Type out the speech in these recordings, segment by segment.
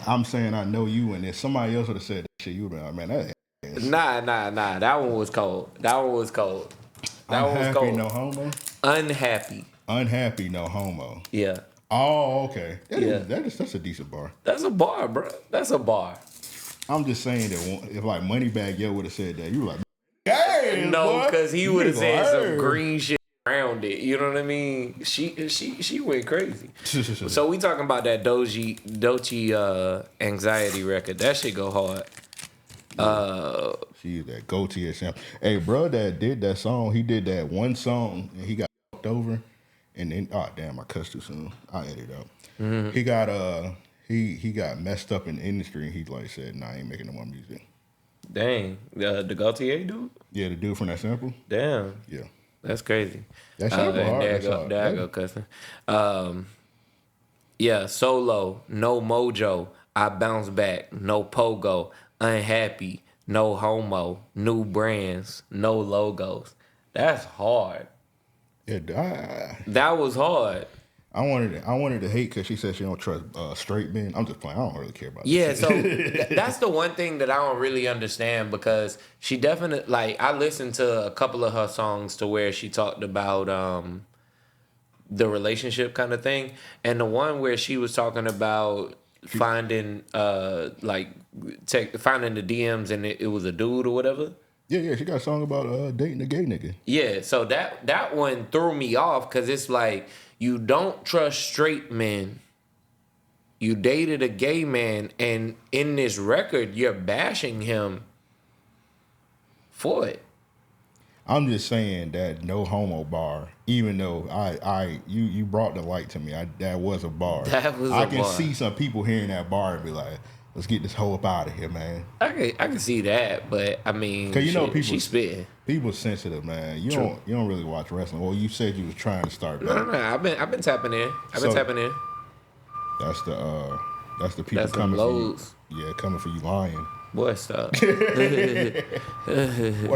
I'm saying I know you, and if somebody else would have said that shit, you would have been like, man, that ass. Nah. That one was cold. That one was cold. That I'm one was happy, cold. no homo. Unhappy. Unhappy, no homo. Yeah. Oh, okay. Yeah. That's a decent bar. That's a bar, bro. That's a bar. I'm just saying that if like Moneybag Yo would have said that, you were like, hey, No, because he would have said some green. green shit around it. You know what I mean? She went crazy. So we talking about that Doechii anxiety record. That shit go hard. She that goatee or something. Hey, bro, that did that song. He did that one song and he got fucked over, and then damn, I cussed too soon. I edit it out. Mm-hmm. He got he got messed up in the industry, and he like said, "Nah, I ain't making no more music." Dang, the Gaultier dude. Yeah, the dude from that sample. Damn. Yeah, That's crazy. that sample hard. There I go cussing. Yeah, Solo, no mojo. I bounce back, no pogo. Unhappy, no homo. New brands, no logos. That's hard. Yeah, That was hard. I wanted to hate because she said she don't trust straight men. I'm just playing. I don't really care about. Yeah, this so that's the one thing that I don't really understand because she definitely like I listened to a couple of her songs to where she talked about the relationship kind of thing, and the one where she was talking about finding finding the DMs and it was a dude or whatever. Yeah, she got a song about dating a gay nigga. Yeah, so that one threw me off because it's like you don't trust straight men. You dated a gay man, and in this record, you're bashing him for it. I'm just saying that no homo bar, even though you brought the light to me, that was a bar. That was I a can bar. see some people hearing that bar and be like, let's get this hoe up out of here, man. I can see that, but I mean, Cause you know people, she's spitting. People sensitive, man. You don't really watch wrestling. Well, you said you was trying to start back. No. I've been tapping in. I've been tapping in. That's the people That's coming for you. lows. Yeah, coming for you lying. Boy, stop. What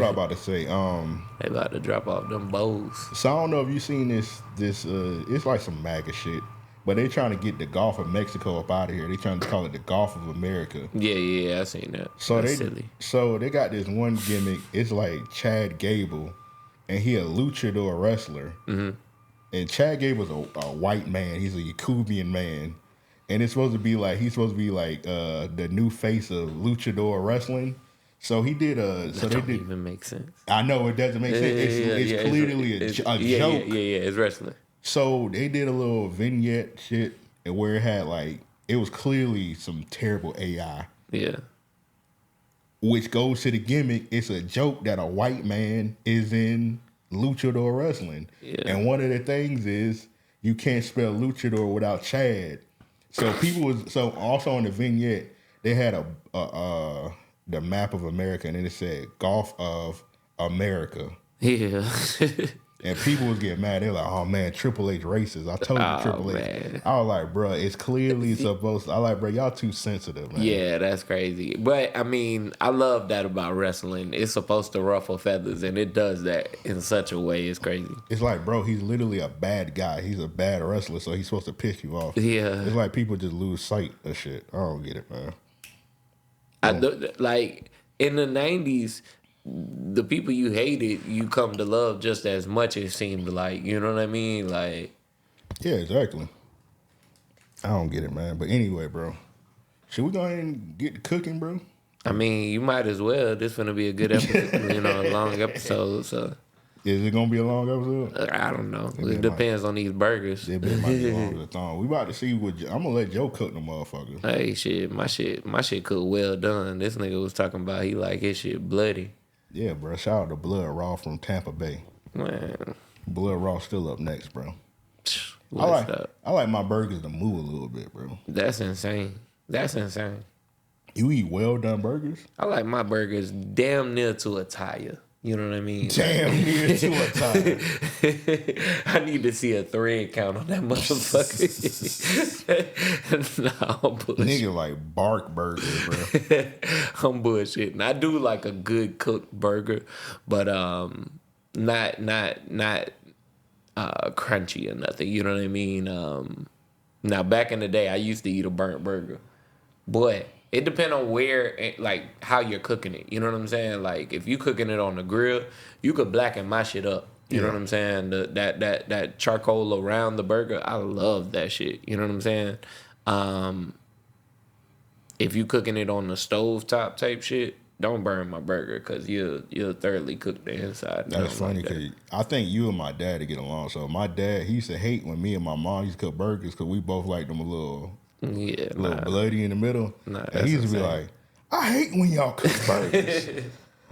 I about to say? They about to drop off them bows. So I don't know if you seen this. It's like some MAGA shit, but they trying to get the Gulf of Mexico up out of here. They trying to call it the Gulf of America. Yeah, I seen that. So That's silly. So they got this one gimmick. It's like Chad Gable, and he a luchador wrestler. Mm-hmm. And Chad Gable's a white man. He's a Yakubian man. And it's supposed to be like the new face of luchador wrestling. So he did a. So that they don't did. even make sense. I know it doesn't make sense. It's clearly a joke. Yeah, it's wrestling. So they did a little vignette shit, and where it had it was clearly some terrible AI. Yeah. Which goes to the gimmick. It's a joke that a white man is in luchador wrestling. Yeah. And one of the things is you can't spell luchador without Chad. So so also on the vignette they had the map of America, and then it said Gulf of America. Yeah. And people was getting mad. They're like, "Oh man, Triple H racist." I told you Triple H. Man. I was like, "Bro, it's clearly supposed to." I like, "Bro, y'all too sensitive, man." Yeah, that's crazy. But I mean, I love that about wrestling. It's supposed to ruffle feathers, and it does that in such a way. It's crazy. It's like, bro, he's literally a bad guy. He's a bad wrestler, so he's supposed to piss you off. Yeah. It's like people just lose sight of shit. I don't get it, man. Like in the 90s, the people you hated, you come to love just as much, it seemed like. You know what I mean? Like, yeah, exactly. I don't get it, man. But anyway, bro, should we go ahead and get to cooking, bro? I mean, you might as well. This gonna be a good episode, a long episode. So, is it gonna be a long episode? I don't know. It depends on these burgers. It might be longer than thong. We about to see what I'm gonna let Joe cook the motherfuckers. Hey, my shit cooked well done. This nigga was talking about he like his shit bloody. Yeah, bro. Shout out to Blood Raw from Tampa Bay. Man, Blood Raw still up next, bro. I like my burgers to move a little bit, bro. That's insane. You eat well done burgers? I like my burgers damn near to a tire. You know what I mean? Damn near to a tire. I need to see a thread count on that motherfucker. Nah, I'm bullshit. Nigga like bark burgers, bro. I'm bullshitting. I do like a good cooked burger, but not crunchy or nothing. You know what I mean? Now back in the day, I used to eat a burnt burger. Boy, it depends on where, like, how you're cooking it. You know what I'm saying? Like, if you cooking it on the grill, you could blacken my shit up. You know what I'm saying? That charcoal around the burger, I love that shit. You know what I'm saying? If you cooking it on the stovetop type shit, don't burn my burger because you'll thoroughly cook the inside. That's funny because I think you and my dad to get along. So my dad, he used to hate when me and my mom used to cook burgers because we both liked them a little bloody in the middle. And he used to be like, I hate when y'all cook burgers.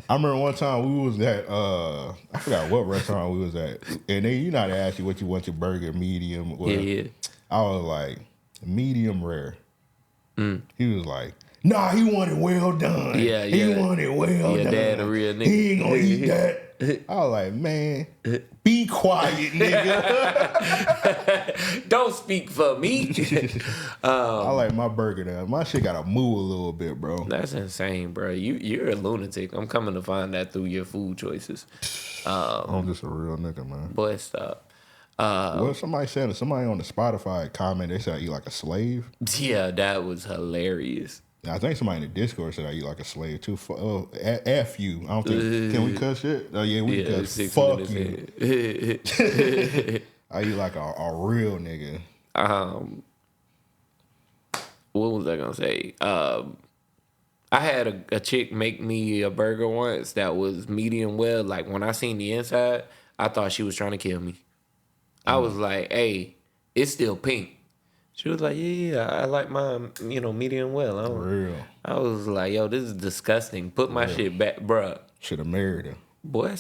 I remember one time we was at, I forgot what restaurant we was at. And they, you know, they asked you what you want your burger, medium. Whatever. I was like, medium rare. He was like, nah, he wanted well done. He wanted well done. Dad a real nigga. He ain't gonna eat that. I was like, man, be quiet, nigga. Don't speak for me. I like my burger now. My shit gotta move a little bit, bro. That's insane, bro. You're a lunatic. I'm coming to find that through your food choices. I'm just a real nigga, man. Boy, stop. Well, somebody on the Spotify comment, they said I eat like a slave. Yeah, that was hilarious. I think somebody in the Discord said I eat like a slave too. F you. I don't think. Can we cuss shit? Oh yeah, we can cuss. Fuck you. I eat like a real nigga. What was I gonna say? I had a chick make me a burger once that was medium well. Like when I seen the inside, I thought she was trying to kill me. I was like, hey, it's still pink. She was like, yeah, I like mine, medium well. Real. I was like, yo, this is disgusting. Put my shit back, bruh. Should have married her. Boy,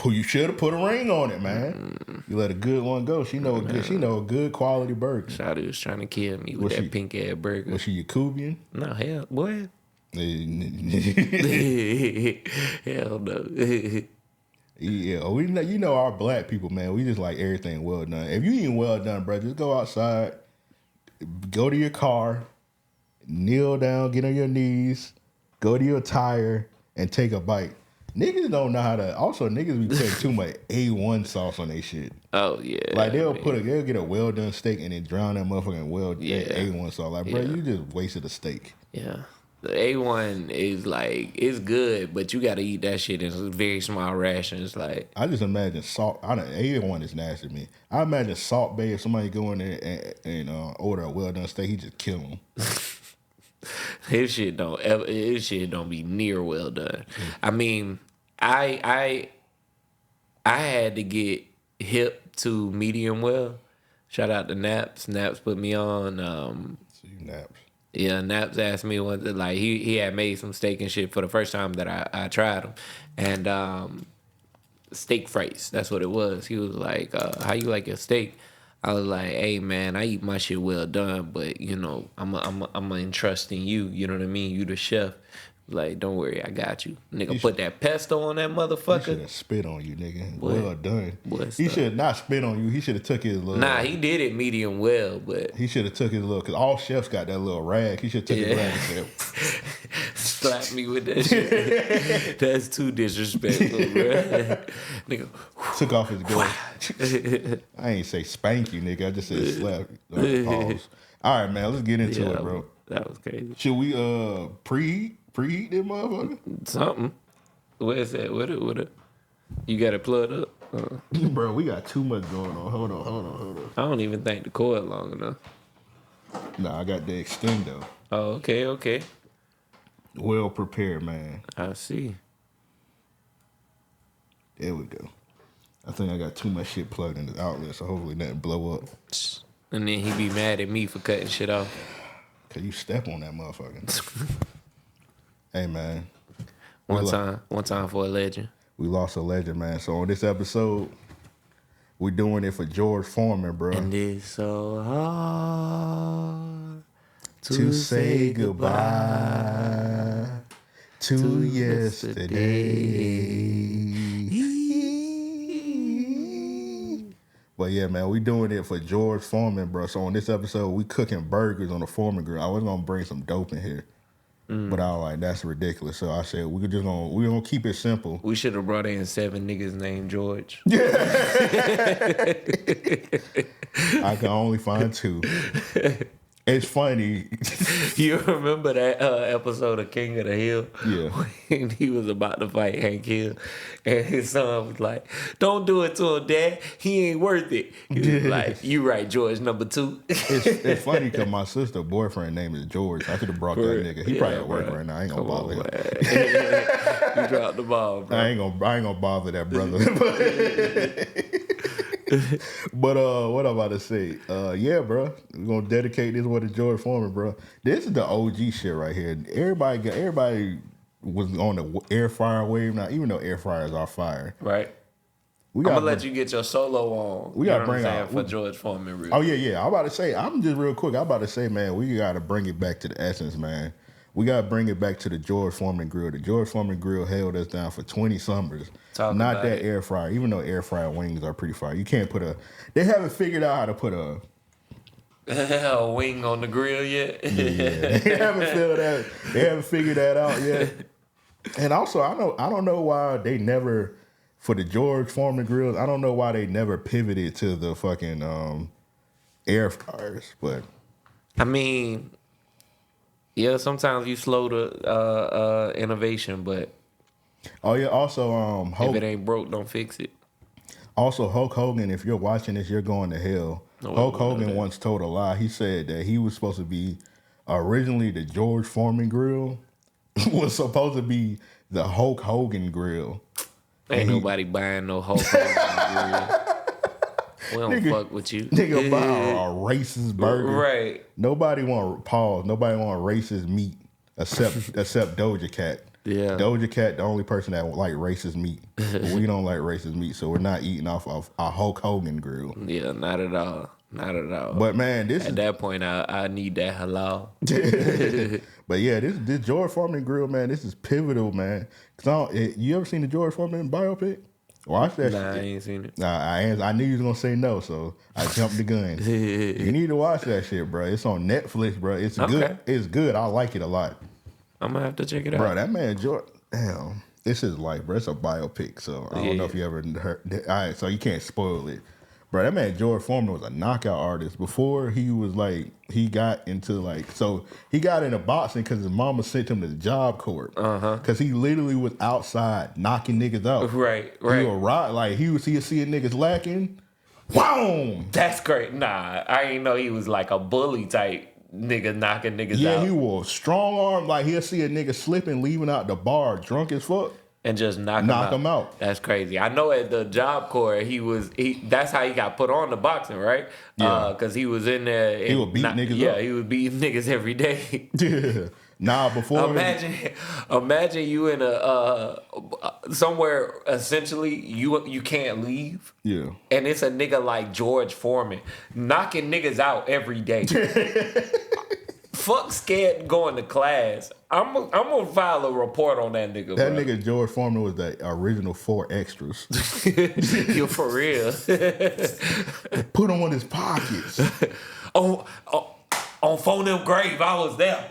you should have put a ring on it, man. You let a good one go. She know a good quality burger. Shawty was trying to kill me with that pink ass burger. Was she Yakubian? No, hell, boy. Hell no. Yeah, you know our black people, man. We just like everything well done. If you eat well done, bro, just go outside, go to your car, kneel down, get on your knees, go to your tire, and take a bite. Niggas don't know how to. Also, niggas be putting too much A1 sauce on their shit. Oh yeah, like they'll get a well done steak and then drown that motherfucking A1 sauce. Like, bro, you just wasted a steak. Yeah. The A1 is like, it's good, but you got to eat that shit in very small rations. Like, I just imagine salt. A1 is nasty to me. I imagine Salt Bay, if somebody go in there and order a well done steak, he just kill them. His shit don't be near well done. I mean, I had to get hip to medium well. Shout out to Naps. Naps put me on. Naps. Yeah, Naps asked me once, like, he had made some steak and shit for the first time that I tried them. And steak fries, that's what it was. He was like, how you like your steak? I was like, hey, man, I eat my shit well done, but, I'm a entrust in you. You know what I mean? You the chef. Like, don't worry, I got you. Nigga, put that pesto on that motherfucker. He should have spit on you, nigga. Boy, well done. He should have not spit on you. He should have took his little... Nah, he did it medium well, but... He should have took his little... Because all chefs got that little rag. He should have took his rag and said... Slap me with that shit. That's too disrespectful, bro. Nigga... Took off his glove. I ain't say spank you, nigga. I just said slap. Pause. All right, man. Let's get into it, bro. That was crazy. Should we preheat this motherfucker? Something. Where's that? What it? You got it plugged up? Bro, we got too much going on. Hold on. I don't even think the cord long enough. Nah, I got the extendo. Oh, okay. Well prepared, man. I see. There we go. I think I got too much shit plugged in the outlet, so hopefully nothing blow up. And then he be mad at me for cutting shit off. Cause you step on that motherfucker. Hey, man. One time for a legend. We lost a legend, man. So on this episode, we're doing it for George Foreman, bro. And it's so hard to say goodbye to yesterday. But yeah, man, we doing it for George Foreman, bro. So on this episode, we cooking burgers on the Foreman grill. I was gonna bring some dope in here. But I was like, that's ridiculous. So I said, we're gonna keep it simple. We should have brought in 7 niggas named George. I can only find 2. It's funny. You remember that episode of King of the Hill? Yeah. When he was about to fight Hank Hill, and his son was like, "Don't do it to him, Dad. He ain't worth it." He was like, "You right, George, number 2." It's funny because my sister's boyfriend name is George. I could have brought that nigga. He probably at work right now. I ain't gonna bother him. You dropped the ball, bro. I ain't gonna bother that brother. But what I'm about to say, yeah, bro, we're gonna dedicate this one to George Foreman, bro. This is the OG shit right here. Everybody was on the air fryer wave now, even though air fryers are fire. Right. I'm gonna let you get your solo on. We gotta bring out for George Foreman. Really. Oh yeah. I'm about to say, I'm just real quick. I'm about to say, man, we gotta bring it back to the essence, man. We gotta bring it back to the George Foreman grill. The George Foreman grill held us down for 20 summers. Not that air fryer, even though air fryer wings are pretty fire. You can't put they haven't figured out how to put a wing on the grill yet. Yeah. They haven't figured that out yet. And also, I don't know why they never, for the George Foreman grills, I don't know why they never pivoted to the fucking air fryers. But I mean, yeah, sometimes you slow the innovation, but oh yeah, also if it ain't broke, don't fix it. Also, Hulk Hogan, if you're watching this, you're going to hell. Hulk Hogan once told a lie. He said that he was supposed to be originally the George Foreman grill was supposed to be the Hulk Hogan grill. Ain't nobody buying no Hulk Hogan grill. We don't fuck with you. Nigga buy a racist burger. Right. Nobody want racist meat except Doja Cat. Yeah. Doja Cat, the only person that like racist meat. But we don't like racist meat, so we're not eating off of a Hulk Hogan grill. Yeah, not at all. Not at all. But man, at that point, I need that halal. But yeah, this George Foreman grill, man, this is pivotal, man. Cause you ever seen the George Foreman biopic? Watch that. Nah, I ain't seen it. Nah, I knew you was gonna say no, so I jumped the gun. You need to watch that shit, bro. It's on Netflix, bro. It's good. It's good. I like it a lot. I'm gonna have to check it out. Bro, that man George, damn, it's his life, bro. It's a biopic, so I don't know if you ever heard. All right, so you can't spoil it. Bro, that man George Foreman was a knockout artist. Before he was like, he got into he got into boxing because his mama sent him to the job corps. Because he literally was outside knocking niggas out. Right. He would ride, like he would see niggas lacking. Boom! That's great. Nah, I ain't know he was like a bully type nigga knocking niggas out. Yeah, he was strong arm. Like he'll see a nigga slipping, leaving out the bar drunk as fuck. And just knock him out. That's crazy. I know at the Job Corps, that's how he got put on the boxing, right? Yeah. Because he was in there. He would beat niggas up. Yeah, he would beat niggas every day. Yeah. Nah, before. Imagine you in somewhere essentially you can't leave. Yeah. And it's a nigga like George Foreman knocking niggas out every day. Fuck scared going to class. I'm gonna file a report on that nigga. That nigga George Foreman was the original 4 extras. You for real? Put him on his pockets. On phone them grave, I was there.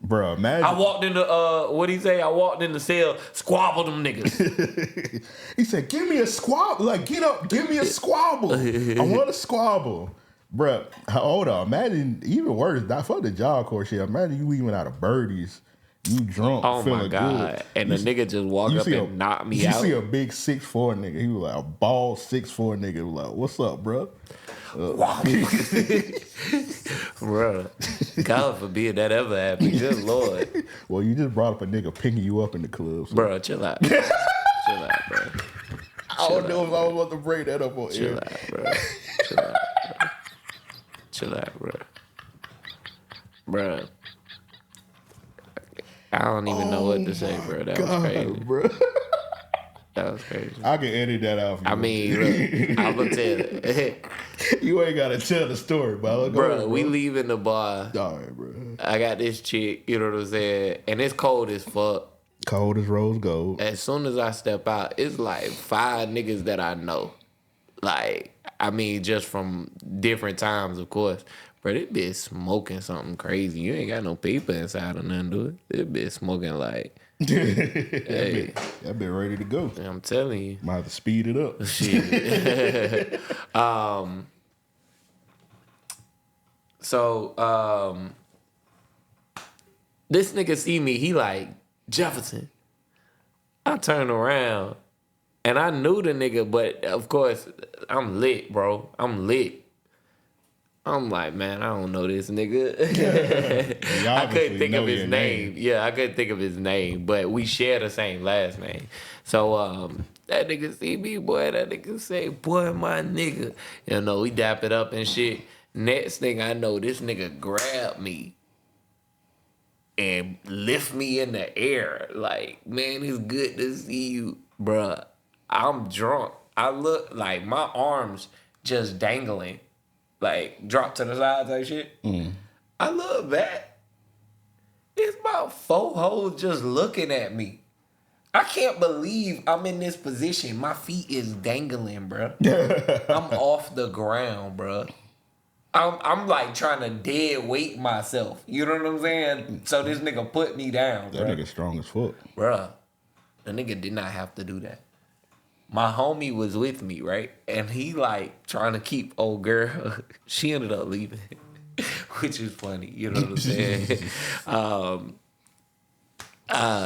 Bro, imagine. I walked in the what'd he say? I walked in the cell, squabbled them niggas. He said, "Give me a squabble. Like, get up, give me a squabble. I want a squabble." Bruh, hold on. Imagine, even worse, not for the job corps shit. Imagine you leaving out of birdies, you drunk, feeling good. Oh my God. And the nigga just walk up and knock me out. You see a big 6'4" nigga. He was like a bald 6'4" nigga. He was like, "What's up, bruh?" Bruh, God forbid that ever happened. Good Lord. Well, you just brought up a nigga picking you up in the club. So. Bruh, chill out. Chill out, bro. I don't know if I was about to break that up on Chill air. Out, bro. Chill out, bro. Chill out, bro. Bruh. I don't even know what to say, bro. That was crazy. Bro. That was crazy. I can edit that out for you. I mean, look, I'm going to tell you. You ain't got to tell the story, bro. Bro, we leaving the bar. All right, bro. I got this chick, you know what I'm saying? And it's cold as fuck. Cold as rose gold. As soon as I step out, it's like 5 niggas that I know. Like, I mean, just from different times, of course. Bro, this bitch smoking something crazy. You ain't got no paper inside or nothing, do it? This bitch smoking like, hey. That bitch ready to go. I'm telling you. Might have to speed it up. Shit. This nigga see me, he like, Jefferson. I turn around and I knew the nigga, but of course, I'm lit, bro. I'm lit. I'm like, man, I don't know this nigga. I couldn't think of his name. Yeah, I couldn't think of his name, but we share the same last name. So that nigga see me, boy. That nigga say, boy, my nigga. You know, we dap it up and shit. Next thing I know, this nigga grabbed me and lift me in the air. Like, man, it's good to see you, bruh. I'm drunk. I look like my arms just dangling. Like, drop to the side type shit. I look back. It's about 4 hoes just looking at me. I can't believe I'm in this position. My feet is dangling, bro. I'm off the ground, bro. I'm like trying to dead weight myself. You know what I'm saying? So this nigga put me down, bro. That nigga strong as fuck. Bruh, the nigga did not have to do that. My homie was with me, right? And he like trying to keep old girl. She ended up leaving, which is funny. You know what I'm saying?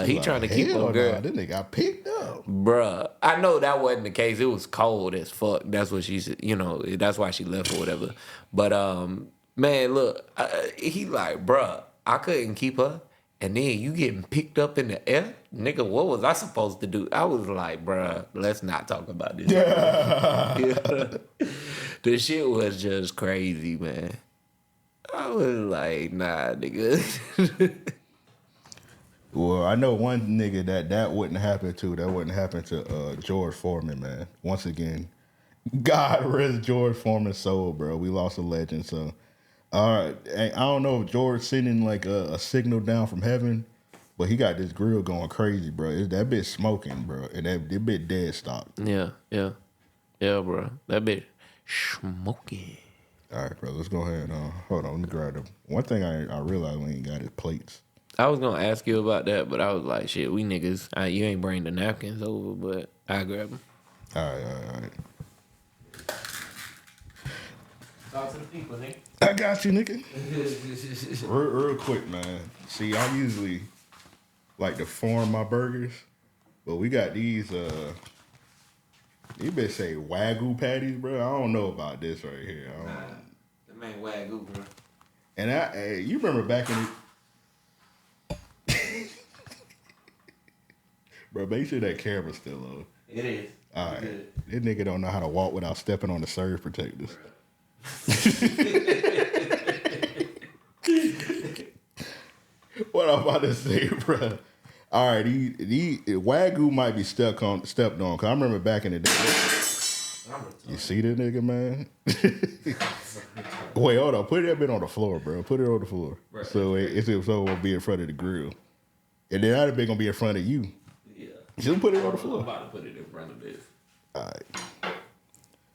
He trying to keep old girl. This nigga got picked up. Bruh, I know that wasn't the case. It was cold as fuck. That's what she said. You know, that's why she left or whatever. But man, look, he like, bruh, I couldn't keep her. And then you getting picked up in the air? Nigga, what was I supposed to do? I was like, bruh, let's not talk about this. The shit was just crazy, man. I was like, nah, nigga. Well, I know one nigga that wouldn't happen to. That wouldn't happen to George Foreman, man. Once again, God rest George Foreman's soul, bro. We lost a legend, so... All right, I don't know if George sending like a signal down from heaven, but he got this grill going crazy, bro. That bitch smoking, bro, and that bitch dead stop. Yeah, bro. That bitch smoking. All right, bro. Let's go ahead. Hold on, let me grab them. One thing I realized we ain't got is plates. I was gonna ask you about that, but I was like, shit, we niggas. You ain't bring the napkins over, but I grab them. All right. Talk to the people, nigga. I got you, nigga. real quick, man. See, I usually like to form my burgers, but we got these. You better say Wagyu patties, bro. I don't know about this right here. That man Wagyu, bro. And you remember back in the... Bro, make sure that camera's still on. It is. All right. This nigga don't know how to walk without stepping on the surge protectors. What I'm about to say, bro. All right, the Wagyu might be stepped on, because I remember back in the day. You see that nigga, man? Wait, hold on. Put that bit on the floor, bro. Put it on the floor. Right. So it won't be in front of the grill. And then that bit gonna be in front of you. Yeah. Just put it on the floor. I'm about to put it in front of this. All right.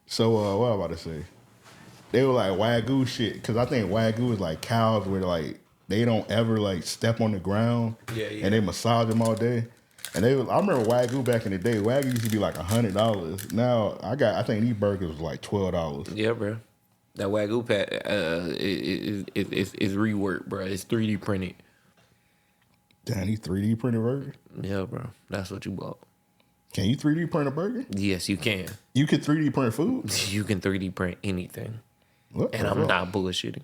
So what I'm about to say? They were like Wagyu shit, because I think Wagyu is like cows where like they don't ever like step on the ground. Yeah. And they massage them all day. And I remember Wagyu back in the day. Wagyu used to be like $100. Now I think these burgers was like $12. Yeah, bro. That Wagyu pat is reworked, bro. It's 3D printed. Damn, these 3D printed burgers? Yeah, bro. That's what you bought. Can you 3D print a burger? Yes, you can. You can 3D print food? You can 3D print anything. What? And I'm not bullshitting.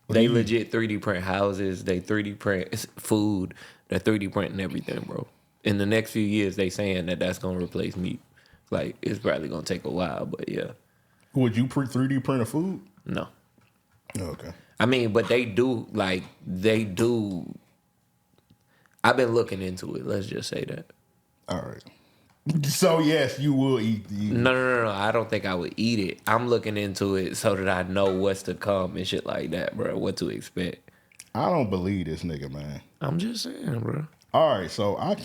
They legit 3D print houses. They 3D print food. They're 3D printing everything, bro. In the next few years, they saying that that's going to replace meat. Like, it's probably going to take a while, but yeah. Would you 3D print a food? No. Okay. I mean, but they do. I've been looking into it. Let's just say that. All right. So, yes, you will eat the... No. I don't think I would eat it. I'm looking into it so that I know what's to come and shit like that, bro. What to expect. I don't believe this nigga, man. I'm just saying, bro. All right, so I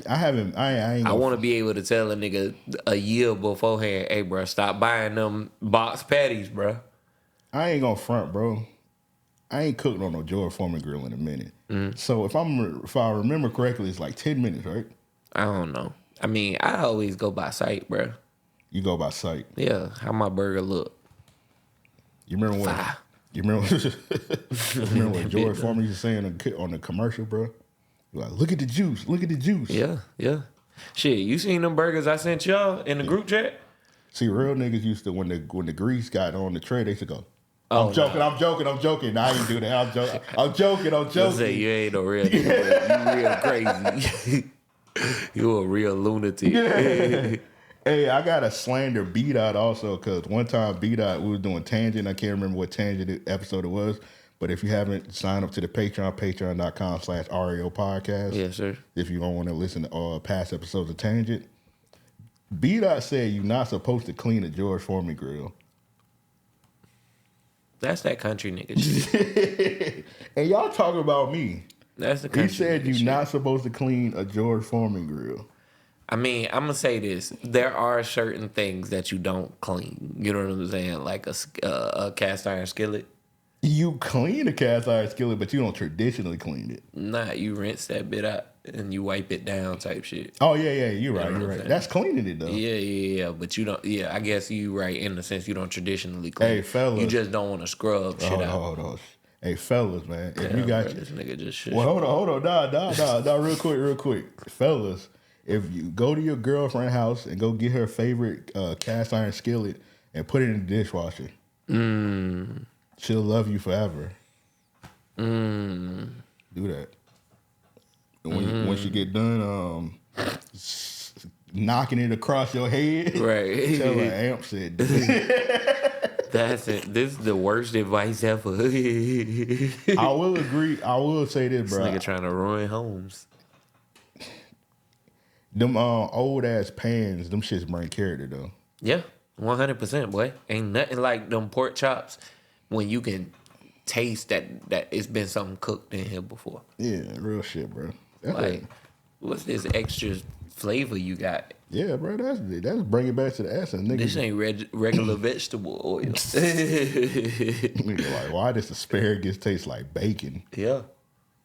want to be able to tell a nigga a year beforehand, hey, bro, stop buying them box patties, bro. I ain't gonna front, bro. I ain't cooked on no George Foreman grill in a minute. So if I remember correctly, it's like 10 minutes, right? I don't know. I mean, I always go by sight, bro. You go by sight. Yeah, how my burger look. You remember what? Fire. You remember what George Foreman used to say on the commercial, bro? Like, look at the juice. Look at the juice. Yeah. Shit, you seen them burgers I sent y'all in the group chat? See, real niggas used to when the grease got on the tray, they used to go, Oh, I'm joking. Nah, I ain't do that. I'm joking. Let's say you ain't a real nigga. You real crazy. You a real lunatic. Yeah. Hey, I got a slander B-Dot also, because one time B-Dot, we was doing Tangent. I can't remember what Tangent episode it was, but if you haven't signed up to the Patreon, patreon.com/RAO podcast. Yes, sir. If you don't want to listen to past episodes of Tangent. B-Dot said you're not supposed to clean a George Foreman grill. That's that country nigga shit. And y'all talking about me. That's the country He said nigga you're shit. not supposed to clean a George Foreman grill. I mean, I'm gonna say this: there are certain things that you don't clean. You know what I'm saying? Like a cast iron skillet. You clean a cast iron skillet, but you don't traditionally clean it. Nah, you rinse that bit out and you wipe it down, type shit. Oh yeah, you're right. know You're what I'm right. That's cleaning it though. Yeah. But you don't. Yeah, I guess you right in the sense you don't traditionally clean. Hey, fellas. You just don't want to scrub shit out. Hold on. Hey, fellas, man. If Damn, you got bro, this nigga just shit. well, hold on. Nah, real quick. Fellas, if you go to your girlfriend's house and go get her favorite cast iron skillet and put it in the dishwasher, she'll love you forever. Do that. And when she get done knocking it across your head, Right. tell her Amp said That's it. This is the worst advice ever. I will agree. I will say this, This bro. nigga trying to ruin homes. Them old ass pans, them shits bring character though. Yeah, 100%, boy. Ain't nothing like them pork chops when you can taste that it's been something cooked in here before. Yeah, real shit, bro. That's Like, what's this extra flavor you got? yeah, bro. That's bring it back to the essence, nigga. This ain't regular vegetable oil. Nigga, like, why does asparagus taste like bacon? Yeah.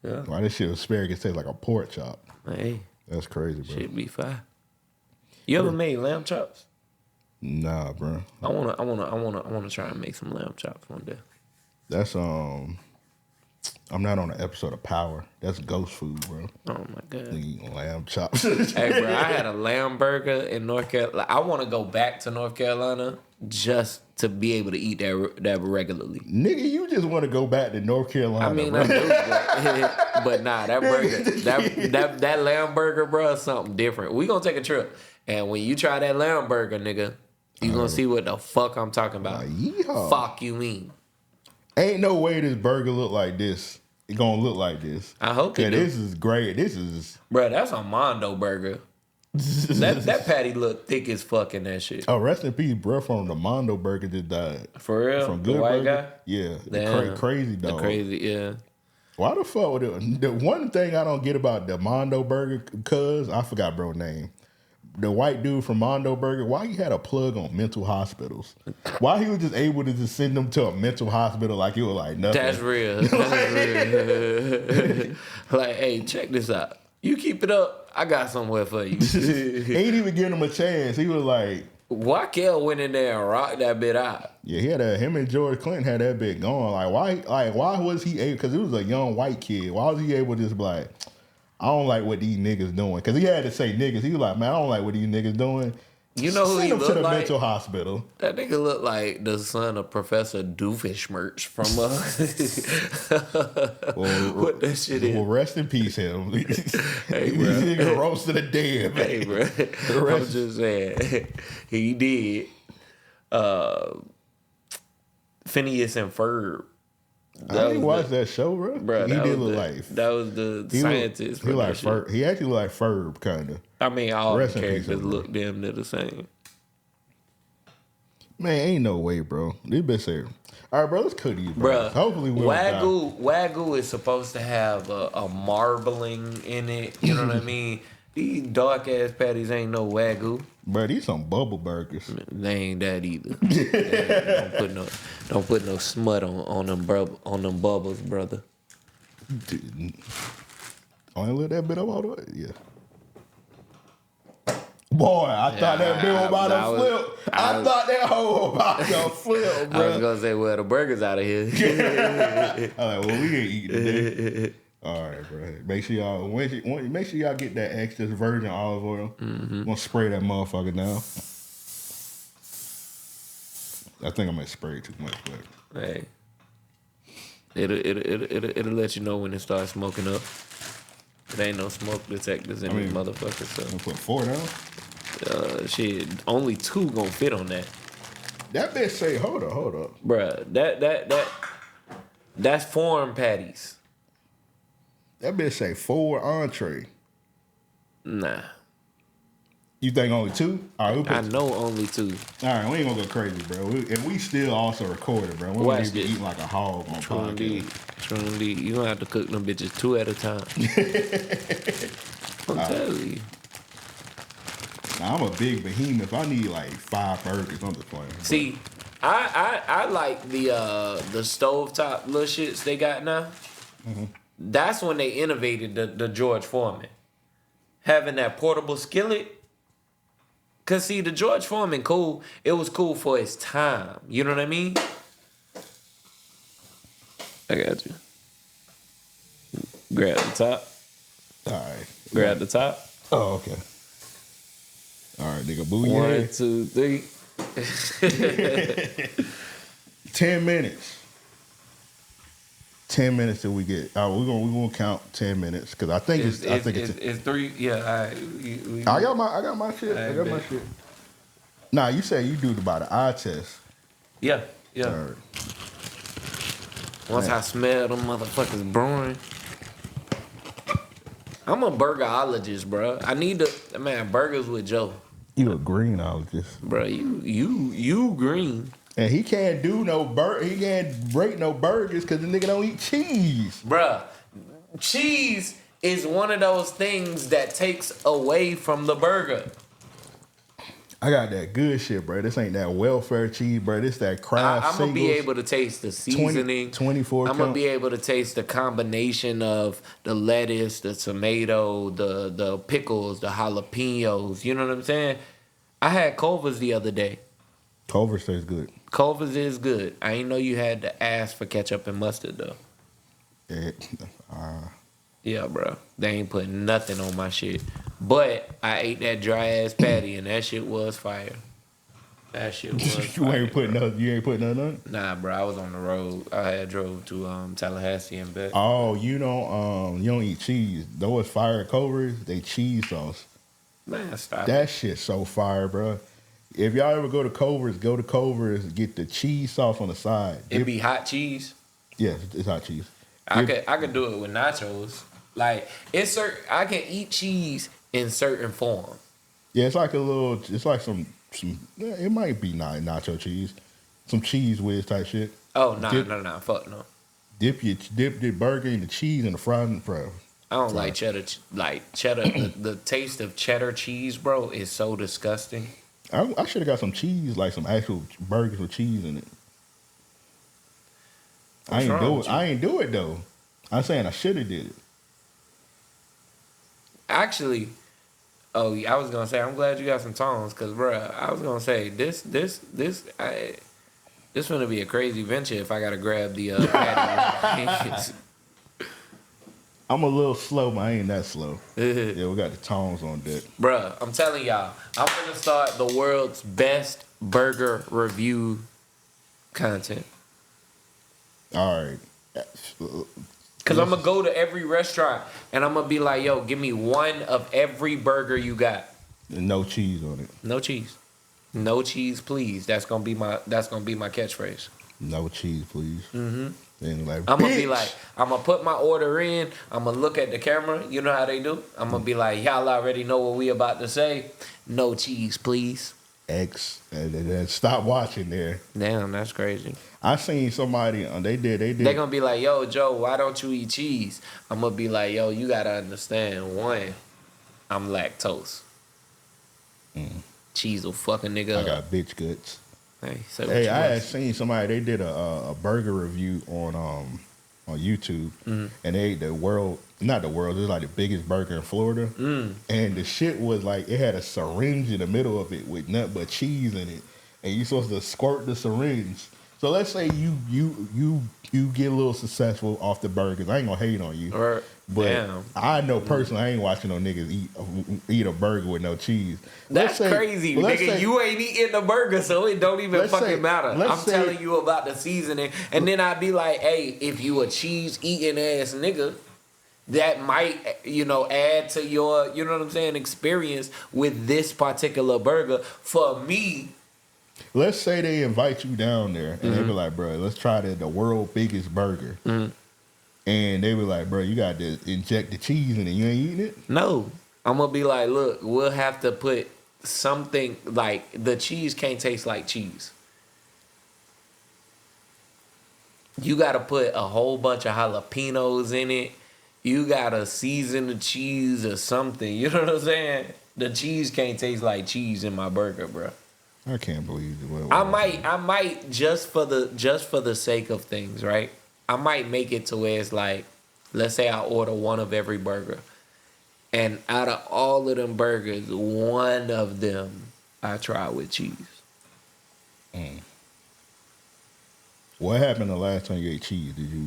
Why this shit asparagus taste like a pork chop? Hey, That's crazy, bro. shit be fire. You ever made lamb chops? Nah, bro. I wanna try and make some lamb chops one day. That's I'm not on an episode of Power. That's ghost food, bro. Oh my god. Nigga eating lamb chops. Hey, bro, I had a lamb burger in North Carolina. I want to go back to North Carolina just to be able to eat that regularly. Nigga, you just want to go back to North Carolina, I mean, bro. I do, but nah, that burger, that lamb burger, bro, is something different. We gonna take a trip, and when you try that lamb burger, nigga, you gonna see what the fuck I'm talking about. Yeehaw. Fuck you mean? Ain't no way this burger look like this. It gonna look like this. I hope it do. This is great. This is Bro, that's a Mondo burger. That patty look thick as fuck in that shit. Oh, rest in peace, bro. From the Mondo Burger just died. For real? From The Good white Burger? guy? Yeah, Damn. crazy The dog. crazy, yeah. Why the fuck would it? The one thing I don't get about the Mondo Burger, cuz I forgot bro name. The white dude from Mondo Burger, why he had a plug on mental hospitals? Why he was just able to just send them to a mental hospital like it was like nothing? That's real. That's real. Like, hey, check this out. You keep it up, I got somewhere for you. He ain't even giving him a chance. He was like, Wakel went in there and rocked that bit out. yeah, he had him and George Clinton had that bit going. Why was he able? Because it was a young white kid. Why was he able to just be like, I don't like what these niggas doing? Because he had to say niggas. He was like, man, I don't like what these niggas doing. You know who Send he him to looked the like? mental hospital. That nigga looked like the son of Professor Doofenshmirtz from what that shit is. Well, rest in peace, him. Hey, These bro. niggas roasted a dead, man. Hey, bro. I'm just saying. He did. Phineas and Ferb. I didn't watch that show, bro. Bro, He that did was look the- like that was the scientist. He from like that shit. Ferb. He actually looked like Ferb, kind of. I mean, all Rest the in peace, characters bro. look damn near the same. Man, ain't no way, bro. This bitch here. All right, bro. Let's cook these, bro. Bruh, Hopefully we don't Wagyu is supposed to have a marbling in it. You know what I mean? These dark ass patties ain't no Wagyu. Bro, these some bubble burgers. They ain't that either. Don't put no smut on them bubbles, brother. Dude, only let that bit up all the way. Yeah. Boy, I thought that bill about to flip. I thought that hoe about to flip, bro. I was gonna say, well, the burger's out of here. I'm like, well, we ain't eating today. All right, bro. Make sure y'all get that extra virgin olive oil. Mm-hmm. Gonna spray that motherfucker down. I think I might spray too much, but hey, it'll let you know when it starts smoking up. There ain't no smoke detectors in this motherfucker. So I'm gonna put 4 down. Shit, only 2 gonna fit on that. That bitch say, hold up, bruh. That's foreign patties. That bitch say 4 entree. Nah. You think only 2? All right, I know only 2. All right, we ain't gonna go crazy, bro. And we still also recorded, bro. We don't be eating like a hog on podcast. True indeed. You gonna have to cook them bitches 2 at a time. I'm telling you. Now, I'm a big behemoth. I need like 5 burgers. I'm just playing. See, I like the stovetop little shits they got now. Mm-hmm. That's when they innovated the George Foreman. Having that portable skillet. Cause see, the George Foreman cool. It was cool for its time. You know what I mean? I got you. Grab the top. All right. Grab the top. Oh, okay. All right, nigga. Boo 1, 2, 3. 10 minutes. 10 minutes till we get. We're gonna count 10 minutes because I think it's 3. Yeah, I got my shit. I got my shit. Nah, you said you do about an eye test. Yeah. All right. Once I smell them motherfuckers brewing, I'm a burgerologist, bro. I need to burgers with Joe. You a greenologist, bro? You green. And he can't do he can't break no burgers because the nigga don't eat cheese. Bruh, cheese is one of those things that takes away from the burger. I got that good shit, bro. This ain't that welfare cheese, bro. This that Kraft I'm going to be able to taste the seasoning. 24 I'm going to be able to taste the combination of the lettuce, the tomato, the pickles, the jalapenos. You know what I'm saying? I had Culver's the other day. Culver's tastes good. Culver's is good. I ain't know you had to ask for ketchup and mustard, though. Yeah, bro. They ain't putting nothing on my shit. But I ate that dry ass patty and that shit was fire. That shit was you fire. ain't putting nothing on? Nah, bro. I was on the road. I had drove to Tallahassee and back. Oh, you don't eat cheese. Though it's fire at Culver's, they cheese sauce. Man, stop that shit's so fire, bro. If y'all ever go to Culver's, get the cheese sauce on the side. It be hot cheese? Yeah, it's hot cheese. I could do it with nachos. Like I can eat cheese in certain form. Yeah, it's like some it might be nacho cheese. Some cheese whiz type shit. Oh, no, fuck no. Dip your burger in the cheese and the fries and fries. I don't like cheddar. The taste of cheddar cheese, bro, is so disgusting. I should have got some cheese, like some actual burgers with cheese in it. I ain't do it though. I'm saying I should have did it. Actually, I was gonna say I'm glad you got some tones, cause bro, I was gonna say this gonna be a crazy venture if I gotta grab the patty. I'm a little slow, but I ain't that slow. Yeah, we got the tones on deck. Bruh, I'm telling y'all, I'm gonna start the world's best burger review content. All right. Cause I'm gonna go to every restaurant and I'm gonna be like, yo, give me one of every burger you got. No cheese on it. No cheese. No cheese, please. That's gonna be my catchphrase. No cheese, please. Mm-hmm. Like, I'm gonna be like, I'm gonna put my order in. I'm gonna look at the camera. You know how they do. I'm gonna be like, y'all already know what we about to say. No cheese, please. X and stop watching there. Damn, that's crazy. I seen somebody. They did. They're gonna be like, yo, Joe, why don't you eat cheese? I'm gonna be like, yo, you gotta understand. One, I'm lactose. Cheese will fuck a nigga I up. got bitch guts. Hey, say what Hey, you I want. had seen somebody. They did a burger review on YouTube, and they ate not the world. It was like the biggest burger in Florida, and the shit was like it had a syringe in the middle of it with nothing but cheese in it, and you supposed to squirt the syringe. So let's say you get a little successful off the burgers. I ain't gonna hate on you, but damn. I know personally I ain't watching no niggas eat a burger with no cheese. That's crazy, nigga. You ain't eating the burger, so it don't even fucking matter. I'm telling you about the seasoning, and then I'd be like, hey, if you a cheese eating ass nigga, that might, add to your, experience with this particular burger. For me, let's say they invite you down there and they be like, bro, let's try the world biggest burger. And they be like, bro, you got to inject the cheese in it. You ain't eating it? No. I'm going to be like, look, we'll have to put something, like, the cheese can't taste like cheese. You got to put a whole bunch of jalapenos in it. You got to season the cheese or something. You know what I'm saying? The cheese can't taste like cheese in my burger, bro. I can't believe it. I might just for the sake of things, right? I might make it to where it's like, let's say I order one of every burger, and out of all of them burgers, one of them I try with cheese. What happened the last time you ate cheese? Did you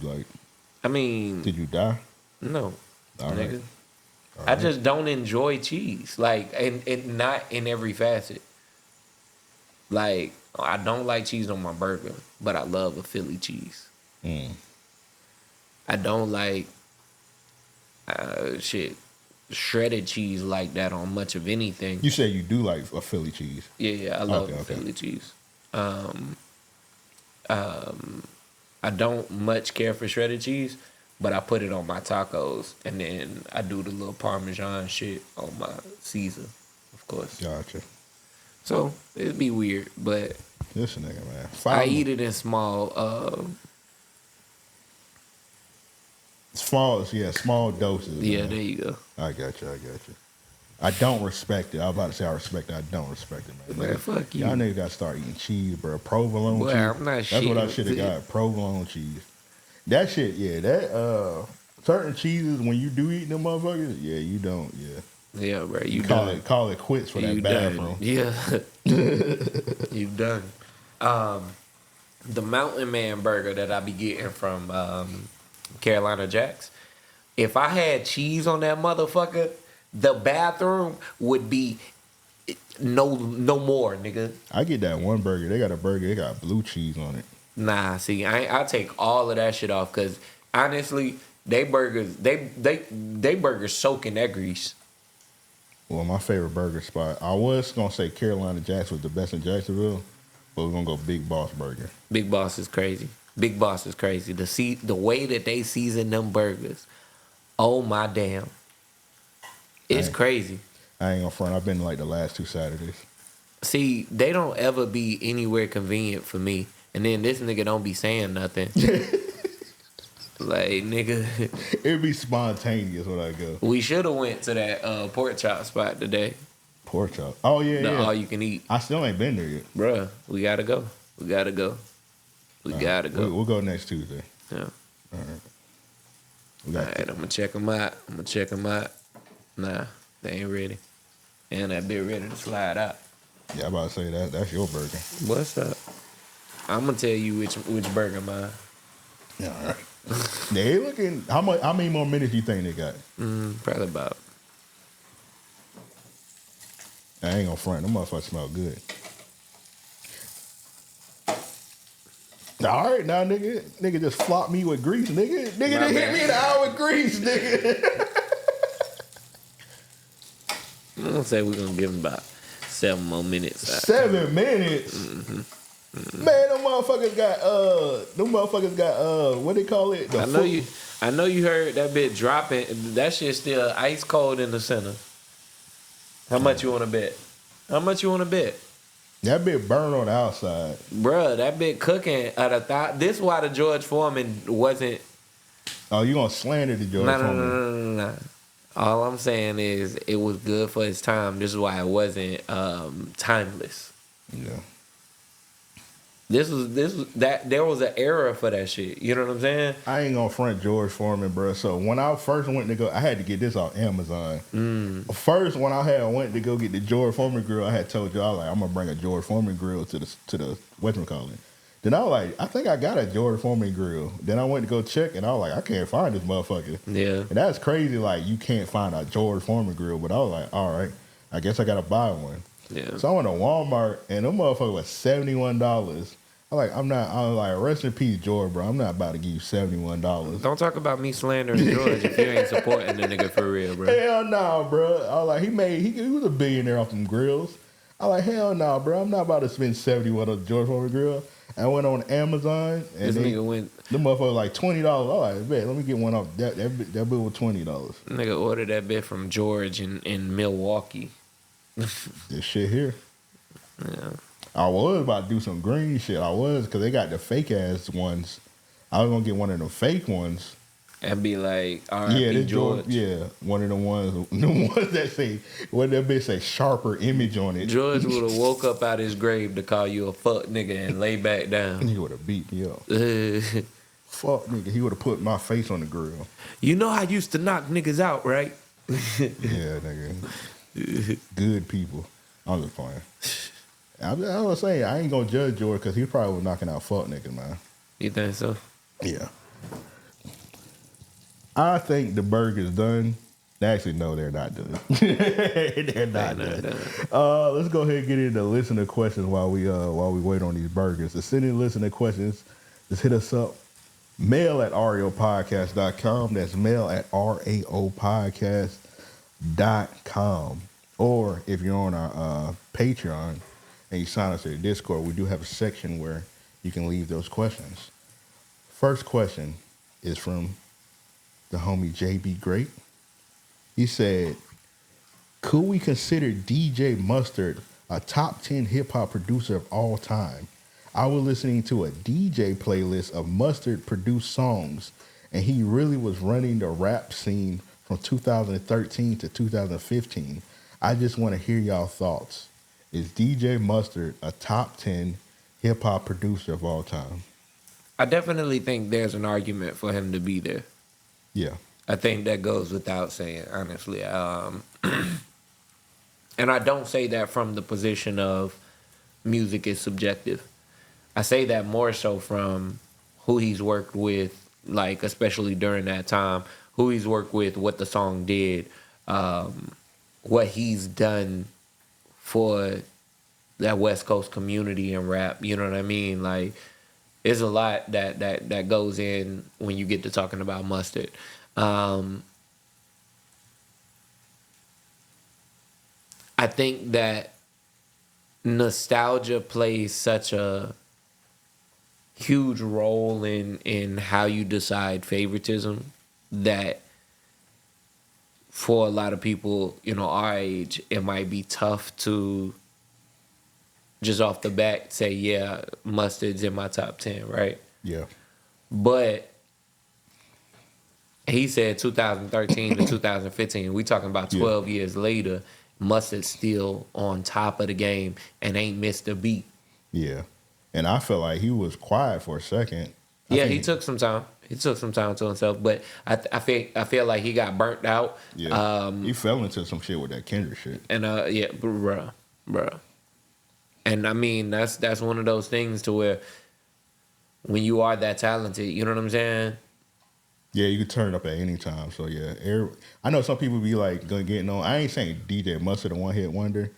did you die? No, all nigga. Right. I just don't enjoy cheese, like, and not in every facet. Like, I don't like cheese on my burger, but I love a Philly cheese. I don't like shredded cheese like that on much of anything. You say you do like a Philly cheese. Yeah, I love Philly cheese. I don't much care for shredded cheese, but I put it on my tacos, and then I do the little Parmesan shit on my Caesar, of course. Gotcha. So it'd be weird, but this nigga, man. I eat it in small small doses. Yeah, man. there you go. I got you. I don't respect it. I was about to say I respect it. I don't respect it, man. Man, fuck you. Y'all niggas got to start eating cheese, bro. Provolone cheese. I'm not That's what I should have got. Provolone cheese. That shit, certain cheeses, when you do eat them motherfuckers, you don't, Yeah, bro. You call it quits for that bathroom. Yeah. You done. The Mountain Man burger that I be getting from Carolina Jacks, if I had cheese on that motherfucker, the bathroom would be no more, nigga. I get that one burger. They got a burger. They got blue cheese on it. Nah, see, I take all of that shit off because honestly, they burgers soak in that grease. Well, my favorite burger spot, I was gonna say Carolina Jacks was the best in Jacksonville, but we're gonna go Big Boss Burger. Big Boss is crazy. Big Boss is crazy. The way that they season them burgers, oh my damn, it's crazy. I ain't gonna front. I've been like the last 2 Saturdays. See, they don't ever be anywhere convenient for me, and then this nigga don't be saying nothing. Like, nigga, it'd be spontaneous when I go. We should have went to that pork chop spot today. Pork chop? Oh yeah, all you can eat. I still ain't been there yet, bruh. We gotta go. We gotta go. We'll go next Tuesday. Yeah. All right. All right. I'm gonna check them out. Nah, they ain't ready. And that bit ready to slide out. Yeah, I'm about to say that's your burger. What's up? I'm gonna tell you which burger mine. Yeah, all right. They looking. How many more minutes you think they got? Probably about. I ain't gonna front. Them motherfuckers smell good. All right, now nigga just flopped me with grease, nigga. They hit me in the eye with grease, nigga. I'm gonna say we're gonna give him about 7 more minutes. 7 minutes. Mm-hmm. Man, them motherfuckers got what they call it? I know you heard that bit dropping. That shit still ice cold in the center. How much you want to bet? That bit burned on the outside. Bruh, that bit cooking at a thought. This is why the George Foreman wasn't. Oh, you gonna slander the George Foreman? No. All I'm saying is it was good for its time. This is why it wasn't timeless. Yeah. This was that there was an era for that shit. You know what I'm saying? I ain't gonna front George Foreman, bro. So when I first went to go, I had to get this off Amazon. First, when I went to go get the George Foreman grill, I had told y'all like I'm gonna bring a George Foreman grill to the whatchamacallit. Then I was like, I think I got a George Foreman grill. Then I went to go check, and I was like, I can't find this motherfucker. Yeah. And that's crazy. Like you can't find a George Foreman grill, but I was like, all right, I guess I gotta buy one. Yeah. So I went to Walmart, and them motherfucker was $71. I'm like, rest in peace, George, bro. I'm not about to give you $71. Don't talk about me slandering George if you ain't supporting the nigga for real, bro. Hell no, bro. I was like, he was a billionaire off them grills. I was like, hell no, bro. I'm not about to spend $71 on George Foreman grill. I went on Amazon, and This nigga went. the motherfucker was like $20. I was like, man, let me get one off. That bill was $20. Nigga ordered that bit from George in Milwaukee. This shit here. Yeah. I was about to do some green shit. I was, because they got the fake ass ones. I was gonna get one of them fake ones. And be like, all right, Yeah, this George. one of the ones that say, what that bitch say, sharper image on it. George would have woke up out his grave to call you a fuck nigga and lay back down. He would have beat me up. Fuck nigga, he would have put my face on the grill. You know I used to knock niggas out, right? Yeah, nigga. Good people. I'm just playing. I was saying, I ain't gonna judge George because he probably was knocking out fuck niggas, man. You think so? Yeah. I think the burger's done. Actually, no, they're not done. They're not done. Let's go ahead and get into listener questions while we wait on these burgers. To send in listener questions, just hit us up. Mail at raopodcast.com. That's mail at raopodcast.com. Or if you're on our Patreon and you sign us to the Discord, we do have a section where you can leave those questions. First question is from the homie JB Great. He said, could we consider DJ Mustard a top 10 hip-hop producer of all time? I was listening to a DJ playlist of Mustard produced songs, and he really was running the rap scene from 2013 to 2015. I just want to hear y'all thoughts. Is DJ Mustard a top 10 hip-hop producer of all time? I definitely think there's an argument for him to be there. Yeah. I think that goes without saying, honestly. And I don't say that from the position of music is subjective. I say that more so from who he's worked with, like especially during that time, who he's worked with, what the song did, what he's done for that West Coast community and rap. You know what I mean? Like, there's a lot that goes in when you get to talking about Mustard. I think that nostalgia plays such a huge role in how you decide favoritism that for a lot of people, you know, our age, it might be tough to just off the bat say, yeah, Mustard's in my top 10, right? Yeah. But he said 2013 to 2015. We talking about 12 years later. Mustard's still on top of the game and ain't missed a beat. Yeah. And I felt like he was quiet for a second. He took some time. He took some time to himself, but I feel like he got burnt out. Yeah. He fell into some shit with that Kendrick shit. And bruh. And I mean, that's one of those things to where when you are that talented, you know what I'm saying? Yeah, you can turn it up at any time. So yeah, I know some people be like getting on. I ain't saying DJ Mustard a one hit wonder.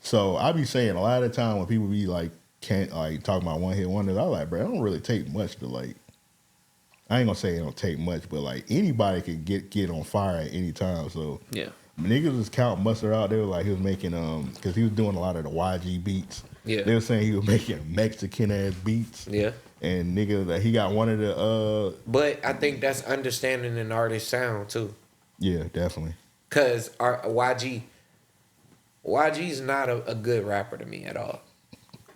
So I be saying a lot of the time when people be like can't like talking about one hit wonders, I like, bro, I don't really take much to like. I ain't gonna say it don't take much, but like anybody could get on fire at any time. So yeah, niggas was counting Mustard out. They were like he was making because he was doing a lot of the YG beats. Yeah, they were saying he was making Mexican ass beats. Yeah. And nigga, that he got one of the. But I think that's understanding an artist's sound too. Yeah, definitely. Cause YG's not a good rapper to me at all.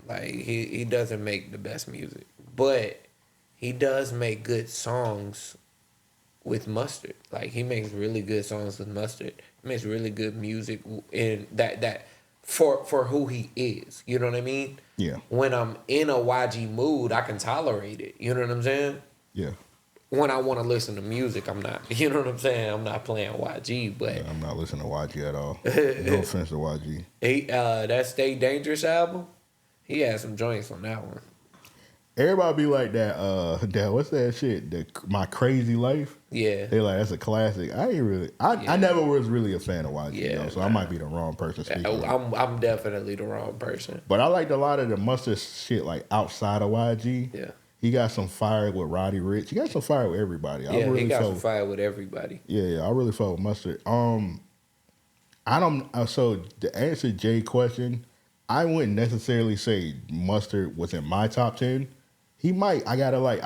Like he doesn't make the best music, but he does make good songs with Mustard. Like he makes really good songs with Mustard. He makes really good music in that for who he is. You know what I mean? Yeah. When I'm in a YG mood, I can tolerate it. You know what I'm saying? Yeah. When I want to listen to music, I'm not. You know what I'm saying? I'm not playing YG, but Yeah, I'm not listening to YG at all. No offense to YG. That Stay Dangerous album, he had some joints on that one. Everybody be like that. What's that shit? My Crazy Life. Yeah, they like that's a classic. I ain't really. I never was really a fan of YG, though, so I might be the wrong person speaking. I'm definitely the wrong person. But I liked a lot of the Mustard shit like outside of YG. Yeah. He got some fire with Roddy Ricch. He got some fire with everybody. He got some fire with everybody. Yeah, I really felt with Mustard. I don't. So to answer Jay's question, I wouldn't necessarily say Mustard was in my top 10. He might. I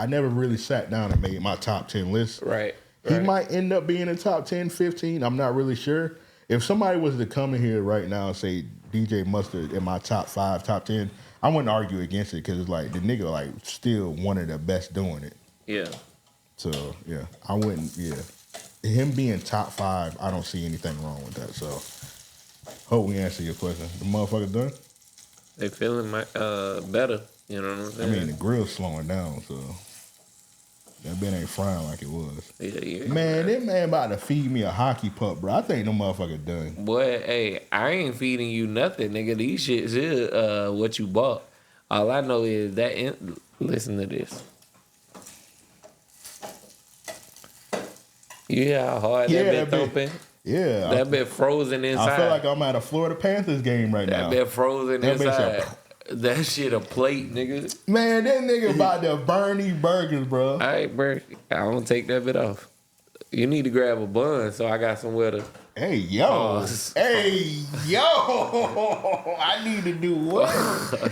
never really sat down and made my top 10 list. Right. He might end up being in top 10, 15. I'm not really sure. If somebody was to come in here right now and say DJ Mustard in my top 5, top 10, I wouldn't argue against it because it's like the nigga like still one of the best doing it. Yeah. So yeah, I wouldn't. Yeah, him being top 5, I don't see anything wrong with that. So hope we answer your question. The motherfucker done. They feeling better. You know what I'm saying? I mean the grill's slowing down, so that bit ain't frying like it was. Yeah. Man, that man about to feed me a hockey pup, bro. I think the motherfucker done. Boy, hey, I ain't feeding you nothing, nigga. These shits is what you bought. All I know is that. Listen to this. You hear how hard that bit thumping? Yeah. That bit frozen inside. I feel like I'm at a Florida Panthers game right now. That bit frozen inside. That shit a plate, nigga. Man, that nigga about to burn these burgers, bro. All right, bro. I don't take that bit off. You need to grab a bun, so I got somewhere to. Hey, yo. Hey, yo. I need to do what?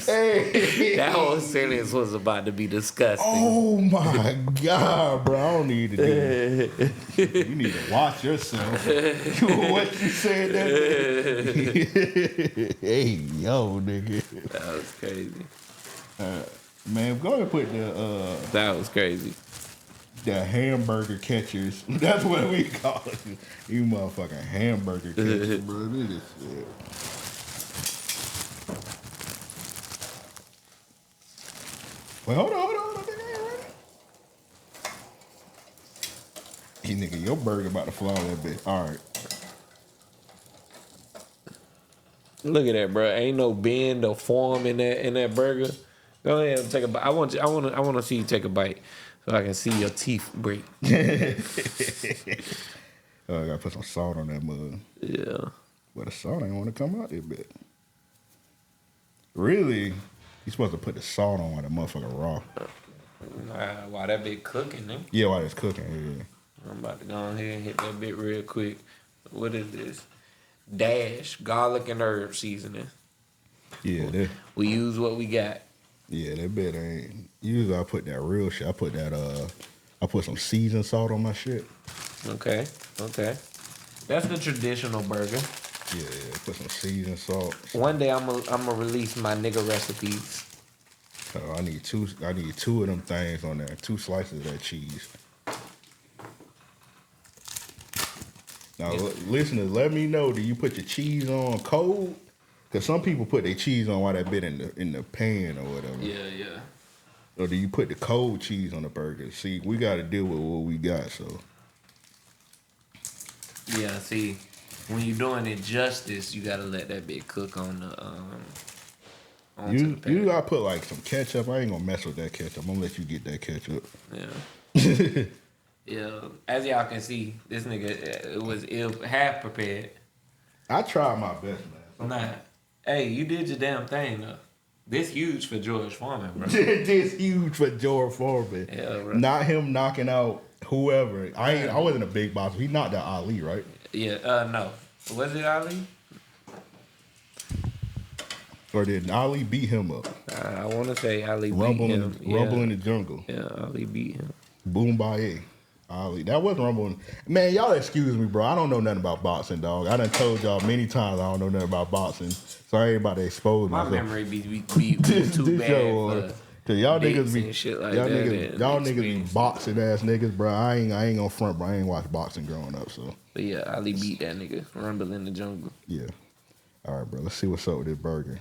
Hey. That whole sentence was about to be disgusting. Oh, my God, bro. I don't need to do that. You need to watch yourself. What you said that Hey, yo, nigga. That was crazy. Man, go ahead and put the... that was crazy. The hamburger catchers. That's what we call it. You motherfucking hamburger catchers, bro. This is shit. Wait, hold on. Hey, nigga, your burger about to fly a little bit. All right. Look at that, bro. Ain't no bend or form in that burger. Go ahead and take a bite. I want to see you take a bite. So I can see your teeth break. Oh, I gotta put some salt on that mug. Yeah. Well, the salt ain't want to come out this bit. Really? You supposed to put the salt on while the motherfucker raw. While that bit cooking, man. Yeah, while it's cooking. Yeah. I'm about to go ahead and hit that bit real quick. What is this? Dash garlic and herb seasoning. Yeah, we use what we got. Yeah, that bit ain't. Usually I put that real shit. I put some seasoned salt on my shit. Okay. That's the traditional burger. Yeah, put some seasoned salt. One day I'm gonna release my nigga recipes. Oh, I need two of them things on there. 2 slices of that cheese. Now, listeners, let me know. Do you put your cheese on cold? Because some people put their cheese on while that bit in the pan or whatever. Yeah. Or do you put the cold cheese on the burger? See, we got to deal with what we got, so. Yeah, see, when you're doing it justice, you got to let that bit cook on the You got to put like some ketchup. I ain't going to mess with that ketchup. I'm going to let you get that ketchup. Yeah. Yeah, as y'all can see, this nigga was half prepared. I tried my best, man. Nah. Hey, you did your damn thing, though. This huge for George Foreman, bro. This huge for George Foreman. Yeah, bro. Not him knocking out whoever. I wasn't a big box. He knocked out Ali, right? Yeah, no. Was it Ali? Or did Ali beat him up? I want to say Ali Rumble beat him. Rumble in the Jungle. Yeah, Ali beat him. Boom Baye. Ali. That wasn't Rumble. Man, y'all excuse me, bro. I don't know nothing about boxing, dog. I done told y'all many times I don't know nothing about boxing. So I ain't about to expose My myself. memory be too bad. Cause y'all dates niggas be and shit like y'all that. niggas be boxing ass niggas, bro. I ain't gonna front, bro. I ain't watched boxing growing up, so. But yeah, Ali beat that nigga. Rumble in the jungle. Yeah. All right, bro. Let's see what's up with this burger.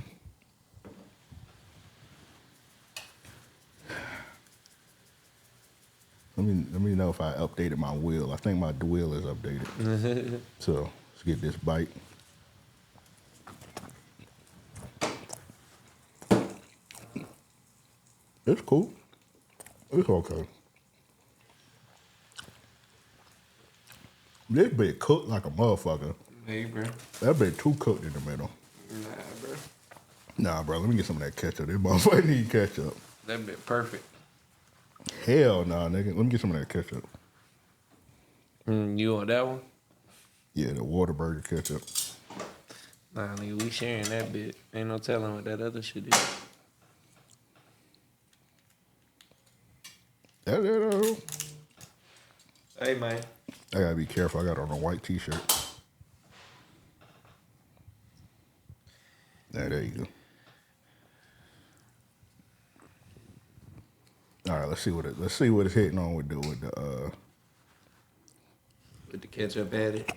Let me know if I updated my wheel. I think my wheel is updated. So let's get this bite. It's cool. It's okay. This bitch cooked like a motherfucker. Hey, bro. That bitch too cooked in the middle. Nah, bro. Nah, bro. Let me get some of that ketchup. This motherfucker need ketchup. That bit perfect. Hell nah, nigga. Let me get some of that ketchup. You want that one? Yeah, the Whataburger ketchup. Nah, nigga, we sharing that bit. Ain't no telling what that other shit is. Hey, man. I gotta be careful. I got on a white t-shirt. There you go. All right, let's see what it's hitting on with the With the ketchup added.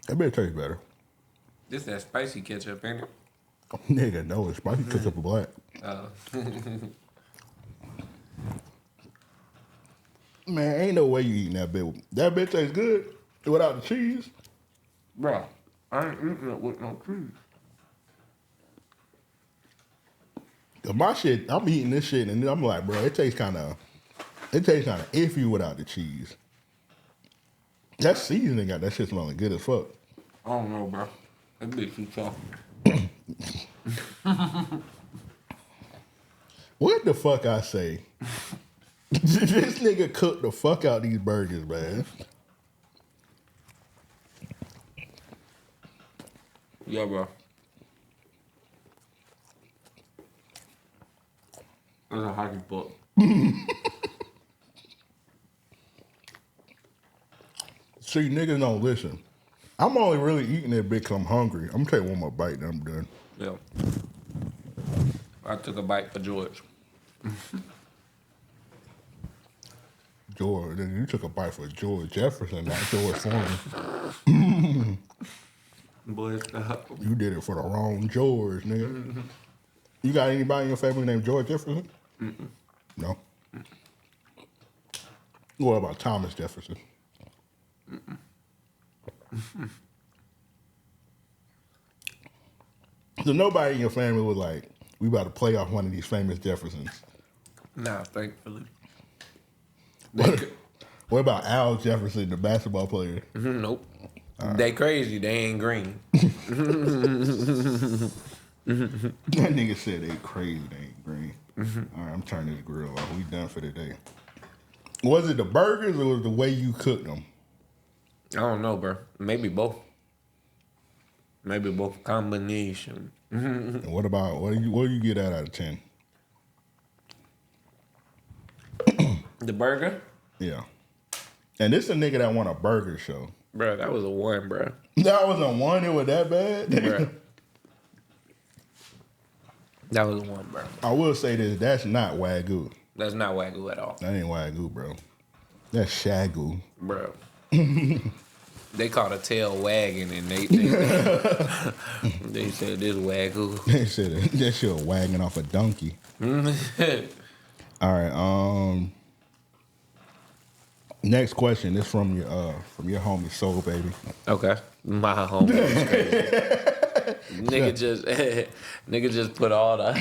That better taste better. This that spicy ketchup, ain't it? Nigga, no, it's spicy ketchup or black. Oh. Man, ain't no way you eating that bit. That bit tastes good without the cheese. Bro, I ain't eating it with no cheese. Cause my shit, I'm eating this shit and I'm like, bro, it tastes kind of iffy without the cheese. That seasoning got that shit smelling good as fuck. I don't know, bro. That bitch too tough. What the fuck I say? This nigga cooked the fuck out these burgers, man. Yeah, bro. That's a hockey puck. See, niggas don't listen. I'm only really eating that bit 'cause I'm hungry. I'm gonna take one more bite and I'm done. Yeah. I took a bite for George. George, then you took a bite for George Jefferson, not George Foreman. Boy, stop. You did it for the wrong George, nigga. You got anybody in your family named George Jefferson? No. What about Thomas Jefferson? So nobody in your family was like, we about to play off one of these famous Jeffersons. Nah, thankfully. What about Al Jefferson, the basketball player? Nope. They crazy. They ain't green. That nigga said they crazy, they ain't green. All right, I'm turning this grill off. We done for the day. Was it the burgers or was it the way you cooked them? I don't know, bro. Maybe both. Maybe both combination. And what do you get out of 10? The burger? Yeah. And this is a nigga that won a burger show. Bro, that was a 1, bro. That was a 1? It was that bad? Bro. That was a 1, bro. I will say this, that's not Wagyu. That's not Wagyu at all. That ain't Wagyu, bro. That's Shagyu. Bro. They caught a tail wagging and they said this Wagyu. They said that shit was wagging off a donkey. All right, next question is from your homie Soul Baby. Okay. My homie is crazy. Nigga just put all the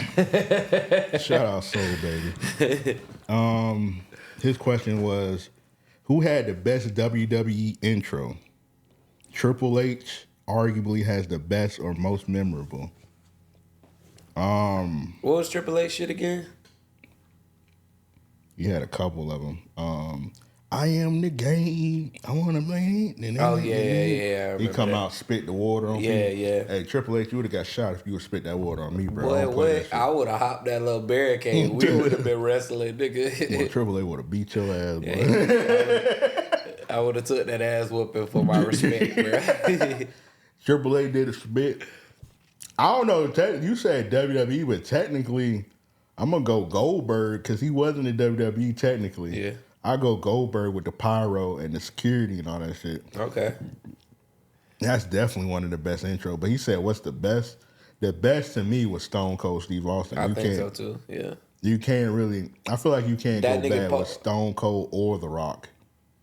Shout out Soul Baby. His question was, who had the best WWE intro? Triple H arguably has the best or most memorable. What was Triple H shit again? You had a couple of them. I am the game. I want to play. Oh, yeah. He come out, spit the water on Yeah, people. yeah. Hey, Triple H, you would have got shot if you would spit that water on me, bro. Boy, what? I would have hopped that little barricade. We would have been wrestling, nigga. Boy, Triple H would have beat your ass, boy. I would have took that ass whooping for my respect, bro. Triple H did a spit. I don't know. You said WWE, but technically, I'm gonna go Goldberg because he wasn't in WWE technically. Yeah. I go Goldberg with the pyro and the security and all that shit. Okay. That's definitely one of the best intro. But he said, "What's the best?" The best to me was Stone Cold Steve Austin. I think so too. Yeah. You can't really. I feel like you can't That go nigga bad with Stone Cold or The Rock.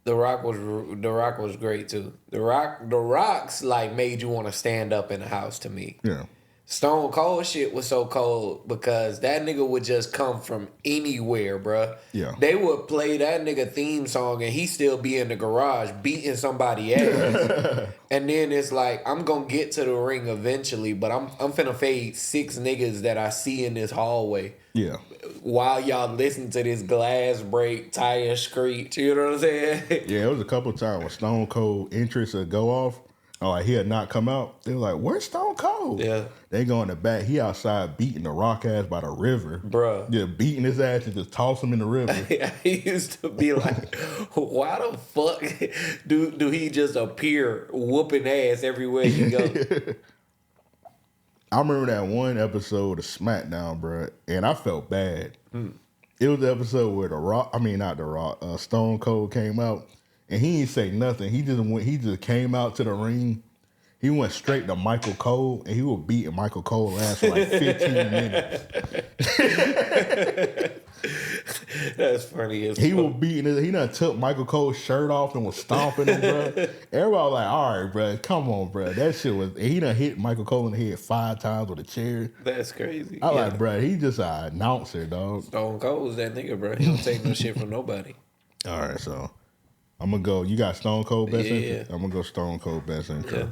The Rock was great too. The Rock's like made you want to stand up in the house to me. Yeah. Stone Cold shit was so cold because that nigga would just come from anywhere, bruh. Yeah. They would play that nigga theme song and he still be in the garage beating somebody ass. And then it's like, I'm gonna get to the ring eventually, but I'm finna fade 6 niggas that I see in this hallway. Yeah. While y'all listen to this glass break, tire screech, you know what I'm saying? Yeah, it was a couple of times when Stone Cold entrance would go off. Oh, like he had not come out. They were like, "Where's Stone Cold?" Yeah. They go in the back. He outside beating the Rock ass by the river. Bruh. Yeah, beating his ass and just toss him in the river. He used to be like, why the fuck do he just appear whooping ass everywhere he go? I remember that one episode of SmackDown, bro, and I felt bad. It was the episode where Stone Cold came out, and he didn't say nothing. He just came out to the ring. He went straight to Michael Cole, and he was beating Michael Cole's ass for like 15 minutes. That's funny as He was beating it. He done took Michael Cole's shirt off and was stomping him, bro. Everybody was like, all right, bro, come on, bro. That shit was, he done hit Michael Cole in the head 5 times with a chair. That's crazy. I like, bro, he just an announcer, dog. Stone Cold's that nigga, bro. He don't take no shit from nobody. All right, so I'm going to go. You got Stone Cold best intro? Yeah. I'm going to go Stone Cold best intro. Yeah.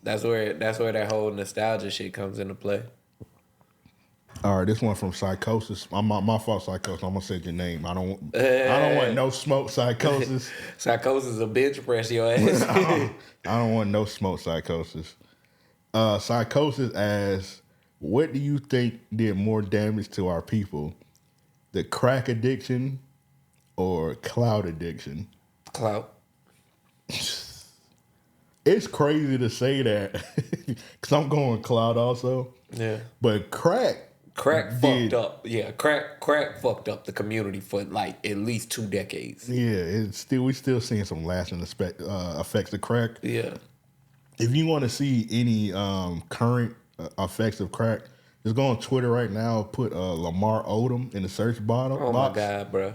That's where that whole nostalgia shit comes into play. All right, this one from Psychosis. My fault, Psychosis. I'm gonna say your name. I don't want no smoke, Psychosis. Psychosis a bench press your ass. I don't want no smoke, Psychosis. Psychosis asks, what do you think did more damage to our people, the crack addiction or cloud addiction? Clout. It's crazy to say that because I'm going cloud also. Yeah. But crack fucked up. Yeah, crack fucked up the community for like at least 2 decades. Yeah, we still seeing some lasting effects of crack. Yeah. If you want to see any current effects of crack, just go on Twitter right now. Put Lamar Odom in the search box. Oh my god, bro.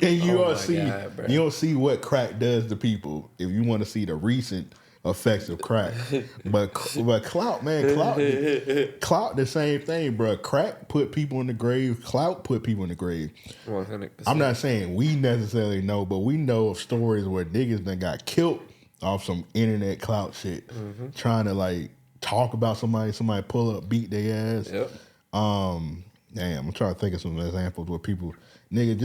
And you don't see what crack does to people. If you want to see the recent effects of crack, but clout, man, clout the same thing, bro. Crack put people in the grave. Clout put people in the grave. 100%. I'm not saying we necessarily know, but we know of stories where niggas done got killed off some internet clout shit, trying to like talk about somebody pull up, beat their ass. Yep. Damn, I'm trying to think of some examples where people, nigga,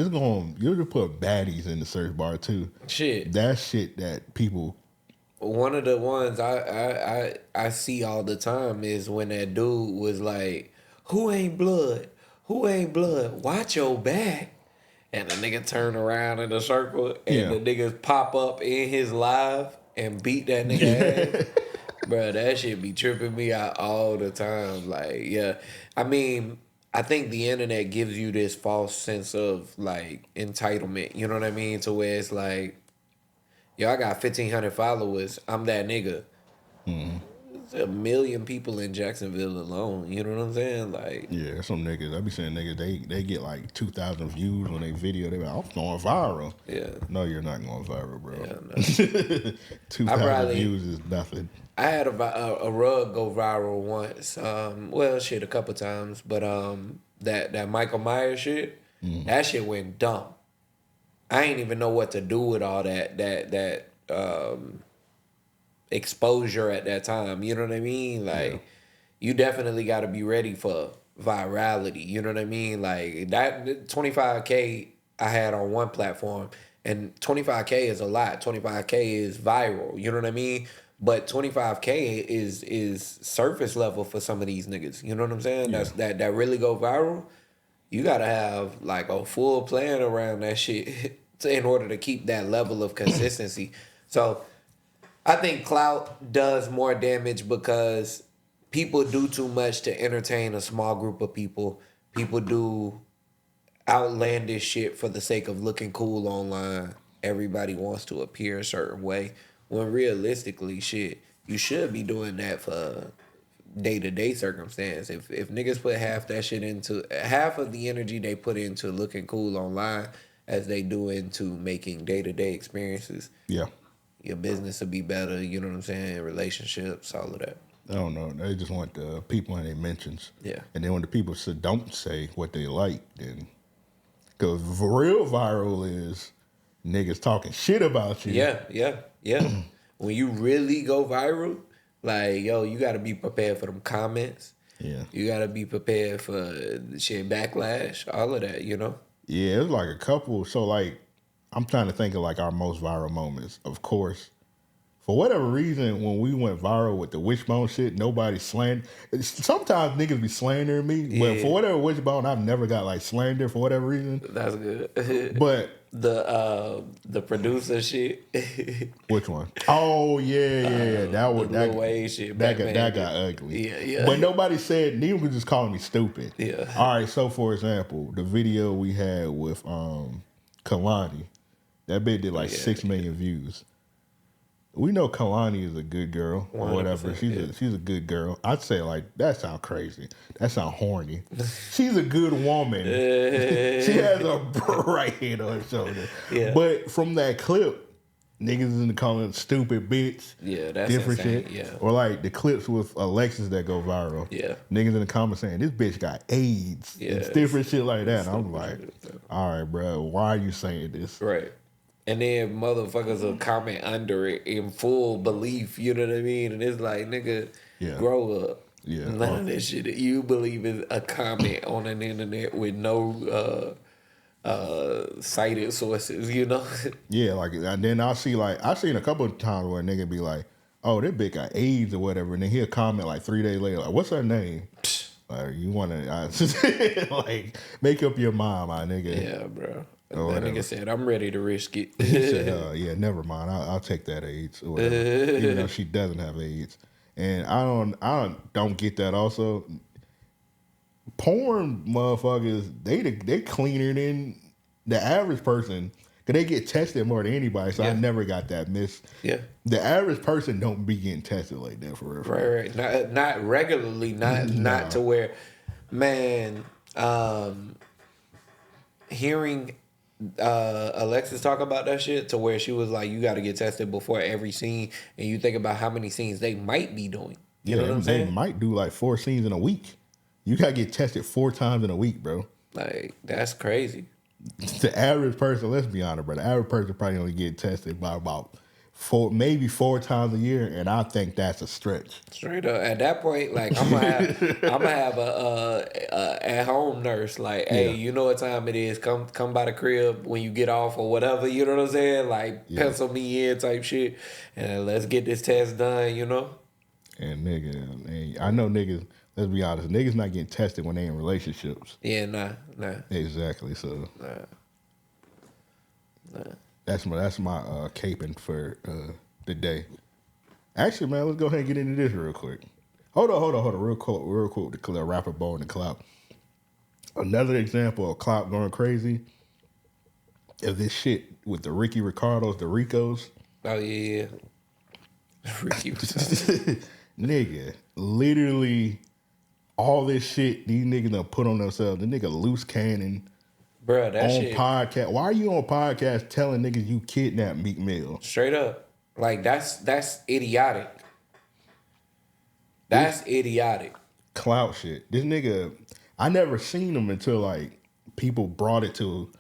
you just put baddies in the search bar too. Shit. That shit that people. One of the ones I see all the time is when that dude was like, who ain't blood? Who ain't blood? Watch your back. And the nigga turn around in a circle and the niggas pop up in his live and beat that nigga ass. Bro, that shit be tripping me out all the time. Like, yeah. I mean, I think the internet gives you this false sense of like entitlement. You know what I mean? To where it's like, yo, I got 1,500 followers. I'm that nigga. Mm-hmm. There's 1 million people in Jacksonville alone. You know what I'm saying? Like, yeah, some niggas. I be saying niggas, they get like 2,000 views on their video. They be like, I'm going viral. Yeah. No, you're not going viral, bro. Yeah, no. 2,000 views is nothing. I had a rug go viral once. A couple times. But that Michael Myers shit, that shit went dumb. I ain't even know what to do with all that exposure at that time. You know what I mean? Like, you definitely got to be ready for virality. You know what I mean? Like, that 25K I had on one platform, and 25K is a lot. 25K is viral. You know what I mean? But 25K is surface level for some of these niggas. You know what I'm saying? Yeah. That really go viral. You gotta have like a full plan around that shit in order to keep that level of consistency. So I think clout does more damage because people do too much to entertain a small group of people. People do outlandish shit for the sake of looking cool online. Everybody wants to appear a certain way. When realistically, shit, you should be doing that for day-to-day circumstance. If niggas put half of the energy they put into looking cool online as they do into making day-to-day experiences, Yeah. your business will be better, you know what I'm saying? Relationships, all of that. I don't know. They just want the people in their mentions. Yeah. And then when the people don't say what they like, then... Because real viral is niggas talking shit about you. Yeah. When you really go viral, like, yo, you got to be prepared for them comments. Yeah. You got to be prepared for shit backlash, all of that, you know? Yeah, it's like a couple. So, like, I'm trying to think of, like, our most viral moments. Of course, for whatever reason, when we went viral with the wishbone shit, nobody slandered. Sometimes niggas be slandering me, but for whatever wishbone, I've never got, like, slander for whatever reason. That's good. But... The producer shit. Which one? Oh, yeah. That was... That Wade shit. That got ugly. Yeah. But nobody said... Niggas was just calling me stupid. Yeah. All right, so, for example, the video we had with Kalani, that bitch did, like, 6 million views. We know Kalani is a good girl or whatever. She's a good girl. I'd say, like, that sound crazy. That sound horny. She's a good woman. She has a bright head on her shoulder. Yeah. But from that clip, niggas is in the comments stupid bitch. Yeah, that's different insane. shit. Yeah. Or like the clips with Alexis that go viral. Yeah. Niggas in the comments saying this bitch got AIDS. Yeah. It's different shit like that. I'm like, all right, bro, why are you saying this? Right. And then motherfuckers will comment under it in full belief, you know what I mean? And it's like, nigga, grow up. Yeah. None of this shit that you believe is a comment on an internet with no cited sources, you know? Yeah, like, and then I've seen a couple of times where a nigga be like, oh, that bitch got AIDS or whatever, and then he'll comment like 3 days later, like, what's her name? Like, you want to, like, make up your mind, my nigga. Yeah, bro. That nigga said, I'm ready to risk it. He said, yeah, never mind. I'll take that AIDS or whatever, even though she doesn't have AIDS. And I don't get that also. Porn motherfuckers, they cleaner than the average person. Cause they get tested more than anybody, so I never got that miss. Yeah. The average person don't be getting tested like that for real. Right. Not regularly, not to where, man, hearing Alexis talk about that shit to where she was like, you got to get tested before every scene, and you think about how many scenes they might be doing. You know what I'm saying? They might do like 4 scenes in a week. You got to get tested 4 times in a week, bro. Like, that's crazy. The average person, let's be honest, bro, the average person probably only get tested by about 4 times a year, and I think that's a stretch. Straight up. At that point, like, I'm gonna have a at home nurse. Like, hey, you know what time it is? Come by the crib when you get off or whatever. You know what I'm saying? Like, pencil me in type shit, and let's get this test done. You know. And nigga, I know niggas. Let's be honest, niggas not getting tested when they in relationships. Yeah, nah. Exactly. So. Nah. That's my caping for the day. Actually, man, let's go ahead and get into this real quick. Hold on, real quick. The rapper Bo and the clout. Another example of clout going crazy is this shit with the Ricky Ricardos, the Ricos. Oh yeah. Ricky Ricardo. Nigga, literally all this shit these niggas done put on themselves. The nigga Loose Cannon. Bruh, that shit. Podcast. Why are you on podcast telling niggas you kidnapped Meek Mill? Straight up. Like, that's idiotic. That's idiotic. Clout shit. This nigga, I never seen him until, like, people brought it to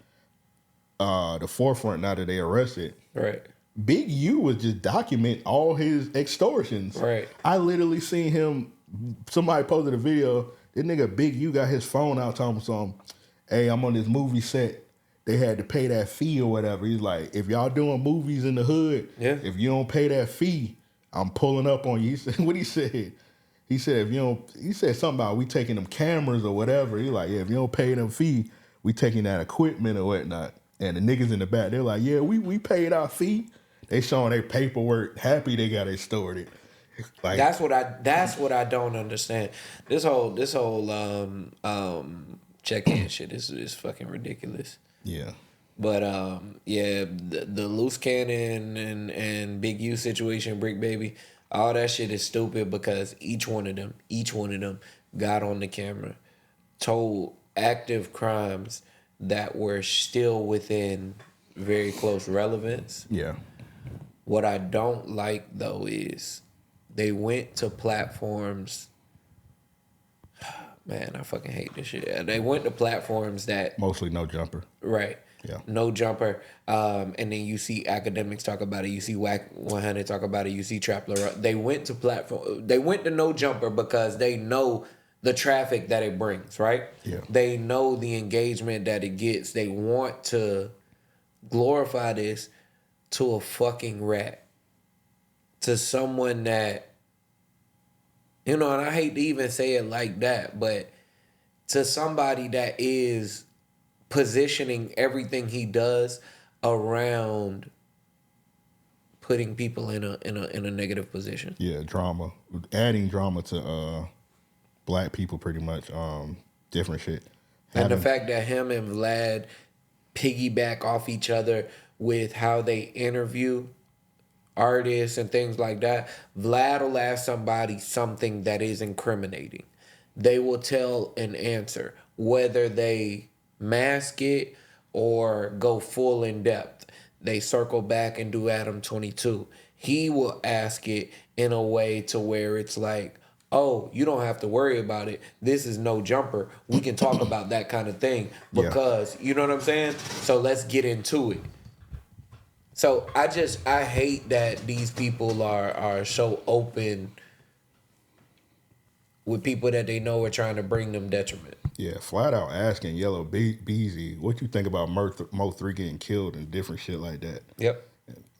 the forefront now that they arrested. Right. Big U was just document all his extortions. Right. I literally seen him, somebody posted a video, this nigga Big U got his phone out talking something. Hey, I'm on this movie set. They had to pay that fee or whatever. He's like, if y'all doing movies in the hood, if you don't pay that fee, I'm pulling up on you. He said, what he said? He said, he said something about we taking them cameras or whatever. He like, yeah, if you don't pay them fee, we taking that equipment or whatnot. And the niggas in the back, they're like, yeah, we paid our fee. They showing their paperwork, happy they got extorted. Like That's what I don't understand. This whole check-in shit is fucking ridiculous. yeah. But yeah, the loose cannon and Big U situation, Brick Baby, all that shit is stupid because each one of them got on the camera, told active crimes that were still within very close relevance. Yeah. What I don't like though is they went to platforms. Man, I fucking hate this shit. They went to platforms that Mostly No Jumper. right. Yeah. No Jumper. And then you see academics talk about it. You see Whack 100 talk about it. You see Trap Lil. They went to platform. They went to No Jumper because they know the traffic that it brings, right? Yeah. They know the engagement that it gets. They want to glorify this to a fucking rat. To someone that, you know, and I hate to even say it like that, but to somebody that is positioning everything he does around putting people in a negative position. Yeah, drama. Adding drama to black people pretty much. Different shit. And the fact that him and Vlad piggyback off each other with how they interview artists and things like that. Vlad will ask somebody something that is incriminating. They will tell an answer, whether they mask it or go full in depth. They circle back and do Adam 22. He will ask it in a way to where it's like, oh, you don't have to worry about it. This is No Jumper. We can talk about that kind of thing because, you know what I'm saying? So let's get into it. So I hate that these people are so open with people that they know are trying to bring them detriment. Yeah, flat out asking Yellow Beezy, what you think about Mo3 getting killed and different shit like that. Yep.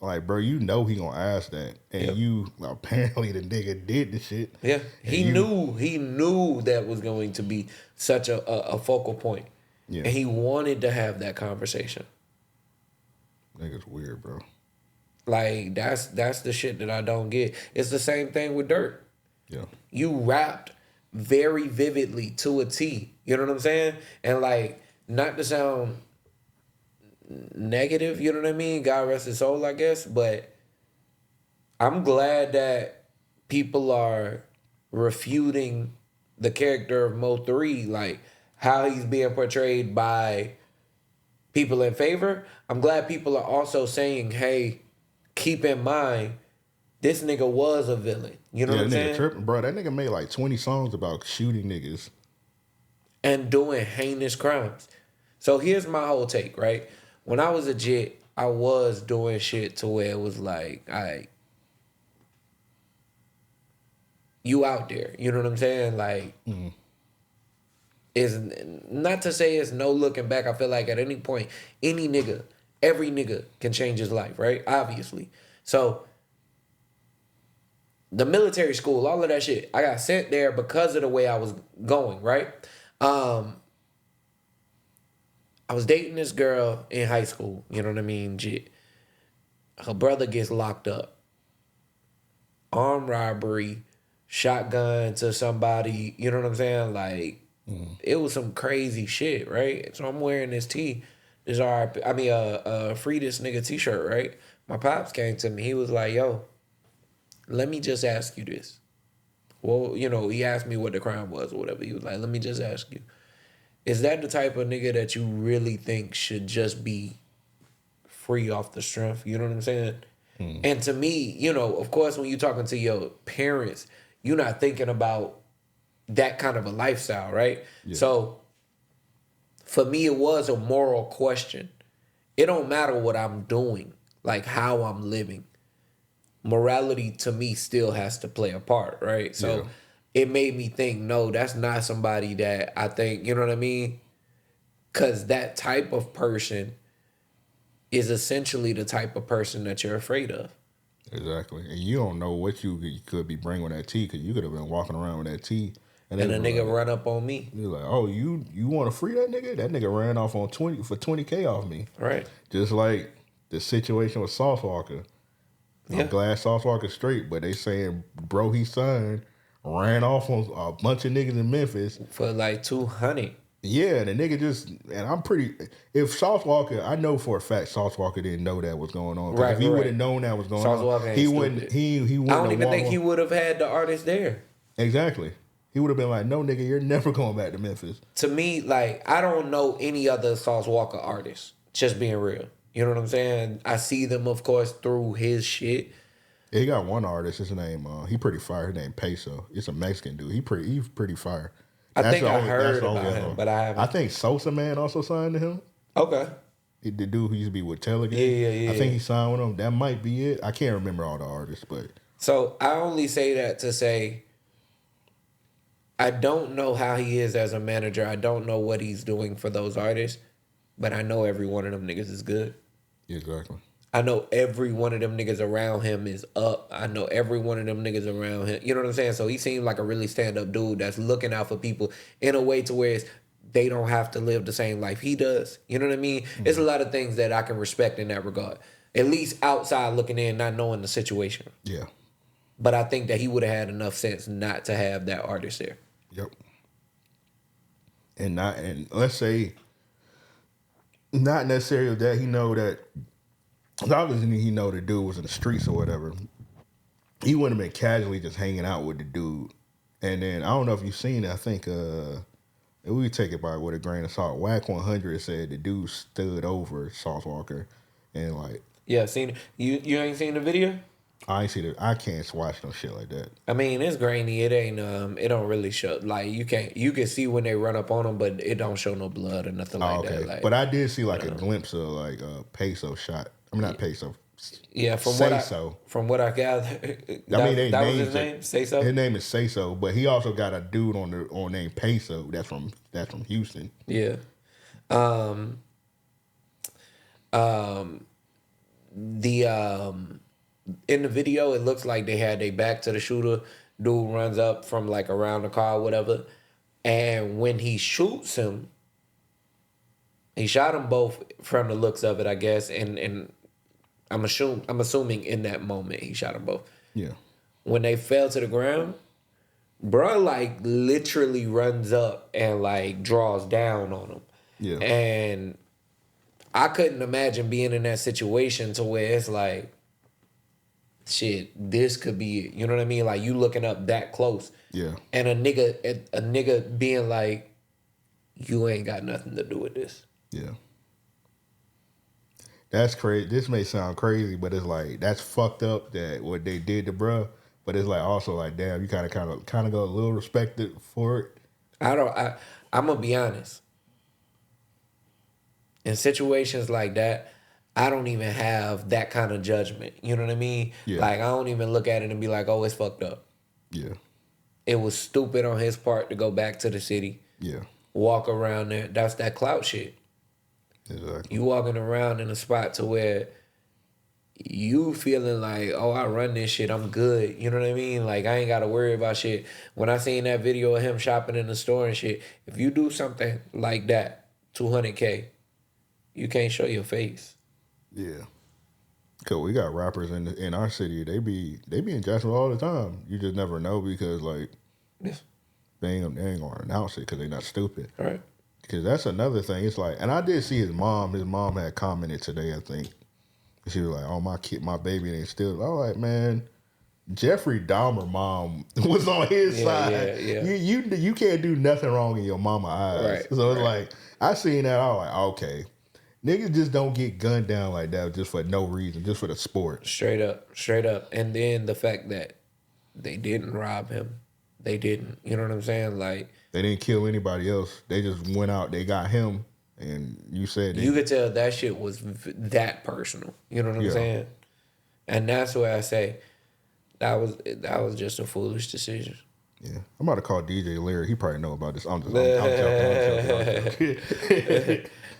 Like, bro, you know he gonna ask that, and you apparently the nigga did the shit. Yeah, he knew that was going to be such a focal point, and he wanted to have that conversation. Nigga's weird, bro. Like that's the shit that I don't get. It's the same thing with Dirt. Yeah, you rapped very vividly to a T. You know what I'm saying? And like, not to sound negative, you know what I mean? God rest his soul, I guess. But I'm glad that people are refuting the character of Mo3, like how he's being portrayed by people in favor. I'm glad people are also saying, hey, keep in mind, this nigga was a villain. You know what I'm saying? Tripping, bro. That nigga made like 20 songs about shooting niggas. And doing heinous crimes. So here's my whole take, right? When I was a jit, I was doing shit to where it was like, all right, you out there. You know what I'm saying? Like, is not to say it's no looking back. I feel like at any point, any nigga, every nigga can change his life, right? Obviously. So the military school, all of that shit, I got sent there because of the way I was going, right? I was dating this girl in high school, you know what I mean? Jit. Her brother gets locked up. Armed robbery, shotgun to somebody, you know what I'm saying? Like, it was some crazy shit, right? So I'm wearing this tee, this free this nigga t-shirt, right? My pops came to me, he was like, yo, let me just ask you this. Well, you know, he asked me what the crime was or whatever. He was like, let me just ask you. Is that the type of nigga that you really think should just be free off the strength? You know what I'm saying? And to me, you know, of course, when you're talking to your parents, you're not thinking about that kind of a lifestyle, right? Yeah. So for me, it was a moral question. It don't matter what I'm doing, like how I'm living. Morality to me still has to play a part, right? So it made me think, no, that's not somebody that I think, you know what I mean? Because that type of person is essentially the type of person that you're afraid of. Exactly. And you don't know what you could be bringing with that tea, because you could have been walking around with that tea. And a nigga like, run up on me. You're like, oh, you want to free that nigga? That nigga ran off for $20K off me. Right. Just like the situation with Sauce Walker. I'm glad Sauce Walker straight, but they saying bro, his son ran off on a bunch of niggas in Memphis for like 200. Yeah, and the nigga just, and I'm pretty. If Sauce Walker, I know for a fact Sauce Walker didn't know that was going on. Right, if he would have known that was going Sauce on, Walker ain't he wouldn't. stupid. He wouldn't. I don't even think he would have had the artist there. Exactly. He would have been like, "No, nigga, you're never going back to Memphis." To me, like, I don't know any other Sauce Walker artists. Just being real, you know what I'm saying? I see them, of course, through his shit. Yeah, he got one artist. His name, he pretty fire. His name Peso. It's a Mexican dude. He's pretty fire. I think I heard about him, but I haven't. I think Sosa Man also signed to him. Okay. The dude who used to be with Telegram. Yeah. I think he signed with him. That might be it. I can't remember all the artists, but. So I only say that to say I don't know how he is as a manager. I don't know what he's doing for those artists, but I know every one of them niggas is good. Exactly. I know every one of them niggas around him is up. I know every one of them niggas around him. You know what I'm saying? So he seemed like a really stand-up dude that's looking out for people in a way to where they don't have to live the same life he does. You know what I mean? Mm-hmm. There's a lot of things that I can respect in that regard. At least outside looking in, not knowing the situation. Yeah. But I think that he would have had enough sense not to have that artist there. Yep. And let's say not necessarily that he know that. Obviously, he know the dude was in the streets or whatever. He wouldn't have been casually just hanging out with the dude. And then, I don't know if you've seen it. I think, we take it by with a grain of salt. Whack 100 said the dude stood over Sauce Walker. And like... Yeah, seen it. You ain't seen the video? I ain't seen it. I can't watch no shit like that. I mean, it's grainy. It ain't, it don't really show. Like, you can see when they run up on him, but it don't show no blood or nothing like that. Like, but I did see like a glimpse of like a Peso shot. I mean, not Peso. Yeah, from what I gathered, that was his name. Say so. His name is Say So, but he also got a dude on name Peso. That's from Houston. Yeah. In the video, it looks like they had their back to the shooter. Dude runs up from like around the car, or whatever, and when he shoots him, he shot them both from the looks of it, I guess, and I'm assuming in that moment he shot them both. Yeah. When they fell to the ground, bruh like literally runs up and like draws down on him. Yeah. And I couldn't imagine being in that situation to where it's like, shit, this could be it. You know what I mean? Like you looking up that close. Yeah. And a nigga being like, you ain't got nothing to do with this. Yeah. That's crazy. This may sound crazy, but it's like that's fucked up that what they did to bruh. But it's like also like damn, you kind of got a little respected for it. I'm gonna be honest. In situations like that, I don't even have that kind of judgment. You know what I mean? Yeah. Like I don't even look at it and be like, oh, it's fucked up. Yeah. It was stupid on his part to go back to the city. Yeah. Walk around there. That's that clout shit. Exactly. You walking around in a spot to where you feeling like, oh, I run this shit, I'm good. You know what I mean? Like, I ain't got to worry about shit. When I seen that video of him shopping in the store and shit, if you do something like that, $200K, you can't show your face. Yeah. Cause we got rappers in our city, they be in Jacksonville all the time. You just never know because, like, yes. they ain't gonna announce it because they not stupid. All right. Because that's another thing. It's like, and I did see his mom. His mom had commented today, I think. She was like, oh, my baby ain't still. I was like, man, Jeffrey Dahmer mom was on his side. Yeah. You can't do nothing wrong in your mama eyes. Right, So it's like, I seen that. I was like, okay. Niggas just don't get gunned down like that just for no reason, just for the sport. Straight up. And then the fact that they didn't rob him. They didn't. You know what I'm saying? Like, they didn't kill anybody else. They just went out. They got him, and you said you could tell that shit was that personal. You know what I'm saying? And that's why I say that was just a foolish decision. Yeah, I'm about to call DJ Larry. He probably know about this. I'm joking.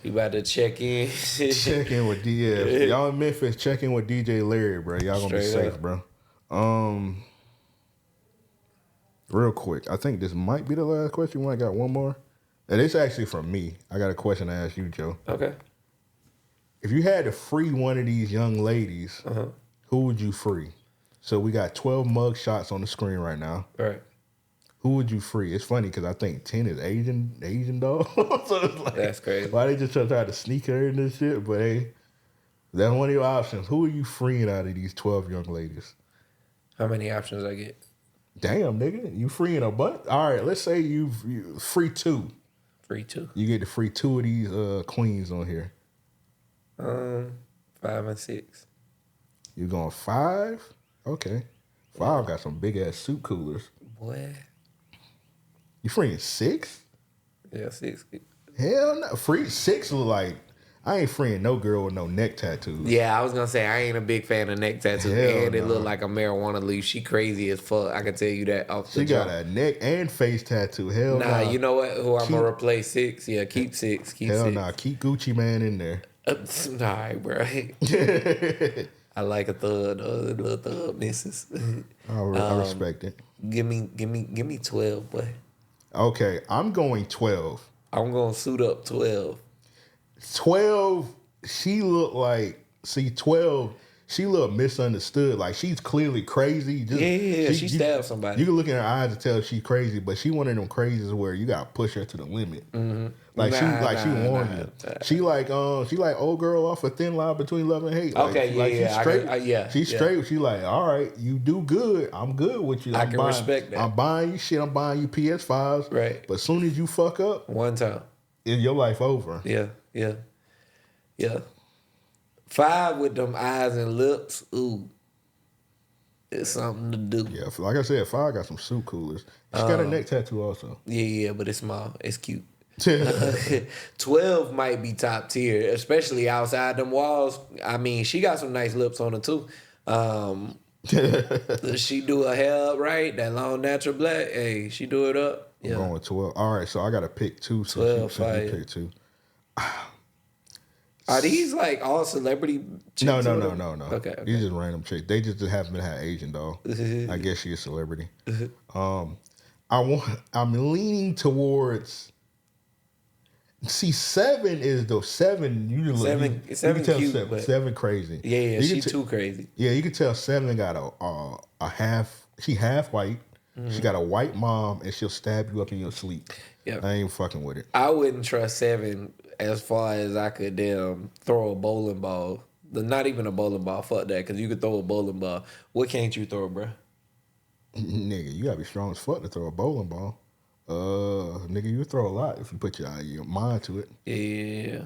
You about to check in? Check in with DF. Y'all in Memphis, check in with DJ Larry, bro. Y'all gonna be safe, bro. Real quick, I think this might be the last question. I got one more. And it's actually from me. I got a question to ask you, Joe. Okay. If you had to free one of these young ladies, who would you free? So we got 12 mug shots on the screen right now. Right. Who would you free? It's funny because I think 10 is Asian dog. So it's like, That's crazy. Why they just try to sneak her in this shit? But hey, that's one of your options. Who are you freeing out of these 12 young ladies? How many options I get? Damn, nigga. You freeing a bunch? All right, let's say you free 2. Free 2. You get to free 2 of these queens on here. 5 and 6. You going 5? Okay. 5 got some big ass soup coolers. Boy. You freeing 6? Yeah, 6. Hell no. Free 6 look like I ain't freeing no girl with no neck tattoos. Yeah, I was gonna say I ain't a big fan of neck tattoos, Hell and it no. look like a marijuana leaf. She crazy as fuck. I can tell you that off the She jump. got a neck and face tattoo. Hell Nah, nah. you know what? Who I'm gonna replace 6? Yeah, keep 6. Keep Hell 6. nah. Keep Gucci Man in there. All right, bro. I like a thug, little thug misses. I respect it. Give me 12, boy. Okay, I'm going 12. I'm gonna suit up 12. 12, she look like, 12, she look misunderstood. Like, she's clearly crazy. Yeah, she stabbed somebody. You can look in her eyes and tell she's crazy, but she one of them crazies where you gotta push her to the limit. Mm-hmm. Like, she warned you. She like old girl off a thin line between love and hate. Like, Okay, she's straight. She's yeah. straight. She like, all right, you do good. I'm good with you. I can respect that. I'm buying you shit. I'm buying you PS5s. Right. But as soon as you fuck up, One time. is your life over. Yeah. 5 with them eyes and lips. Ooh. It's something to do. Yeah, like I said, 5 got some suit coolers. She got a neck tattoo also. Yeah, but it's small. It's cute. 12 might be top tier, especially outside them walls. I mean, she got some nice lips on her too. She do her hair up right, that long natural black. Hey, she do it up. I'm going with 12. All right, so I got to pick 2. 12, so you pick 2. Are these like all celebrity chicks? No. Okay. These just random chicks. They just haven't had Asian though. I guess she's a celebrity. I'm leaning towards. See, 7 is the 7. You look, Seven you can tell cute, 7, but 7 crazy. Yeah, she's too crazy. Yeah, you can tell 7 got a half. She half white. Mm-hmm. She got a white mom, and she'll stab you up in your sleep. Yep. I ain't fucking with it. I wouldn't trust 7 as far as I could throw a bowling ball. Not even a bowling ball. Fuck that, because you could throw a bowling ball. What can't you throw, bro? Nigga, you gotta be strong as fuck to throw a bowling ball. Nigga, you throw a lot if you put your mind to it. Yeah.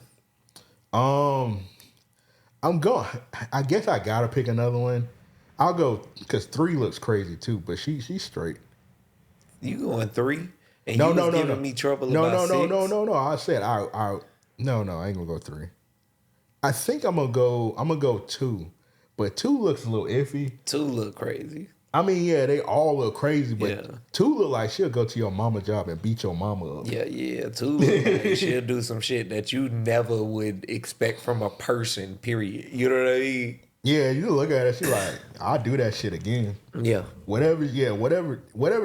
I'm going. I guess I gotta pick another one. I'll go because 3 looks crazy too, but she's straight. You going 3? And you was giving me trouble about 6? No. I said I ain't gonna go 3. I think I'm gonna go 2, but 2 looks a little iffy. 2 look crazy. I mean, yeah, they all look crazy, but Yeah. 2 look like she'll go to your mama job and beat your mama up. Yeah. 2 look like she'll do some shit that you never would expect from a person, period. You know what I mean? Yeah, you look at her, she like, I'll do that shit again. Yeah. Whatever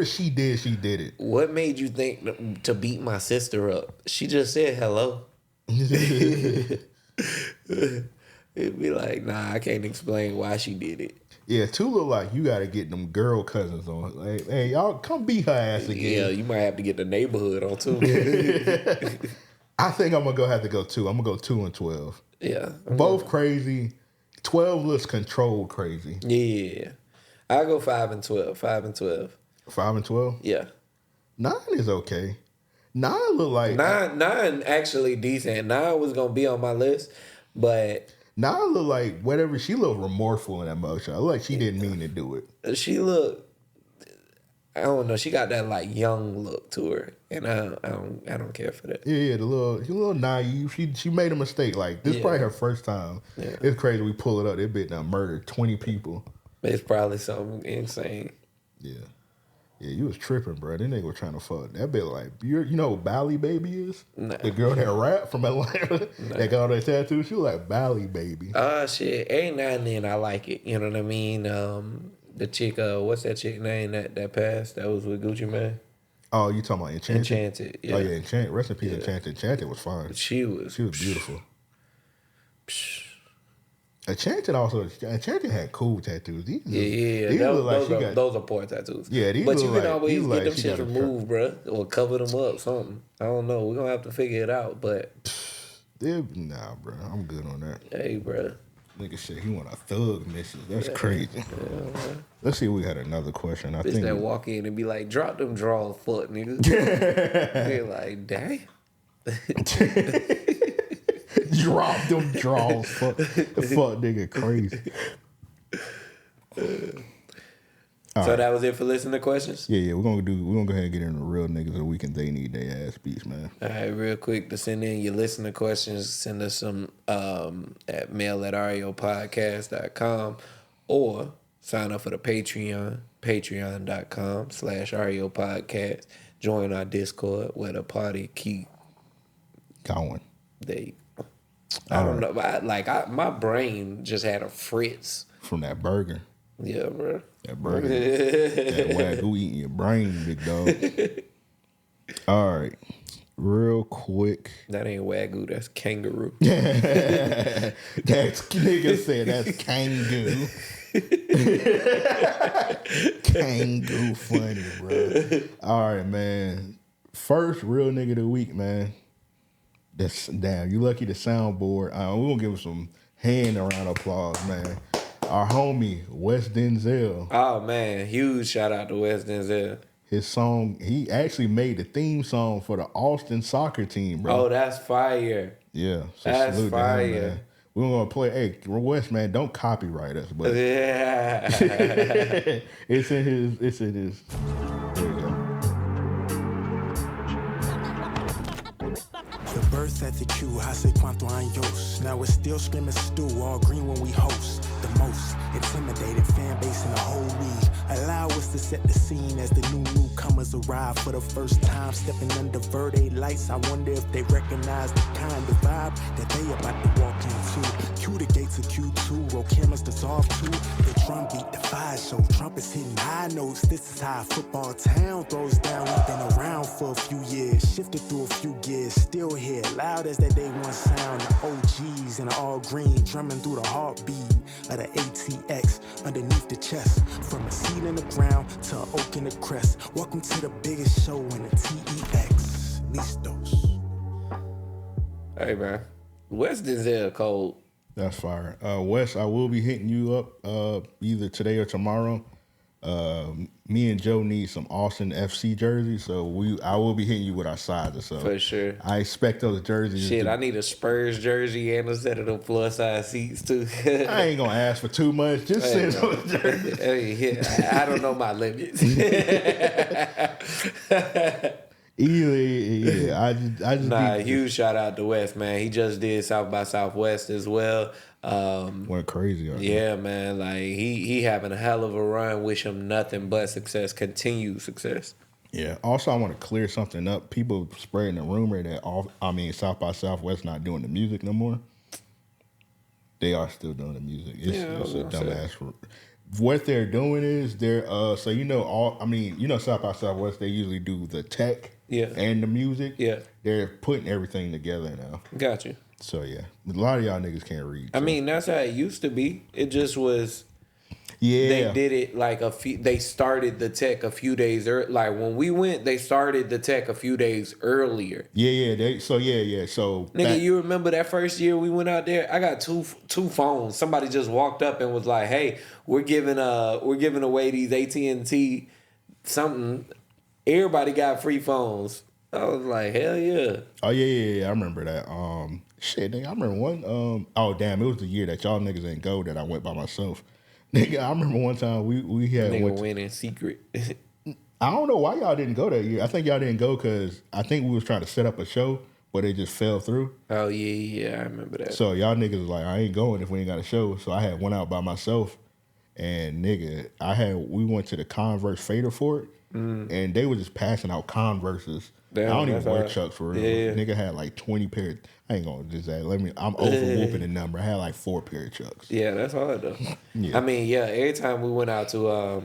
she did it. What made you think to beat my sister up? She just said hello. It'd be like, nah, I can't explain why she did it. Yeah, 2 look like you got to get them girl cousins on. Like, hey, y'all come beat her ass again. Yeah, you might have to get the neighborhood on too. I think I'm gonna have to go 2. I'm gonna go 2 and 12. Yeah, Both crazy. 12 looks controlled crazy. Yeah, I go 5 and 12. 5 and 12. 5 and 12. Yeah, 9 is okay. 9 look like 9 actually decent. 9 was gonna be on my list, but 9 look like whatever. She looked remorseful in that motion. I look like she didn't mean to do it. she looked. I don't know. She got that like young look to her, and I don't care for that. Yeah, she's a little naive. She made a mistake. Like this is probably her first time. Yeah. It's crazy. We pull it up. That bitch done murdered 20 people. It's probably something insane. Yeah, you was tripping, bro. That nigga was trying to fuck. That bitch like you know who Bally Baby is? Nah. The girl that rap from Atlanta that got all that tattoo. She was like Bally Baby. Shit. Every now and then I like it. You know what I mean? The chick, what's that chick name that passed? That was with Gucci Mane. Oh, you talking about Enchanted? Enchanted, yeah. Oh yeah, Enchanted. Rest in peace, Enchanted. Enchanted was fine. She was beautiful. Enchanted had cool tattoos. Those are poor tattoos. Yeah, but you can always get like them shit removed, bro, or cover them up, something. I don't know. We're gonna have to figure it out, but nah, bro, I'm good on that. Hey, bro. Nigga said he want a thug missus. That's crazy. Yeah, let's see if we had another question. I think that walk in and be like, drop them draws, fuck, nigga. They're like, dang. Drop them draws, fuck nigga crazy. So that was it for listening to questions? Yeah, we're gonna go ahead and get into real niggas of the week and they need their ass beats, man. All right, real quick, to send in your listener questions, send us some at mail@raopodcast.com or sign up for the Patreon, patreon.com/raopodcast. Join our Discord where the party keep going. I don't know, my brain just had a fritz from that burger. Yeah, bro. That burger. That wagyu eating your brain, big dog. All right. Real quick. That ain't wagyu, that's kangaroo. That's nigga said that's kangaroo. Kangaroo funny, bro. All right, man. First real nigga of the week, man. Damn, you lucky the soundboard. We're gonna give him some hand around applause, man. Our homie, West Denzel. Oh, man. Huge shout out to West Denzel. His song, he actually made the theme song for the Austin soccer team, bro. Oh, that's fire. Yeah. So that's fire. Him, man. We're going to play, hey, West, man, don't copyright us, but. Yeah. It's in his. There you go. The birth at the Q, hace cuanto años. Now it's still screaming stew, all green when we host. The most intimidated fan base in the whole league. Allow us to set the scene as the newcomers arrive for the first time. Stepping under Verde lights, I wonder if they recognize the kind of vibe that they about to walk into. Cue the gates of Q2, roll cameras dissolve too. The drum beat defies, so trumpets hitting high notes. This is how football town throws down. We've been around for a few years, shifted through a few gears, still here, loud as that day one sound. The OGs in the all green, drumming through the heartbeat of the ATX underneath the chest. From a seed in the ground to an oak in the crest. Welcome to the biggest show in the TEX. Listos. Hey, man. West Denzel cold. That's fire. Wes, I will be hitting you up either today or tomorrow. Me and Joe need some Austin FC jerseys, so I will be hitting you with our sizes. So for sure, I expect those jerseys. Shit, I need a Spurs jersey and a set of them plus size seats too. I ain't gonna ask for too much. Just send those jerseys. I don't know my limits. Huge shout out to West, man. He just did South by Southwest as well. Went crazy. Yeah, man. Like he having a hell of a run. Wish him nothing but success, continued success. Yeah. Also, I want to clear something up. People spreading the rumor that South by Southwest not doing the music no more. They are still doing the music. It's a dumbass. What they're doing is they're South by Southwest, they usually do the tech and the music. Yeah. They're putting everything together now. Got you. So yeah. A lot of y'all niggas can't read. I mean, that's how it used to be. It just was they did it like they started the tech a few days like when we went, they started the tech a few days earlier. So nigga, you remember that first year we went out there? I got two phones. Somebody just walked up and was like, "Hey, we're giving away these AT&T something. Everybody got free phones." I was like, "Hell yeah!" Oh yeah. I remember that. Shit, nigga, I remember one. Oh damn, it was the year that y'all niggas ain't go that I went by myself. Nigga, I remember one time we had went in secret. I don't know why y'all didn't go that year. I think y'all didn't go because I think we was trying to set up a show, but it just fell through. Oh yeah, I remember that. So y'all niggas was like, I ain't going if we ain't got a show. So I had went out by myself, and nigga, we went to the Converse Fader Fort, and they were just passing out Converses. Damn, I don't even wear Chucks for real. Yeah. Nigga had like 20 pairs. I ain't gonna just say. I'm over whooping the number. I had like 4 pair of Chucks. Yeah, that's hard though. Yeah. I mean, every time we went out to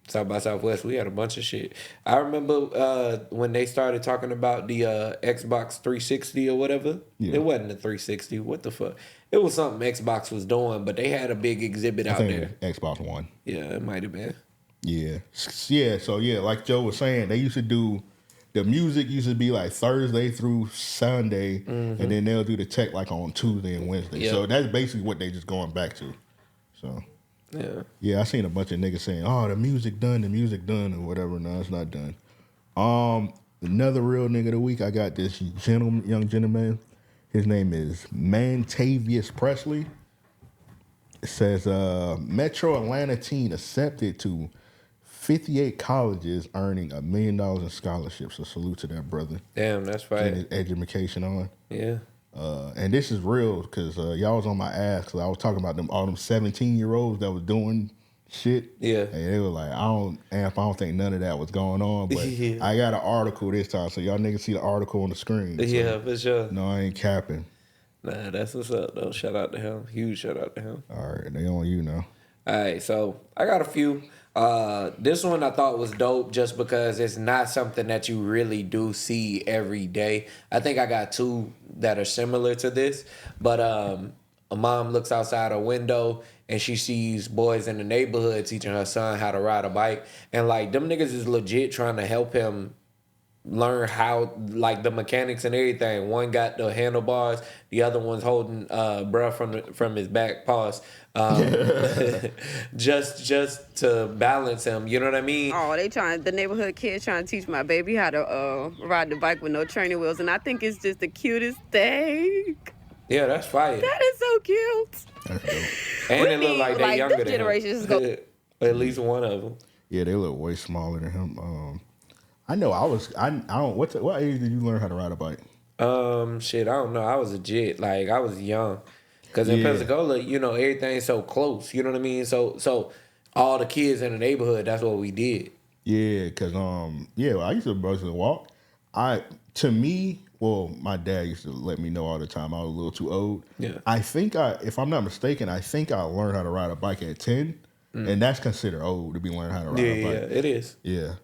South by Southwest, we had a bunch of shit. I remember when they started talking about the Xbox 360 or whatever. Yeah. It wasn't a 360. What the fuck? It was something Xbox was doing, but they had a big exhibit out there. Xbox One. Yeah, it might have been. Yeah. Yeah, so yeah, like Joe was saying, they used to do, the music used to be like Thursday through Sunday, and then they'll do the tech like on Tuesday and Wednesday. Yep. So that's basically what they just going back to. So yeah, I seen a bunch of niggas saying, "Oh, the music done, or whatever." No, it's not done. Another real nigga of the week, I got this young gentleman. His name is Mantavius Presley. It says, Metro Atlanta teen accepted to 58 colleges, earning $1 million in scholarships. So salute to that brother. Damn, that's right. Getting his education on. Yeah. And this is real because y'all was on my ass because I was talking about all them 17-year-olds that was doing shit. Yeah. And they were like, I don't think none of that was going on. But I got an article this time, so y'all niggas see the article on the screen. So, yeah, for sure. No, I ain't capping. Nah, that's what's up, though. Shout out to him. Huge shout out to him. All right, they on you now. All right, so I got a few. This one I thought was dope just because it's not something that you really do see every day. I think I got two that are similar to this, but a mom looks outside her window and she sees boys in the neighborhood teaching her son how to ride a bike, and like them niggas is legit trying to help him learn how, like, the mechanics and everything. One got the handlebars, the other one's holding bruh from his back paws, just to balance him. You know what I mean? Oh, the neighborhood kids trying to teach my baby how to ride the bike with no training wheels, and I think it's just the cutest thing. Yeah, that's fire. That is so cute. And it look like they younger than him. At least one of them. Yeah, they look way smaller than him. I know what age did you learn how to ride a bike? Shit, I don't know. I was a jit. Like, I was young. Because in Pensacola, you know, everything's so close. You know what I mean? So all the kids in the neighborhood, that's what we did. Yeah, because, I used to mostly walk. My dad used to let me know all the time I was a little too old. Yeah. I think if I'm not mistaken, I learned how to ride a bike at 10. And that's considered old to be learning how to ride a bike. Yeah, it is. Yeah.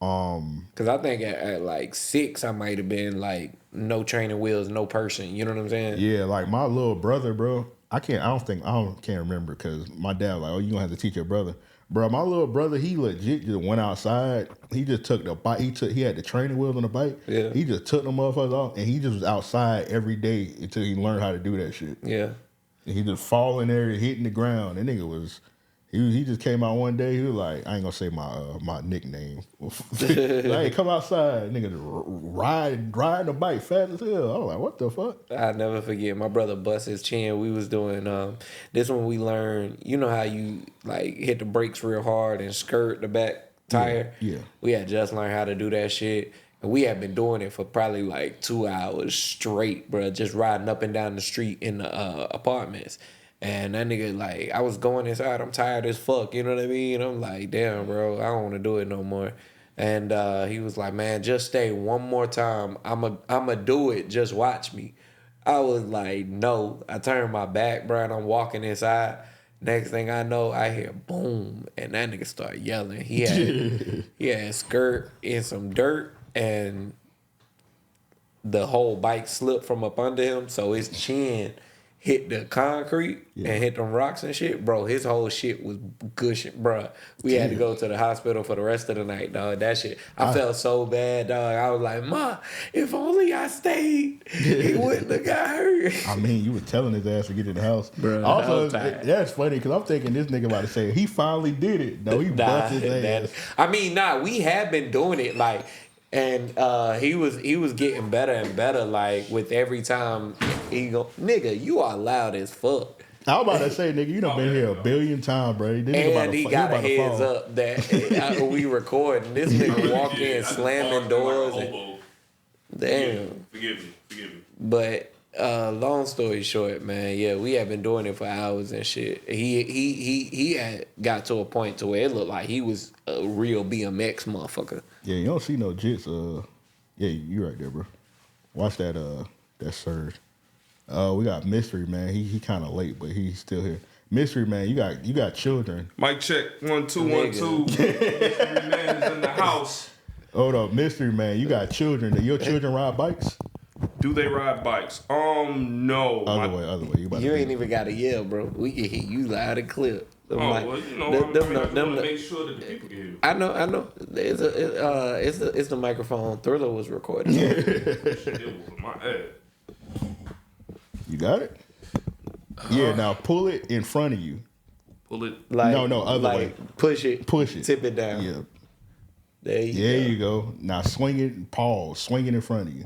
Because I think at like 6, I might have been like no training wheels, no person. You know what I'm saying? Yeah, like my little brother, bro. I can't remember because my dad was like, oh, you gonna have to teach your brother. Bro, my little brother, he legit just went outside. He just took the bike. He had the training wheels on the bike. Yeah. He just took them motherfuckers off, and he just was outside every day until he learned how to do that shit. Yeah. And he just fall in there, hitting the ground. That nigga was. He just came out one day. He was like, I ain't gonna say my nickname. Like, come outside, nigga, riding the bike fast as hell. I was like, what the fuck? I never forget. My brother bust his chin. We was doing this one. We learned. You know how you like hit the brakes real hard and skirt the back tire. Yeah. We had just learned how to do that shit. And we had been doing it for probably like 2 hours straight, bro. Just riding up and down the street in the apartments. And that nigga, like, I was going inside. I'm tired as fuck. You know what I mean? I'm like, damn, bro, I don't want to do it no more. And he was like, man, just stay one more time. I'ma do it. Just watch me. I was like, no. I turned my back, bro, and I'm walking inside. Next thing I know, I hear boom, and that nigga start yelling. He had a skirt in some dirt, and the whole bike slipped from up under him, so his chin hit the concrete and hit them rocks and shit, bro. His whole shit was gushing, bro. We had to go to the hospital for the rest of the night, dog. That shit, I felt so bad, dog. I was like, Ma, if only I stayed, he wouldn't have got hurt. I mean, you were telling his ass to get in the house, bro. Also, that's funny because I'm thinking this nigga about to say he finally did it. No, he busted his ass. I mean, we had been doing it like. And he was getting better and better, like, with every time he go, nigga, you are loud as fuck. I was about to say, nigga, you done been here a billion times, bro. And he got a heads up that we recording. This nigga walk in slamming doors. And, damn. Forgive me. But long story short, man, yeah, we have been doing it for hours and shit. He had got to a point to where it looked like he was a real BMX motherfucker. Yeah, you don't see no jits. Yeah, you right there, bro. Watch that surge. We got Mystery, man. He kind of late, but he's still here. Mystery man, you got children. Mic check 1 2 1 2. Mystery man is in the house. Hold up, mystery man, you got children. Do your children ride bikes? Do they ride bikes? No. Other way. You ain't even got to yell, bro. We can hear you loud and clear. Well, you know, I want to make sure that the people can hear you. I know. It's the microphone. Thriller was recording. It was my ass. You got it? Yeah, now pull it in front of you. Pull it. Like, other way. Push it. Tip it down. Yeah. There you go. Now swing it, pause, swing it in front of you.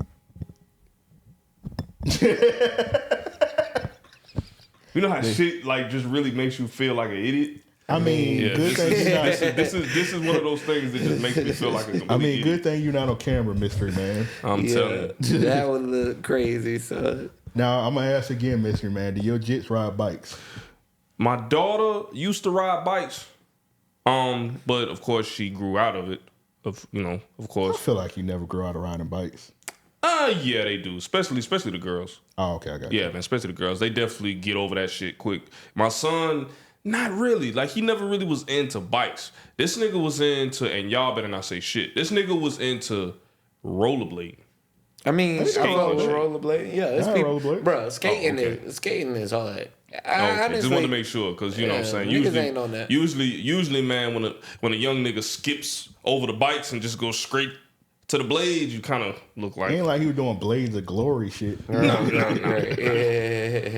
You know how shit like just really makes you feel like an idiot? I mean, good thing you're not. This is one of those things that just makes me feel like a complete idiot. Good thing you're not on camera, mystery man. I'm telling you. That would look crazy, son. Now, I'm going to ask again, mystery man, do your jits ride bikes? My daughter used to ride bikes, but of course she grew out of it. Of course. I feel like you never grew out of riding bikes. Yeah, they do. Especially the girls. Oh, okay, I got you. Yeah, man, especially the girls. They definitely get over that shit quick. My son, not really. Like, he never really was into bikes. This nigga was into, and y'all better not say shit, this nigga was into rollerblading. I mean, I fuck with rollerblade. Yeah, it's people. Rollerblade. Bro, skating is hard. Okay, just want to make sure, because you know what I'm saying. Niggas ain't on that. Usually, man, when a young nigga skips over the bikes and just goes straight to the blades, you kind of look like. Ain't like he was doing Blades of Glory shit. No.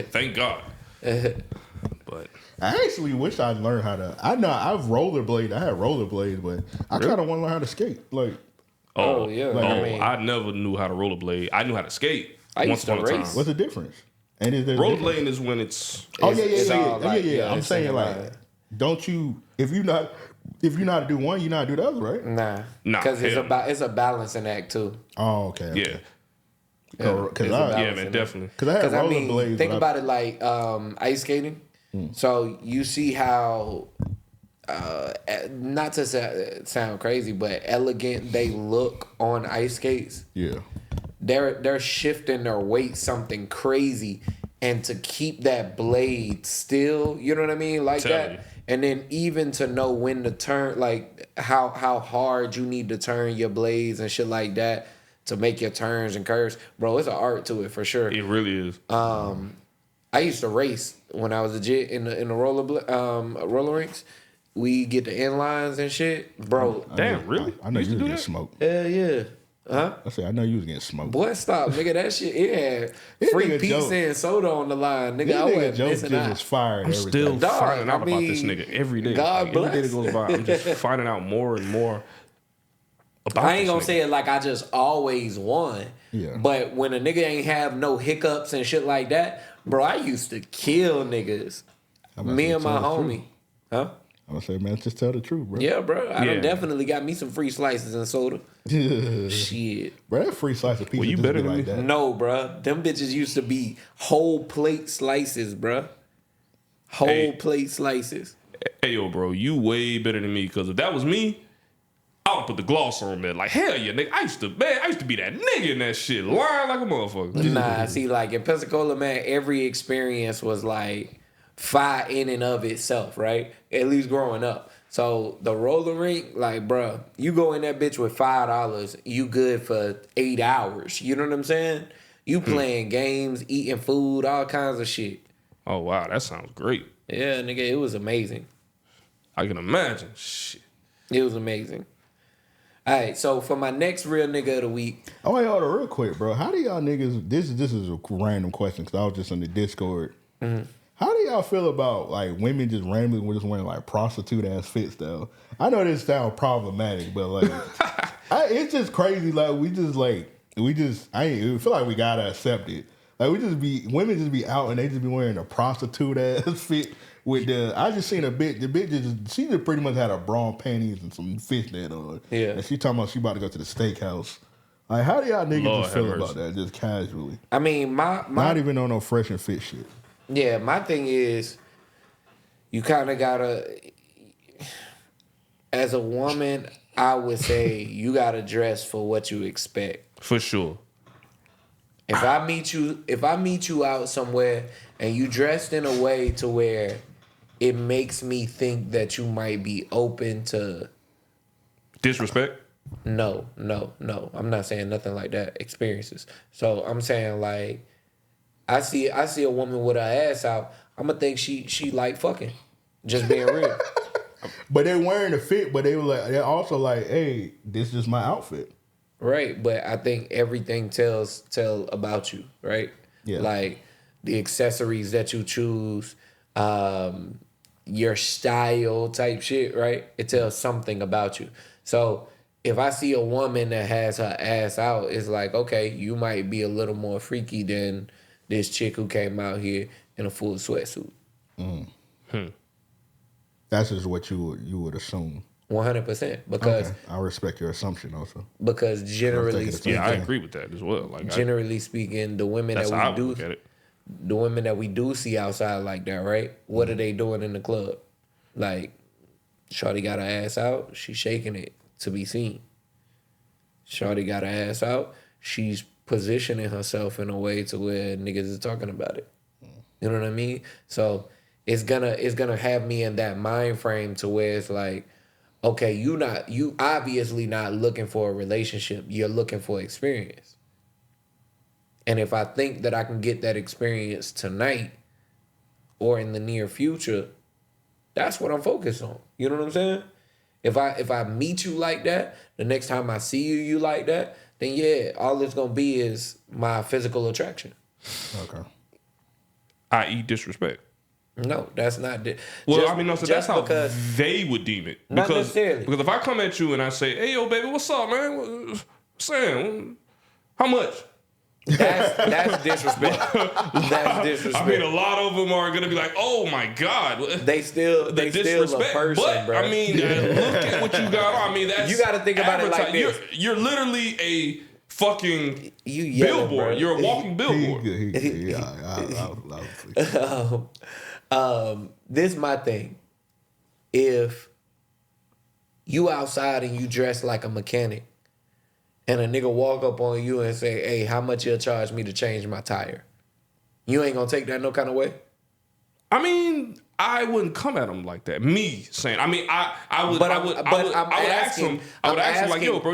Thank God. But I actually wish I'd learned how to. I know I've rollerbladed. I had rollerblades, but I kind of want to learn how to skate. Like, I never knew how to rollerblade. I knew how to skate. I used to race. What's the difference? And is there rollerblading is when it's. Yeah. I'm saying like, don't you if you know how to do one, you know how to do the other, right? Nah. Because it's a balancing act too. Oh, okay. Yeah. Man, definitely. Because I had rollerblades. Think about it like ice skating. So you see how, not to sound crazy, but elegant they look on ice skates. Yeah. They're shifting their weight something crazy, and to keep that blade still, you know what I mean, like that. And then even to know when to turn, like how hard you need to turn your blades and shit like that to make your turns and curves, bro. It's an art to it for sure. It really is. I used to race when I was legit in the roller rinks. We get the inlines and shit, bro. Damn, really? I know you was getting smoked. Yeah. Huh? I said I know you was getting smoked. Boy, stop, nigga. That shit, it had free pizza and soda on the line, nigga. I wasn't missing out. Was fired. I'm still finding out about this nigga every day. God bless. Every day that goes by, I'm just finding out more and more about. I ain't gonna say it like I just always won. Yeah. But when a nigga ain't have no hiccups and shit like that, bro, I used to kill niggas. Me and my homie. Huh? I'm gonna say, man, just tell the truth, bro. Yeah, bro. I done definitely got me some free slices and soda. Shit. Bro, that free slice of pizza you better than me. that. No, bro. Them bitches used to be whole plate slices, bro. Whole plate slices. Hey, yo, bro, you way better than me, because if that was me, I would put the gloss on that. Like, hell yeah, nigga. I used to be that nigga in that shit. Lying like a motherfucker. Nah, see, like in Pensacola, man, every experience was like fire in and of itself, right? At least growing up. So the roller rink, like, bro, you go in that bitch with $5, you good for 8 hours. You know what I'm saying? You playing games, eating food, all kinds of shit. Oh, wow, that sounds great. Yeah, nigga, it was amazing. I can imagine. Shit. It was amazing. All right, so for my next real nigga of the week. Oh, wait, hold on, real quick, bro. How do y'all niggas? This is a random question because I was just in the Discord. Mm-hmm. How do y'all feel about like women just randomly just wearing like prostitute ass fits though? I know this sounds problematic, but like it's just crazy. Like I feel like we gotta accept it. Like women just be out and they just be wearing a prostitute ass fit with I just seen a bitch. The bitch she just pretty much had a bra and panties and some fishnet on. Yeah. And she talking about she about to go to the steakhouse. Like how do y'all niggas just feel about that just casually? I mean my not even on no fresh and fit shit. Yeah, my thing is, you kind of gotta, as a woman, I would say you gotta dress for what you expect. For sure. If I meet you out somewhere and you dressed in a way to where it makes me think that you might be open to Disrespect? no. I'm not saying nothing like that. Experiences. So I'm saying like I see a woman with her ass out, I'm gonna think she like fucking. Just being real. But they're wearing a fit, but they're also like, hey, this is my outfit. Right, but I think everything tell about you, right? Yeah. Like the accessories that you choose, your style type shit, right? It tells something about you. So if I see a woman that has her ass out, it's like, okay, you might be a little more freaky than this chick who came out here in a full sweatsuit. That's just what you would assume. 100%. Because Okay. I respect your assumption also. because generally speaking, Yeah, I agree with that as well. Like, generally speaking, the women that's that how I we would do look at it. the women that we do see outside like that, right? What are they doing in the club? Like, shawty got her ass out, she's shaking it to be seen. Shawty got her ass out, she's positioning herself in a way to where niggas is talking about it. You know what I mean? So it's gonna have me in that mind frame to where it's like, okay, you obviously not looking for a relationship, you're looking for experience. And if I think that I can get that experience tonight or in the near future, that's what I'm focused on. You know what I'm saying? If I meet you like that, the next time I see you like that, then yeah, all it's gonna be is my physical attraction. Okay. I.e. disrespect. No, that's not. Well, I mean, no, so that's how they would deem it. Not necessarily. Because if I come at you and I say, hey, yo, baby, what's up, man? Sam, how much? That's disrespect. That's disrespect. I mean, a lot of them are going to be like, oh, my God. They still a person, but, bro. I mean, look at what you got on. I mean, that's you got to think about it like this. You're literally a fucking yelling, billboard. Bro. You're a walking billboard. This is my thing. If you outside and you dress like a mechanic and a nigga walk up on you and say, hey, how much you'll charge me to change my tire? You ain't gonna take that no kind of way? I mean, I wouldn't come at him like that. Me saying, I mean, I would ask him, like, yo, bro,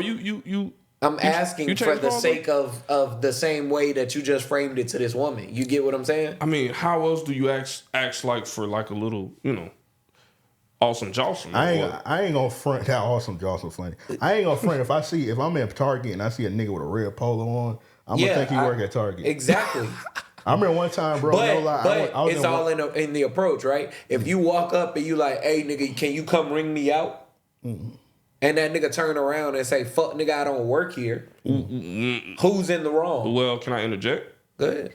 I'm asking for the sake of the same way that you just framed it to this woman. You get what I'm saying? I mean, how else do you ask like for like a little, awesome Johnson? I ain't gonna front that awesome Johnson funny. I ain't gonna front if I'm in Target and I see a nigga with a red polo on, I'm gonna think he work at Target. Exactly. I remember one time, bro. But, no lie, but it's all in the approach, right? If you walk up and you like, hey nigga, can you come ring me out? Mm-hmm. And that nigga turn around and say, fuck nigga, I don't work here. Mm-hmm. Who's in the wrong? Well, can I interject? Go ahead.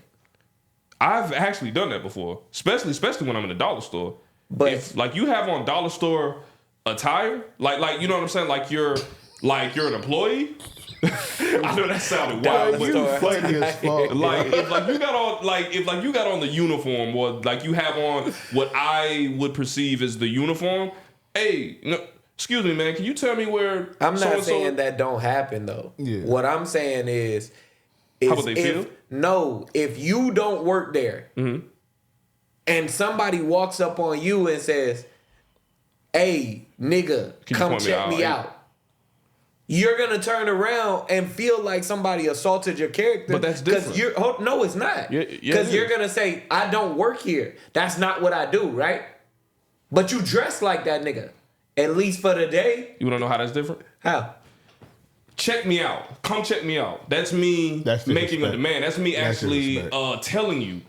I've actually done that before, especially when I'm in the dollar store. But if like you have on dollar store attire, like you know what I'm saying, like you're an employee. I know that sounded wild, but you funny as fuck. If you got on the uniform, or like you have on what I would perceive as the uniform. Hey, excuse me, man. Can you tell me where? I'm not saying that don't happen though. Yeah. What I'm saying is how would they feel? No, if you don't work there, mm-hmm. and somebody walks up on you and says, "Hey, nigga, come check me out." You're gonna turn around and feel like somebody assaulted your character. But that's different. No, it's not. Because you're gonna say, "I don't work here. That's not what I do," right? But you dress like that nigga. At least for the day. You wanna know how that's different? How? Check me out. Come check me out. That's me making a demand. That's me actually telling you.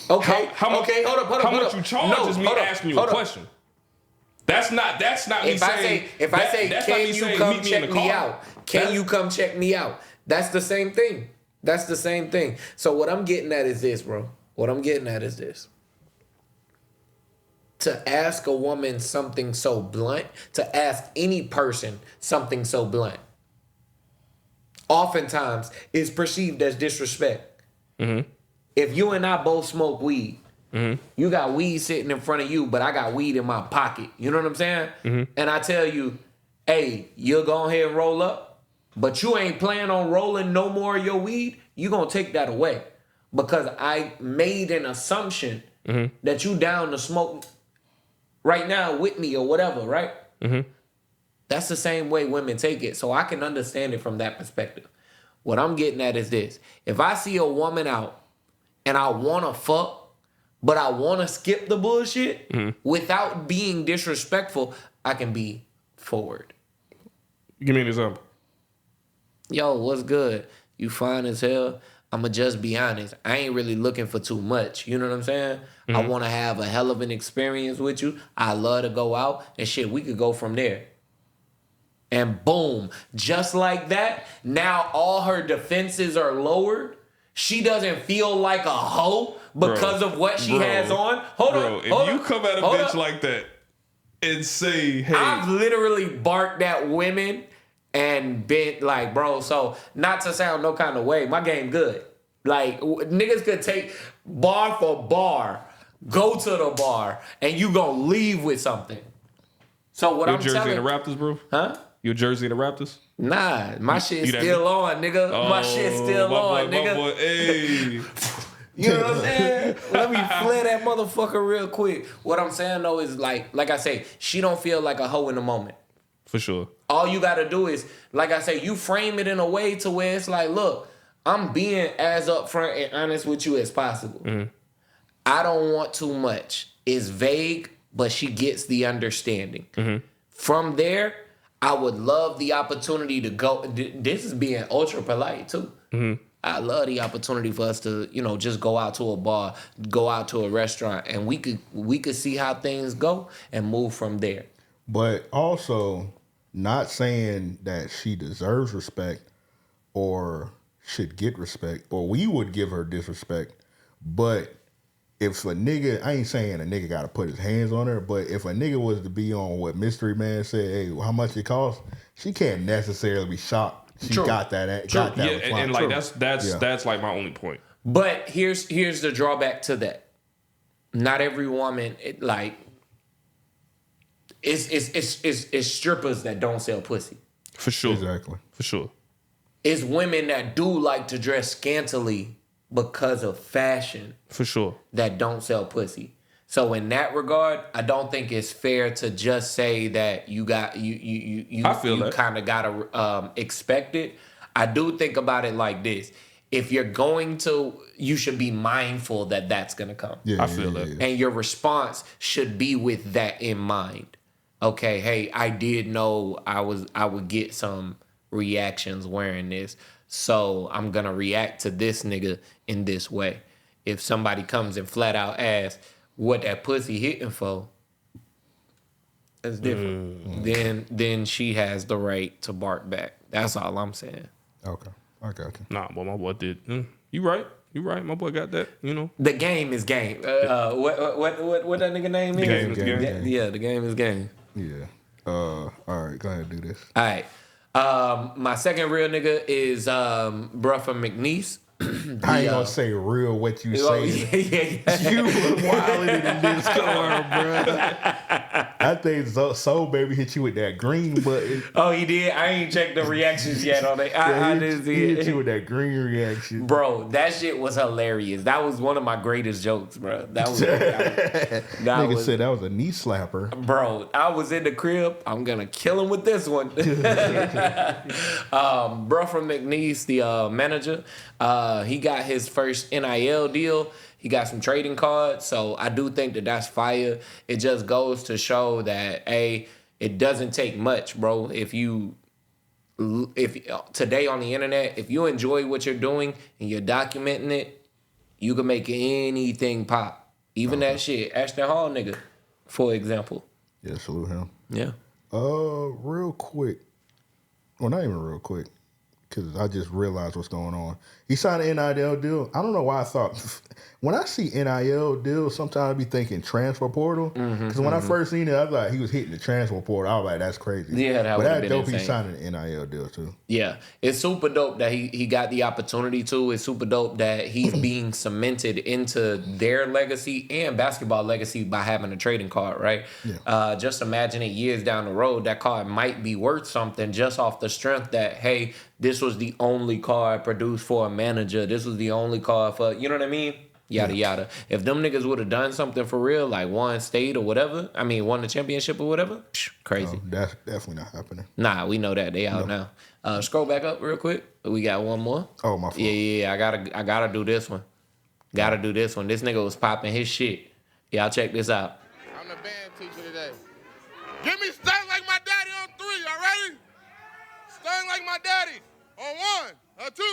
Okay. Hold up. How much you charge is me asking you a question. That's not me saying. If I say, can you come check me out? Can you come check me out? That's the same thing. That's the same thing. So what I'm getting at is this, bro. What I'm getting at is this. To ask a woman something so blunt, to ask any person something so blunt, oftentimes is perceived as disrespect. Mm-hmm. If you and I both smoke weed, mm-hmm. you got weed sitting in front of you, but I got weed in my pocket. You know what I'm saying? Mm-hmm. And I tell you, hey, you'll go ahead and roll up, but you ain't planning on rolling no more of your weed, you gonna take that away. Because I made an assumption mm-hmm. that you down to smoke. right now with me or whatever, right? Mm-hmm. That's the same way women take it. So I can understand it from that perspective. What I'm getting at is this. If I see a woman out and I want to fuck, but I want to skip the bullshit without being disrespectful, I can be forward. Give me an example. Yo, what's good? You fine as hell? I'ma just be honest. I ain't really looking for too much. You know what I'm saying? I want to have a hell of an experience with you. I love to go out and shit. We could go from there. And boom, just like that, now all her defenses are lowered. She doesn't feel like a hoe because of what she has on. Hold on. If you come at a bitch like that and say, hey. I've literally barked at women and been like, bro, so not to sound no kind of way, my game good. Like, niggas could take bar for bar, go to the bar, and you gonna leave with something. So what I'm telling you. Your jersey and the Raptors, bro? Huh? Your jersey and the Raptors? Nah, my shit's still on, nigga. My shit's still on, nigga. My boy, hey. You know what I'm saying? Let me flare that motherfucker real quick. What I'm saying though is like I say, she don't feel like a hoe in the moment. For sure. All you gotta do is, like I say, you frame it in a way to where it's like, look, I'm being as upfront and honest with you as possible. Mm-hmm. I don't want too much. It's vague, but she gets the understanding. Mm-hmm. From there, I would love the opportunity to go. This is being ultra polite too. Mm-hmm. I love the opportunity for us to, just go out to a bar, go out to a restaurant, and we could see how things go and move from there. But also, not saying that she deserves respect or should get respect, or we would give her disrespect. But if a nigga, I ain't saying a nigga got to put his hands on her, but if a nigga was to be on what Mystery Man said, hey, how much it costs, she can't necessarily be shocked. She got that. Got that. Yeah, and like that's like my only point. But here's the drawback to that. Not every woman it's strippers that don't sell pussy. For sure. Exactly. For sure. It's women that do like to dress scantily because of fashion. For sure. That don't sell pussy. So in that regard, I don't think it's fair to just say that you kind of gotta expect it. I do think about it like this: if you're going to, you should be mindful that that's gonna come. Yeah, I feel that, and your response should be with that in mind. Okay, hey, I did know I would get some reactions wearing this, so I'm gonna react to this nigga in this way. If somebody comes and flat out asks what that pussy hitting for, that's different. Then she has the right to bark back. That's all I'm saying. Okay, I got you. Nah, but my boy did. You right. My boy got that. The game is game. What that nigga name is? The game is game. Yeah, the game is game. Yeah. All right, go ahead and do this. All right. My second real nigga is bruh from McNeese. I ain't gonna say real what you say. Yeah. You were wilding in this car, bro. I think Soul Baby hit you with that green button. Oh, he did? I ain't checked the reactions yet on it. I didn't see it. Hit you with that green reaction. Bro, that shit was hilarious. That was one of my greatest jokes, bro. That Nigga said that was a knee slapper. Bro, I was in the crib. I'm gonna kill him with this one. Bro from McNeese, the manager, he got his first NIL deal. He got some trading cards, so I do think that that's fire. It just goes to show that, it doesn't take much, bro. If today on the internet, if you enjoy what you're doing and you're documenting it, you can make anything pop. Even that shit, Ashton Hall nigga, for example. Yeah, salute him. Yeah. Real quick. Well, not even real quick, because I just realized what's going on. He signed an NIL deal. I don't know why I thought... When I see NIL deals, sometimes I be thinking transfer portal. Because when I first seen it, I was like, he was hitting the transfer portal. I was like, that's crazy. Yeah, that would have been dope. insane. He signed an NIL deal too. Yeah, it's super dope that he got the opportunity to. It's super dope that he's being cemented into their legacy and basketball legacy by having a trading card, right? Yeah. Just imagine it years down the road, that card might be worth something just off the strength that, hey, this was the only card produced for a manager. This was the only card for, you know what I mean? Yada yada. If them niggas would have done something for real, like won state or whatever, won the championship or whatever, crazy. No, that's definitely not happening. Nah, we know that they out now. Scroll back up real quick. We got one more. Oh, my fault. Yeah. I gotta do this one. Gotta do this one. This nigga was popping his shit. Y'all check this out. I'm the band teacher today. Give me stung like my daddy on 3. Y'all ready? Stung like my daddy on 1, a 2,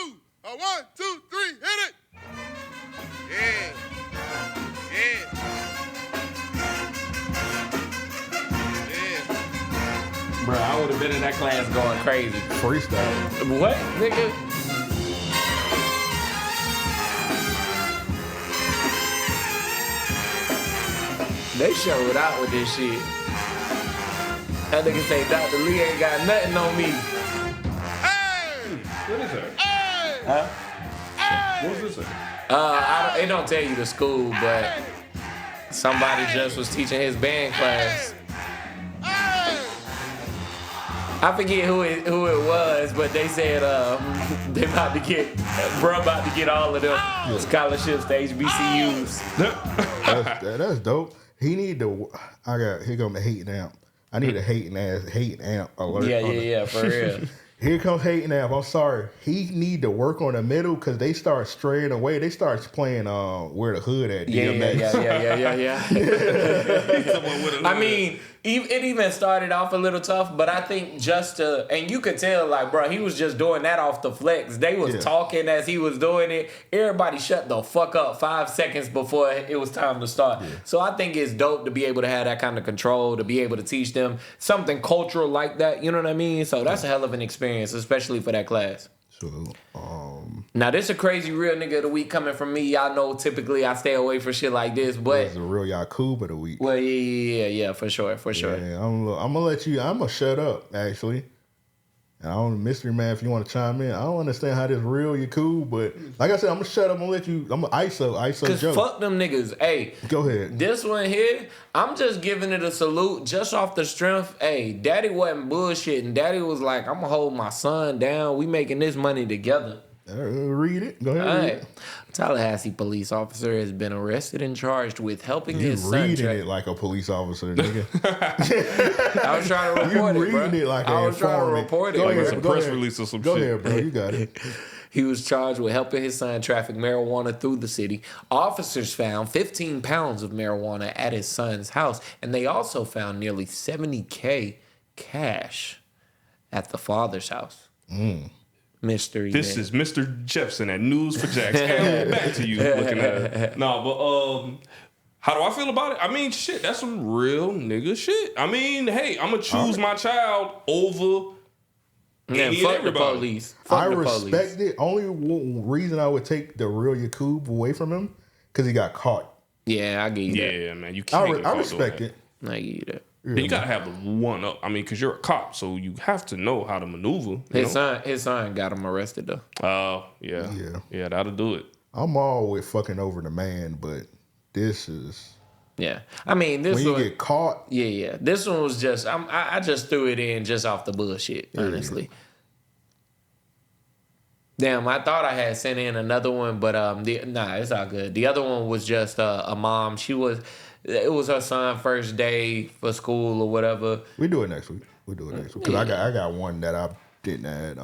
a 1, 2, 3. Hit it. Yeah. Bro, I would have been in that class going crazy. Freestyle. What, nigga? They showed out with this shit. That nigga say Dr. Lee ain't got nothing on me. Hey! What is that? Hey! Huh? Hey! What's this? It don't tell you the school, but somebody just was teaching his band class. I forget who it was, but they said they about to get all of them scholarships to HBCUs. That's dope. He need to. Here come the hating amp. I need a hating amp alert. Yeah, for real. Here comes hating amp. I'm sorry. He need to work on the middle because they start straying away. They start playing Where the Hood at. Yeah. I mean, it even started off a little tough, but I think and you could tell, like, bro, he was just doing that off the flex. They was talking as he was doing it. Everybody shut the fuck up 5 seconds before it was time to start. Yeah. So I think it's dope to be able to have that kind of control, to be able to teach them something cultural like that. You know what I mean? So that's a hell of an experience, especially for that class. So, now this a crazy real nigga of the week coming from me. Y'all know typically I stay away for shit like this, but it's a real Yakub of the week. Well, yeah, for sure. Yeah, I'm gonna let you. I'm gonna shut up actually. And I don't, mystery man, if you want to chime in, I don't understand how this real Yakub, but like I said, I'm gonna shut up. I'm gonna let you. I'm gonna ISO Cause Joe. Fuck them niggas. Hey, go ahead. This one here, I'm just giving it a salute just off the strength. Hey, Daddy wasn't bullshitting. Daddy was like, I'm gonna hold my son down. We making this money together. Read it. Go ahead. Read it. Tallahassee police officer has been arrested and charged with helping his son. You reading it like a police officer, nigga. I was trying to report it, bro. You reading it like I was trying to report it. Like it's a press release or some shit. Go ahead, bro. You got it. He was charged with helping his son traffic marijuana through the city. Officers found 15 pounds of marijuana at his son's house, and they also found nearly $70K cash at the father's house. Mystery. This is Mr. Jefferson at News for Jacks. And back to you looking at it. No, but how do I feel about it? I mean, shit, that's some real nigga shit. I mean, hey, I'm gonna choose my child over any fuck and the police. Fuck I the respect police. it. Only reason I would take the real Yakub away from him because he got caught. Yeah, I get you that. Yeah, man, you can't. I respect it. I get you that. Yeah, you gotta have the one up. I mean, because you're a cop, so you have to know how to maneuver. His son got him arrested though. Oh, yeah, that'll do it. I'm all with fucking over the man, but this is. Yeah, I mean this when you get caught. Yeah. This one was just I just threw it in just off the bullshit, honestly. Damn, I thought I had sent in another one, but it's all good. The other one was just a mom. It was her son's first day for school or whatever. We do it next week. Because I got one that I didn't add.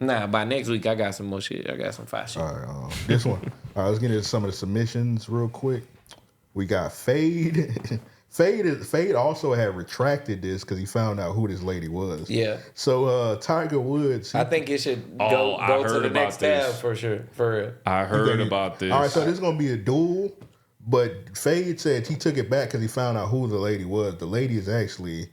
Nah, by next week I got some more shit. I got some fire shit. All right, this one. All right, let's get into some of the submissions real quick. We got Fade. Fade also had retracted this because he found out who this lady was. Yeah. So Tiger Woods. I think it should go to the next tab for sure. For real. I heard about this. All right, so this is gonna be a duel. But Fade said he took it back because he found out who the lady was. The lady is actually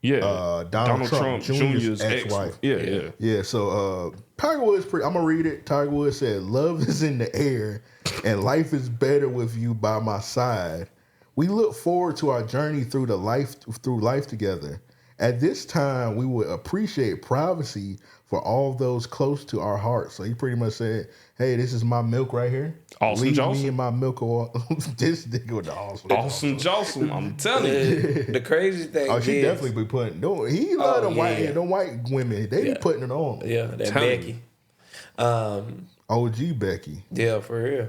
Donald Trump Jr.'s ex-wife. Yeah. So Tiger Woods, I'm gonna read it. Tiger Woods said, "Love is in the air, and life is better with you by my side. We look forward to our journey through life together. At this time, we would appreciate privacy for all those close to our hearts." So he pretty much said, "Hey, this is my milk right here. Leave me and my milk oil." This nigga with the awesome Johnson. I'm telling you. The crazy thing. Oh, she definitely be putting. He love them white women. They be putting it on. Yeah, that Becky. OG Becky. Yeah, for real.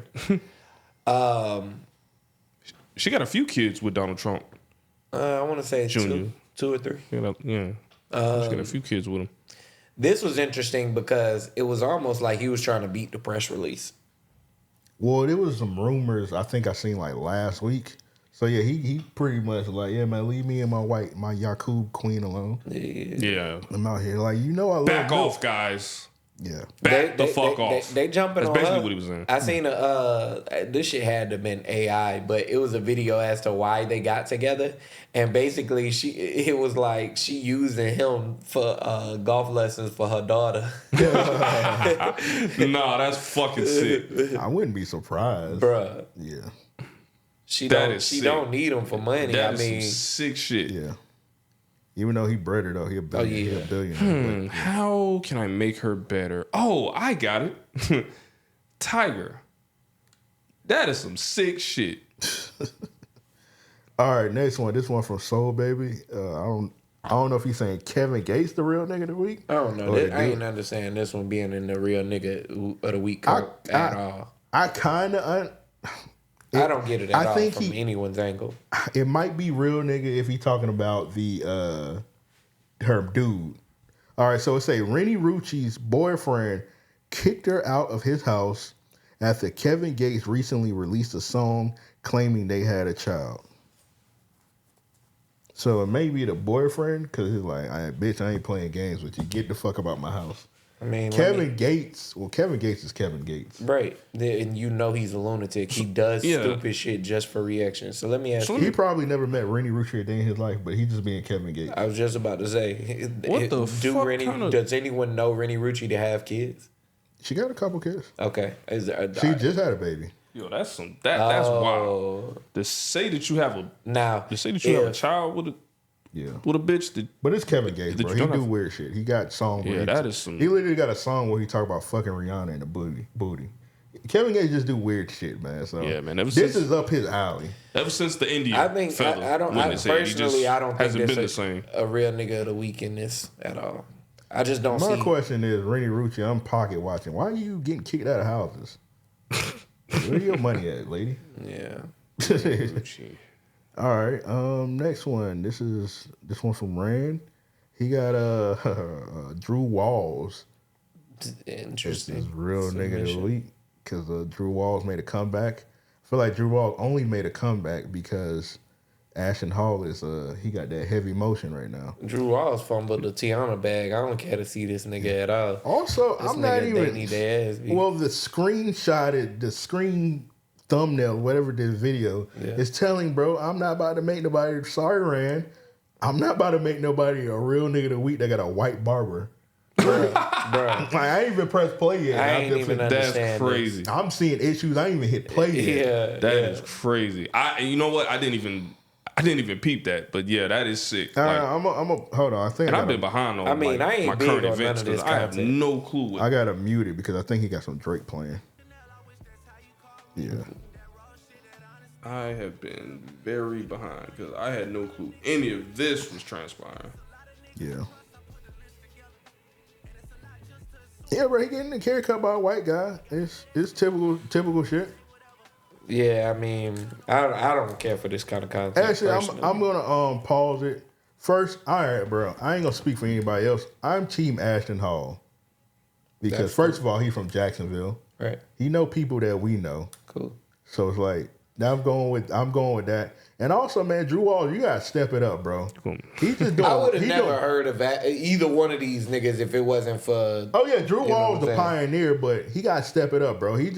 She got a few kids with Donald Trump. I want to say Junior. two or three. Yeah. She got a few kids with him. This was interesting because it was almost like he was trying to beat the press release. Well, there was some rumors I think I seen like last week. So yeah, he pretty much like, yeah, man, leave me and my Yakub queen alone. Yeah. I'm out here like, I love Back milk. off, guys. Yeah. Back the fuck off. They jumping That's on basically her. what he was saying. I seen this shit had to have been AI, but it was a video as to why they got together, and basically it was like she using him for golf lessons for her daughter. Nah, that's fucking sick. I wouldn't be surprised. Bruh. Yeah. She Sick. don't need him for money. That I is mean, some sick shit. Yeah. Even though he bred her though, he a billionaire. yeah. He a billionaire. But, How can I make her better? Oh, I got it. Tiger. That is some sick shit. all right, next one. This one from Soul Baby. I don't know if he's saying Kevin Gates the real nigga of the week. I don't know. Or the I dude. ain't understand this one being in the real nigga of the week at all. I kind of. I don't get it at all think from anyone's angle. It might be real nigga if he talking about the her dude. All right, so it say Rennie Rucci's boyfriend kicked her out of his house after Kevin Gates recently released a song claiming they had a child. So it may be the boyfriend because he's like, bitch, I ain't playing games with you. Get the fuck about my house. I mean, Kevin Gates is Kevin Gates. right? And he's a lunatic. He does stupid shit just for reaction. So let me ask you. He probably never met Rennie Rucci a day in his life, but he just being Kevin Gates. I was just about to say, What the fuck does anyone know Rennie Rucci to have kids? She got a couple kids. Okay, She just had a baby. Yo, that's wild. To say that you have a child with a bitch that. But it's Kevin Gates, bro. He do weird shit. He got songs where he literally got a song where he talk about fucking Rihanna in the booty. Kevin Gates just do weird shit, man. So yeah, man. This is up his alley. Ever since the Indian, I think fella I don't think hasn't been the this same. a real nigga of the week in this at all. I just don't see. My question is, Rennie Rucci, I'm pocket watching. Why are you getting kicked out of houses? Where your money at, lady? Yeah. All right. Next one. This one from Rand. He got Drew Walls. Interesting. This is real nigga of the week because Drew Walls made a comeback. I feel like Drew Walls only made a comeback because Ashton Hall is he got that heavy motion right now. Drew Walls fumbled the Tiana bag. I don't care to see this nigga at all. Also, This I'm not nigga, even. they need their ass beat. Well, the screen thumbnail, whatever this video is telling, bro, I'm not about to make nobody. Sorry, Rand. I'm not about to make nobody a real nigga of the week that got a white barber. Bruh. Like, I ain't even pressed play yet. I ain't even understand. That's crazy. I'm seeing issues. I ain't even hit play yet. That is crazy. You know what? I didn't even peep that, but yeah, that is sick. I'm a hold on. I think I've been behind on I mean, I ain't my big current on events none of this because I have content. no clue. I gotta mute it because I think he got some Drake playing. Yeah. I have been very behind because I had no clue any of this was transpiring. Yeah. Yeah, bro, he getting the haircut by a white guy. It's typical shit. Yeah, I mean, I don't care for this kind of content. Actually, personally. I'm gonna pause it. First, all right, bro. I ain't gonna speak for anybody else. I'm Team Ashton Hall. Because That's first of all, he from Jacksonville. Right. He know people that we know. Cool. So it's like I'm going with that. And also, man, Drew Walls, you gotta step it up, bro. He just doing. I would have never heard of either one of these niggas if it wasn't for. Oh yeah, Drew You know Walls what the I'm saying? pioneer, but he gotta step it up, bro. He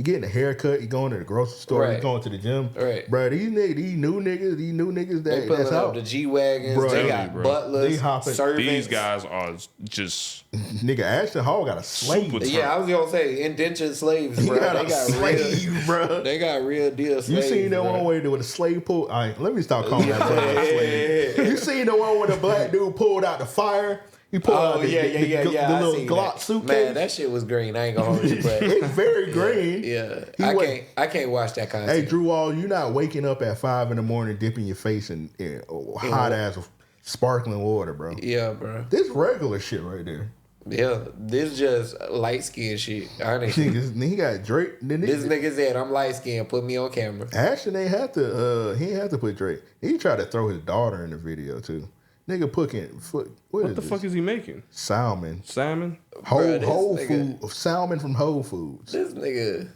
getting a haircut. He going to the grocery store. Right. He going to the gym. Right. Bro, these new niggas They that's pulling out. up the G-Wagons. Bro, they yeah, got bro. butlers, They hopping. servants. These guys are just Nigga, Ashton Hall got a slave. Super Yeah, I was gonna say indentured slaves, He bro. got They a got slave, bro. They got real deal You slaves. seen that bro. one where with a slave pull? Let me stop calling that brother a slave. You seen the one where the black dude pulled out the fire? He pulled out the I little seen Glock that. suitcase. Man, that shit was green. I ain't gonna hold you, but It's very green. yeah, He I can't watch that content. Hey, Drew Wall, you not waking up at 5 a.m, dipping your face in hot ass sparkling water, bro. Yeah, bro. This regular shit right there. Yeah, this just light skin shit. Honestly. He got Drake. This nigga said, I'm light skinned, put me on camera. Ashton ain't have to. He ain't have to put Drake. He tried to throw his daughter in the video too. Nigga what the fuck is he making? Salmon. Whole food. Salmon from Whole Foods. This nigga.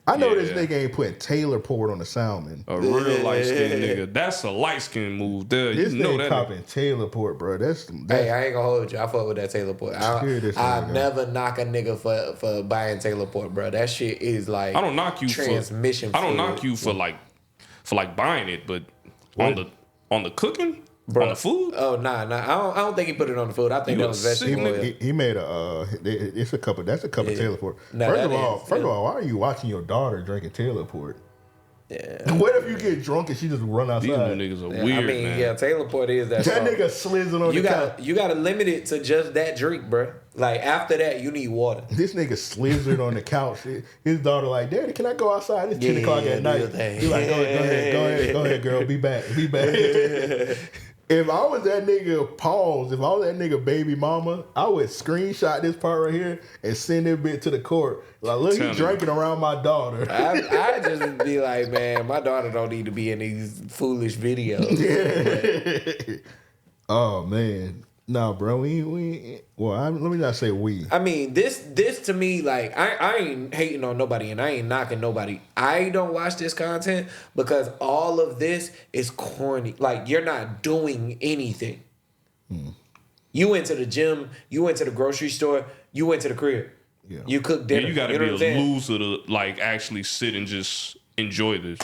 I know this nigga ain't putting Taylor Port on the salmon. A real light skinned nigga. That's a light skinned move there. This you know nigga that copping Taylor Port, bro. That's Hey, I ain't gonna hold you. I fuck with that Taylor Port. I never knock a nigga for buying Taylor Port, bro. That shit is like I don't knock you transmission. I don't knock you for buying it, but on the cooking. Bro. On the food? Oh nah. I don't think he put it on the food. I think that was vegetable oil. He made it's a couple. That's a couple Taylor Port. Nah, first of all, why are you watching your daughter drinking Taylor Port? Yeah. What if you get drunk and she just run outside? These niggas are weird, man. Yeah, Taylor Port is that. That nigga slizzing on the couch. You gotta limit it to just that drink, bro. Like after that, you need water. This nigga slizzard on the couch. His daughter like, Daddy, can I go outside? It's 10 o'clock at night. He like, go ahead, girl. Be back. If I was that nigga, if I was that nigga baby mama, I would screenshot this part right here and send it bit to the court. Like, look, he drinking around my daughter. I just be like, man, my daughter don't need to be in these foolish videos. Yeah. Oh, man. Nah, bro, let me not say we. I mean, this to me, like, I ain't hating on nobody and I ain't knocking nobody. I don't watch this content because all of this is corny. Like, you're not doing anything. You went to the gym, you went to the grocery store, you went to the crib. Yeah. You cook dinner. You gotta be a loser to, like, actually sit and just enjoy this.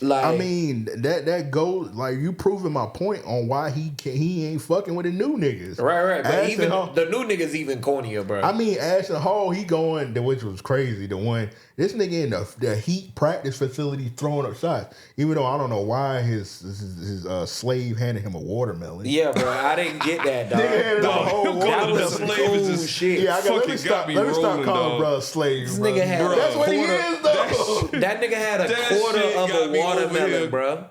Like, I mean, that goes, like, you proving my point on why he ain't fucking with the new niggas. Right. But Ashton even Hall, the new niggas even cornier, bro. I mean, Ashton Hall, he going, which was crazy, this nigga in the Heat practice facility throwing up shots. Even though I don't know why his slave handed him a watermelon. Yeah, bro, I didn't get that, dog. Nigga handed him a whole watermelon. Cool shit. Yeah, let me stop calling bro a slave, this bro. Nigga had that's what he is, though. That nigga had a quarter of a watermelon, bro.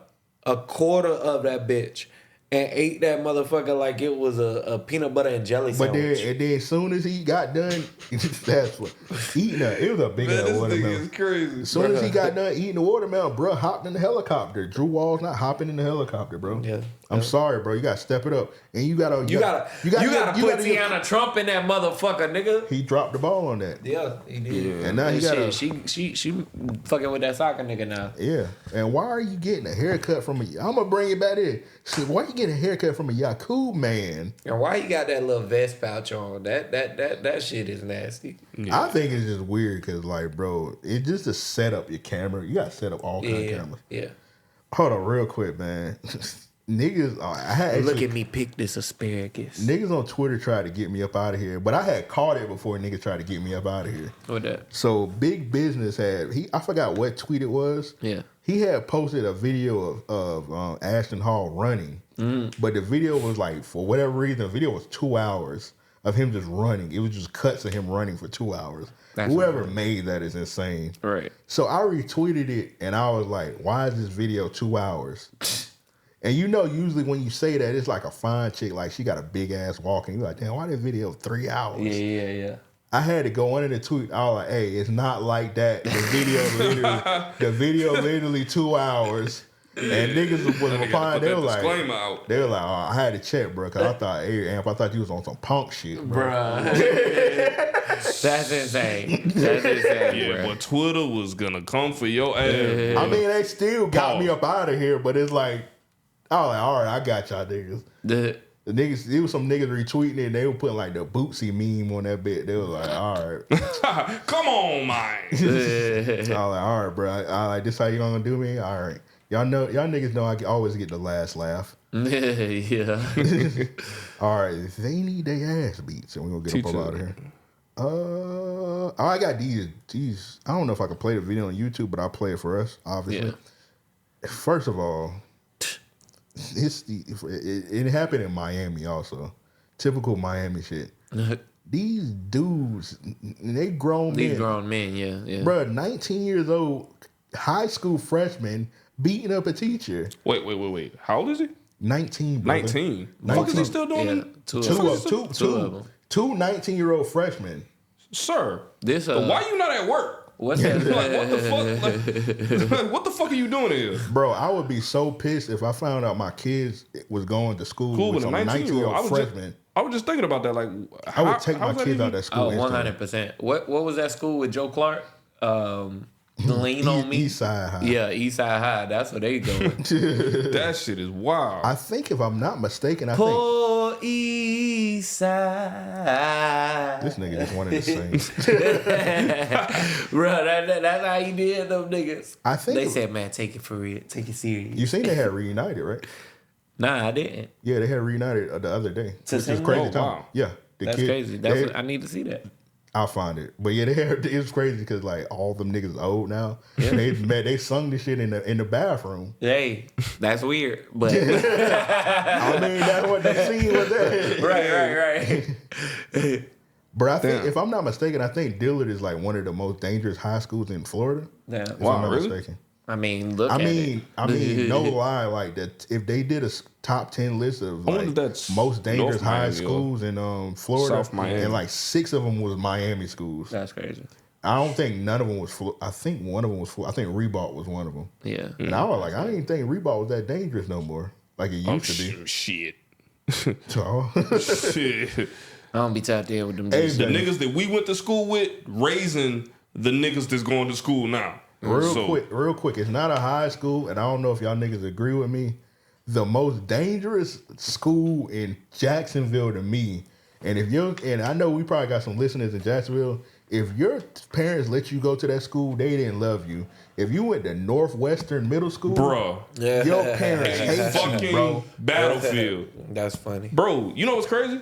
A quarter of that bitch. And ate that motherfucker like it was a peanut butter and jelly sandwich. But then as soon as he got done, that's what eating it was a big ass watermelon. This is crazy. As soon as he got done eating the watermelon, bro, hopped in the helicopter. Drew Wall's not hopping in the helicopter, bro. Yeah. I'm sorry, bro. You gotta step it up, and you gotta put Tiana Trump in that motherfucker, nigga. He dropped the ball on that. Yeah, he did. Yeah. And now he got she fucking with that soccer nigga now. Yeah. And why are you getting a haircut from I'm gonna bring it back in. See, why you getting a haircut from a Yakub man? And why you got that little vest pouch on? That shit is nasty. Yeah. I think it's just weird because, like, bro, it's just to set up your camera. You gotta set up all kind of cameras. Yeah. Hold on, real quick, man. Niggas, look at me pick this asparagus. Niggas on Twitter tried to get me up out of here, but I had caught it before niggas tried to get me up out of here. What that? So Big Business I forgot what tweet it was. Yeah. He had posted a video of Ashton Hall running, but the video was like, for whatever reason, the video was 2 hours of him just running. It was just cuts of him running for 2 hours. Whoever made that is insane. Right. So I retweeted it and I was like, why is this video 2 hours? And you know, usually when you say that, it's like a fine chick, like she got a big ass walking. You're like, damn, why this video 3 hours? Yeah. I had to go under the tweet. I was like, hey, it's not like that. The video literally 2 hours. And niggas was replying, they were like, oh, I had to check, bro, because I thought, hey, Amp, I thought you was on some punk shit, bro. That's insane. Yeah, but Twitter was gonna come for your ass. I mean, they still got me up out of here, but it's like, I was like, all right, I got y'all niggas. The niggas, there was some niggas retweeting it, and they were putting like the Bootsy meme on that bit. They was like, all right. Come on, man. I was like, all right, bro. I like, this how you gonna do me? All right. Y'all niggas know I always get the last laugh. Yeah. All right, they need their ass beats, and we're gonna get up out of here. I got these. I don't know if I can play the video on YouTube, but I'll play it for us, obviously. Yeah. First of all, it happened in Miami also. Typical Miami shit. These dudes, they grown men. These grown men, yeah. Bro, 19 years old, high school freshman, beating up a teacher. Wait. How old is he? 19, brother. 19. What the fuck is he still doing? Yeah, two of them. 2 19-year-old freshmen. Sir, This why you not at work? What's that? Like, what the fuck? Like, what the fuck are you doing here? Bro, I would be so pissed if I found out my kids was going to school with some 19-year-old freshmen. I was just thinking about that. Like, I would take my kids out of that school. Oh, 100%. What was that school with Joe Clark? Lean on Me. Eastside High. Yeah, Eastside High. That's where they going. That shit is wild. I think if I'm not mistaken, Poor Eastside. this nigga just wanted to sing. Bro, that's how he did them niggas. I think They said, man, take it for real. Take it serious. You seen they had reunited, right? Nah, I didn't. Yeah, they had reunited the other day. To Which is sing crazy that? time. Oh, wow. Yeah, That's crazy. I need to see that. I'll find it. But yeah, it was crazy because like all them niggas old now. Yeah. They sung this shit in the bathroom. Hey, that's weird, but I mean that's what the scene was at. right. But I think if I'm not mistaken, I think Dillard is like one of the most dangerous high schools in Florida. Yeah. If Wow, I'm not really? mistaken. I mean, look. I at mean, it. no lie, like that. If they did a top 10 list of I wonder like if that's most dangerous North high Miami or schools in Florida, South Miami. and like 6 of them was Miami schools. That's crazy. I don't think none of them was. I think one of them was. I think Reebok was one of them. Yeah. And I was like, I didn't think Reebok was that dangerous no more, like it used to be. Shit. So, Shit. I don't be tapped in with them. Hey, dudes. The niggas that we went to school with raising the niggas that's going to school now. real quick, it's not a high school, and I don't know if y'all niggas agree with me. The most dangerous school in Jacksonville to me, and I know we probably got some listeners in Jacksonville. If your parents let you go to that school, they didn't love you. If you went to Northwestern Middle School, Bruh. your parents hate Fucking you, bro. Battlefield. That's funny. Bro, you know what's crazy?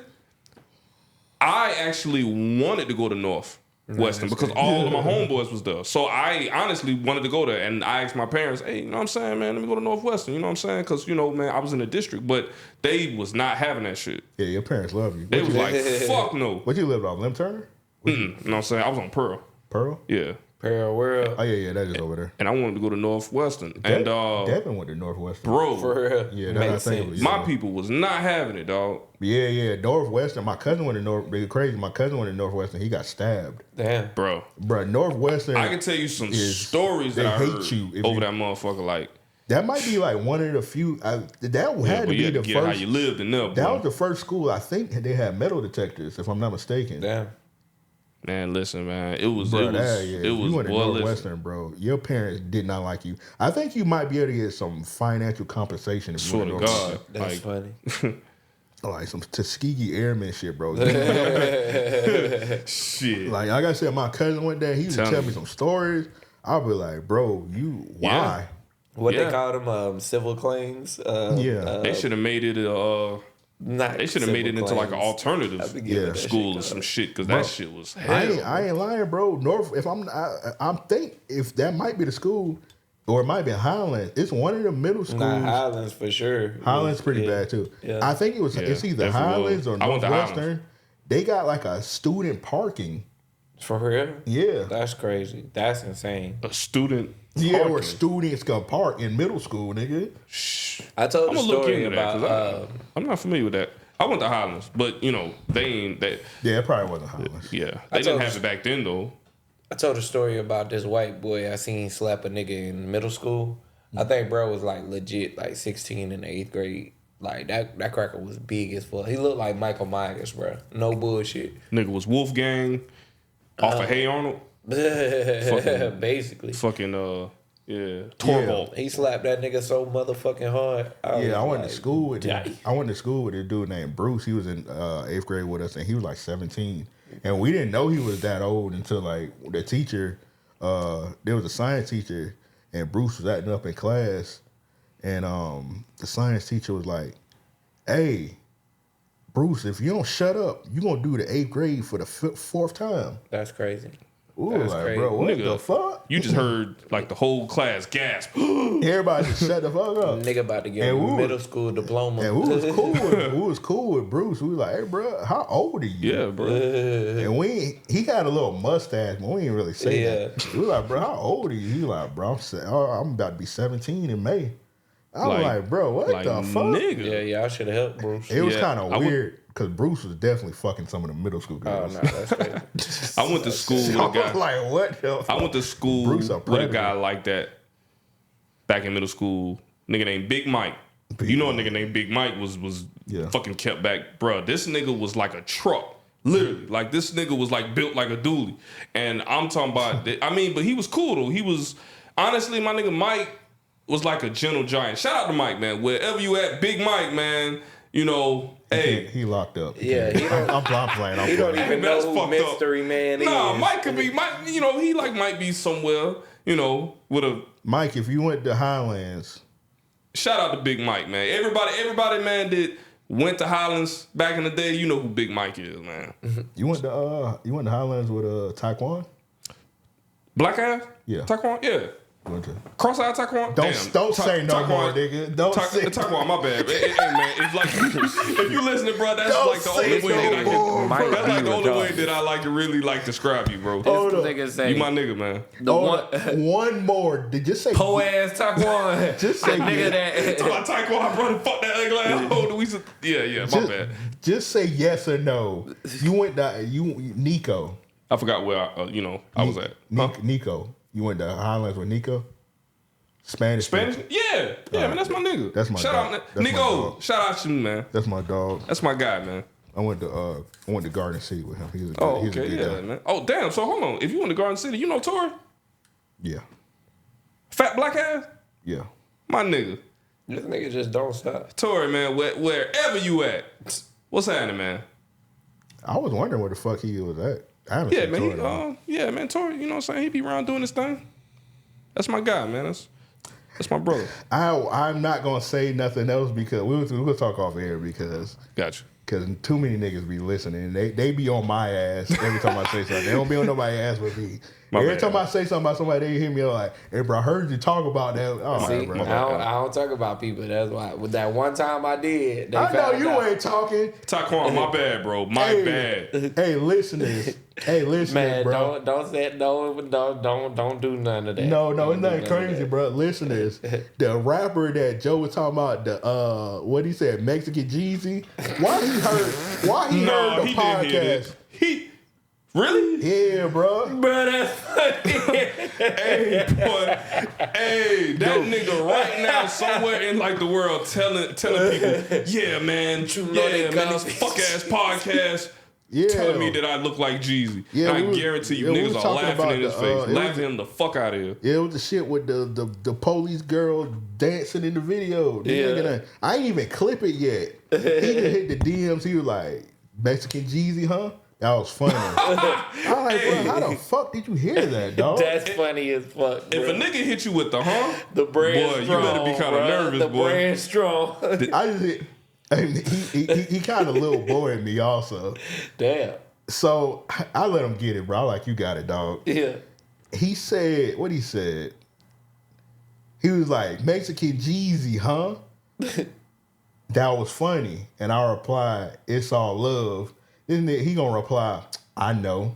I actually wanted to go to Northwestern because all of my homeboys was there. So I honestly wanted to go there. And I asked my parents, hey, you know what I'm saying, man? Let me go to Northwestern. You know what I'm saying? Because, man, I was in the district. But they was not having that shit. Yeah, your parents love you. They was like, fuck no. What you lived off, Lim Turner? You know what I'm saying? I was on Pearl. Pearl? Yeah. Pearl World. Oh yeah, that is over there. And I wanted to go to Northwestern. And Devin went to Northwestern. bro, For real. Yeah, Makes I think it was, sense. my people was not having it, dog. Yeah, Northwestern. My cousin went to crazy. My cousin went to Northwestern. He got stabbed. Damn. Bro, Northwestern. I can tell you some stories that they I hate heard you if over you- that motherfucker. Like, That might be like one of the few. That had to but you be had to the get how first. you lived in there, That bro. was the first school I think they had metal detectors, if I'm not mistaken. Damn. Man, listen, man. It was Bro, it was you went to boy, listen. Northwestern, bro. Your parents did not like you. I think you might be able to get some financial compensation if you Swear went to God. Northwestern. That's funny. Like some Tuskegee Airmen shit, bro. Shit. Like I said, my cousin went there. He used to Tell tell me. me some stories. I'll be like, bro, why? Yeah. What Yeah. they call them? Civil claims. They should have made it. Not They should have made it into like an civil claims. I alternative be giving that school shit or some up. shit because Bro, that shit was hell. I ain't lying, bro. I'm think if that might be the school, or it might be Highlands. It's one of the middle schools. Nah, Highlands for sure. Highlands pretty Yeah. bad too. Yeah. I think it's either definitely Highlands was. or I went to Northwestern. Highlands. They got like a student parking. For real? Yeah. That's crazy. That's insane. A student. Yeah, where parking. students can park in middle school, nigga. I told I'm the gonna look story into that about. because I'm not familiar with that. I went to Highlands, but they ain't that. Yeah, it probably wasn't Highlands. Yeah, I they didn't told have you- it back then though. I told a story about this white boy I seen slap a nigga in middle school. I think bro was like legit like 16 in the 8th grade. Like that cracker was big as fuck. He looked like Michael Myers, bro. No bullshit. Nigga was Wolfgang off of Hey Arnold. Basically. Fucking Torvald. He slapped that nigga so motherfucking hard. Yeah, I went like, to school with "Dang." I went to school with a dude named Bruce. He was in 8th grade with us, and he was like 17. And we didn't know he was that old until like the teacher. There was a science teacher, and Bruce was acting up in class, and the science teacher was like, "Hey, Bruce, if you don't shut up, you gonna do the 8th grade for the 4th time." That's crazy. Ooh, That's like, crazy. bro, what Nigga, the fuck? You just heard like the whole class gasp. Everybody just shut the fuck up. Nigga about to get And a we middle was- school diploma. And we was cool with Bruce. We was like, "Hey, bro, how old are you?" Yeah, bro. And he had a little mustache, but we didn't really say Yeah. that. We was like, "Bro, how old are you?" He was like, "Bro, I'm about to be 17 in May." I was like, "Bro, what like, the fuck?" nigga. Yeah, y'all should have helped Bruce. It was Yeah, kind I of would- weird because Bruce was definitely fucking some of the middle school girls. Oh no, that's crazy. I went to school with a guy. Like what? The I went to school Bruce a with a predator. guy like that back in middle school. Nigga named Big Mike. Big You know a Mike. nigga named Big Mike was Yeah. fucking kept back. Bruh, this nigga was like a truck. Literally. Like this nigga was like built like a dually. And I'm talking about I mean, but he was cool though. He was honestly my nigga Mike was like a gentle giant. Shout out to Mike, man. Wherever you at, Big Mike, man. You know, hey. He locked up. Yeah, he don't. I'm playing. He don't even know That's who fucked Mystery Man is. Nah, Mike could be Mike, you know, he like might be somewhere, you know, with a Mike, if you went to Highlands, shout out to Big Mike, man. Everybody, man, that went to Highlands back in the day, you know who Big Mike is, man. you went to Highlands with Taekwon? Black ass? Yeah. Taekwon? Yeah. Went to- Cross-eyed Taekwon? Don't say no Taekwon- more, nigga. Don't say Taekwon, my bad. Hey, man, it's like if you listening, bro, that's Don't like the say only way that I no more, can. bro. That's like the only way Might be that I like to really like describe you, bro. This Hold up. nigga say You my nigga, man. the one more. Did you say po ass Taekwon. Just say nigga yes. Talking that. about Taekwon, brother, fuck that ugly asshole. Yeah, my bad. Just say yes or no. You went to Nico. I forgot where I was at. Huh? Nico. You went to Highlands with Nico. Spanish. Yeah, man, that's my nigga. That's my shout dog. out, That's my Nico. dog. Shout out to you, man. That's my dog. That's my guy, man. I went to Garden City with him. He was Oh, he's a okay, good yeah, guy. man. Oh, damn. So hold on. If you went to Garden City, you know Tori? Yeah. Fat black ass? Yeah. My nigga. This nigga just don't stop. Tori, man, wherever you at, what's happening, man? I was wondering where the fuck he was at. I haven't Yeah, seen man. Tori in a while. Yeah, man. Tori, you know what I'm saying? He be around doing this thing. That's my guy, man. That's my brother. I'm not gonna say nothing else because we'll talk off air because Gotcha. too many niggas be listening. They be on my ass every time I say something. They don't be on nobody's ass but me. My Every bad. time I say something about somebody, they hear me like, "Hey, bro, I heard you talk about that." Oh, See, bro. I don't talk about people. That's why. With that one time I did, they I know found you out. ain't talking. Taekwon, my bad, bro. My bad. Hey, listeners. Man, bro. don't do none of that. No, it's Don't do nothing none of crazy, that. bro. Listeners, the rapper that Joe was talking about, the what he said, Mexican Jeezy. Why he heard the he didn't hear podcast? that. He really? Yeah, bro. Bro, that's funny. Hey, boy. Hey, that nigga right now somewhere in like the world telling people, yeah, man, know yeah, they man, these copies. fuck ass podcasts Yeah. telling me that I look like Jeezy. Yeah, and we I was- guarantee you yeah, we niggas was are talking laughing about in his the, face, it laughing him the fuck out of here. Yeah, it was the shit with the police girl dancing in the video. The Yeah. nigga I ain't even clip it yet. He just hit the DMs. He was like, Mexican Jeezy, huh? That was funny. I'm like, bro, how the fuck did you hear that, dog? That's funny as fuck. If bro. a nigga hit you with the The brand boy, strong, you better be kind of bro. nervous, the boy. brand strong. I just he kind of little boyed me also. Damn. So I let him get it, bro. I like, you got it, dog. Yeah. He said, what he said? He was like, Mexican Jeezy, huh? That was funny. And I replied, it's all love. Then he gonna reply, I know.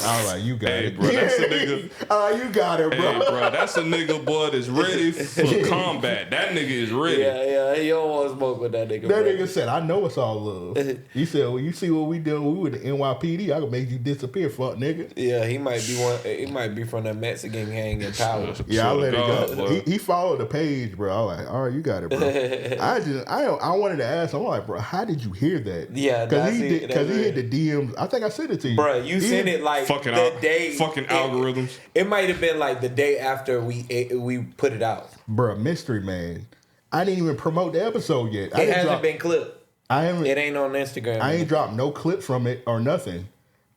I was like, you got Hey, it. bro, that's a nigga. You got it, bro. Hey, bro, that's a nigga, boy, that's ready for combat. That nigga is ready. Yeah, he don't want to smoke with that nigga. That bro. nigga said, I know it's all love. He said, well, you see what we doing? We with the NYPD. I can make you disappear, fuck nigga. Yeah, he might be one. He might be from that Mexican gang in power. Yeah, I Swear let to it God, go. boy. He followed the page, bro. I was like, all right, you got it, bro. I wanted to ask him, I'm like, bro, how did you hear that? Yeah, because he that's hit the DMs. I think I sent it to you, Bro, you sent it like Fucking the day. fucking algorithms. It might have been like the day after we put it out. bro. Mystery man. I didn't even promote the episode yet. It hasn't been clipped. I haven't. It ain't on Instagram. I ain't dropped no clip from it or nothing.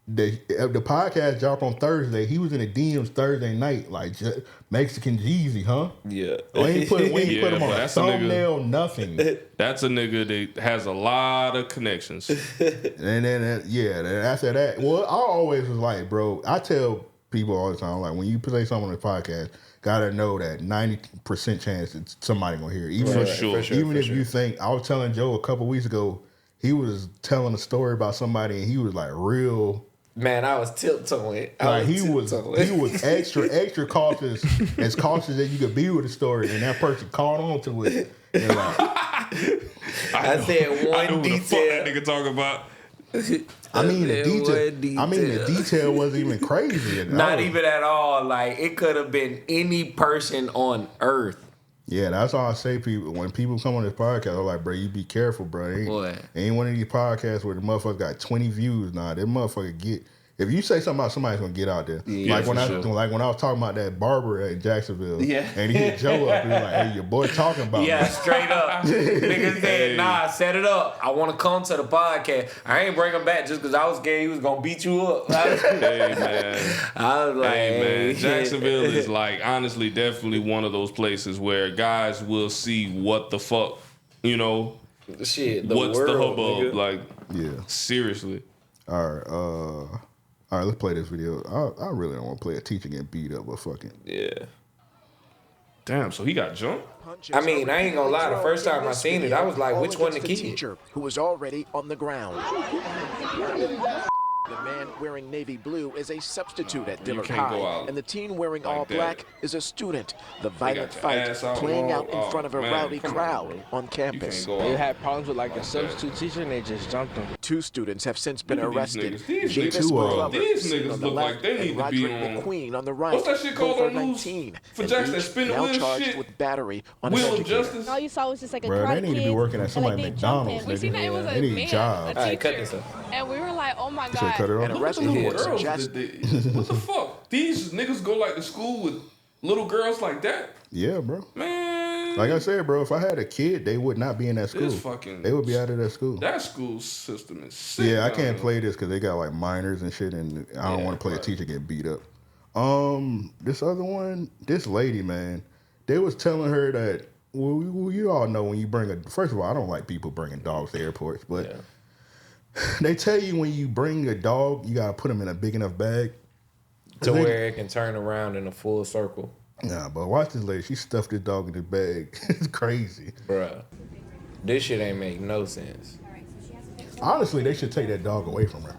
The podcast dropped on Thursday. He was in the DMs Thursday night, like Mexican Jeezy, huh? Yeah. We ain't put him Yeah, on but a that's a nigga. thumbnail, nothing. That's a nigga that has a lot of connections. And then then after that, well, I always was like, bro, I tell people all the time, like, when you say something on the podcast, gotta know that 90% chance that somebody gonna hear it. Even For if, sure. even if you think, I was telling Joe a couple weeks ago, he was telling a story about somebody and he was like real. Man, I was tiptoeing. Like he was extra cautious, as cautious as you could be with a story, and that person caught on to it And like, I said one I knew what the fuck that detail. nigga talking about. I mean, the One detail. I mean, the detail wasn't even crazy. Not even at all. Like it could have been any person on earth. Yeah, that's all I say. People, when people come on this podcast, I'm like, bro, you be careful, bro. What? Ain't one of these podcasts where the motherfucker got 20 views. Nah, that motherfucker get. If you say something about somebody's gonna get out there. Yeah, like when for like when I was talking about that barber at Jacksonville. Yeah. And he hit Joe up. He was like, hey, your boy talking about Yeah, me. straight up. Nigga said, nah, set it up. I want to come to the podcast. I ain't bring him back just because I was scared he was going to beat you up. Hey, man. I was like, Hey, man. Jacksonville is like, honestly, definitely one of those places where guys will see what the fuck, you know, shit, what's world, the hubbub. nigga. Like, Yeah. seriously. All right, let's play this video. I really don't want to play a teacher getting beat up, but fucking. Yeah. Damn, so he got jumped? I mean, I ain't gonna lie. The first time I seen it, I was like, which one the kid? Teacher who was already on the ground. The man wearing navy blue is a substitute at Dillard can't go High, out and the teen wearing like all that. black is a student. The violent your fight ass out playing wrong. out in front of a Oh, man, rowdy come on, crowd bro. on You campus. can't go They out. had problems with like a Like substitute teacher and they just jumped him. 2 students have since been Look at these arrested. niggas. These Davis niggas, Glover these sitting niggas on the look like left, they and need to be Roderick on- McQueen on the right. What's that shit called both on are news 19, for and Jackson that each spin the now wheel and charged shit? with battery on an Wheel of educator. Justice? All you saw was just like a Bro, karate they need to be kid, working at and, somebody they McDonald's. jumping. We seen that it was They a need man, jobs. a All right, cut teacher, this up. and we were like, oh my Should cut god. it off. And Look at arrested the little reports girls. suggest What the fuck? These niggas go like to school with little girls like that? Yeah, bro. Man. Like I said, bro, if I had a kid, they would not be in that school. This fucking- They would be out of that school. That school system is sick. Yeah, I down can't there. play this because they got like minors and shit, and I don't Yeah, want to play right. a teacher get beat up. This other one, this lady, man, they was telling her that, well, you all know when you bring first of all, I don't like people bringing dogs to airports, but they tell you when you bring a dog, you gotta put them in a big enough bag. To where it can turn around in a full circle. Nah, but watch this lady. She stuffed this dog in the bag. It's crazy. Bruh. This shit ain't make no sense. Honestly, they should take that dog away from her.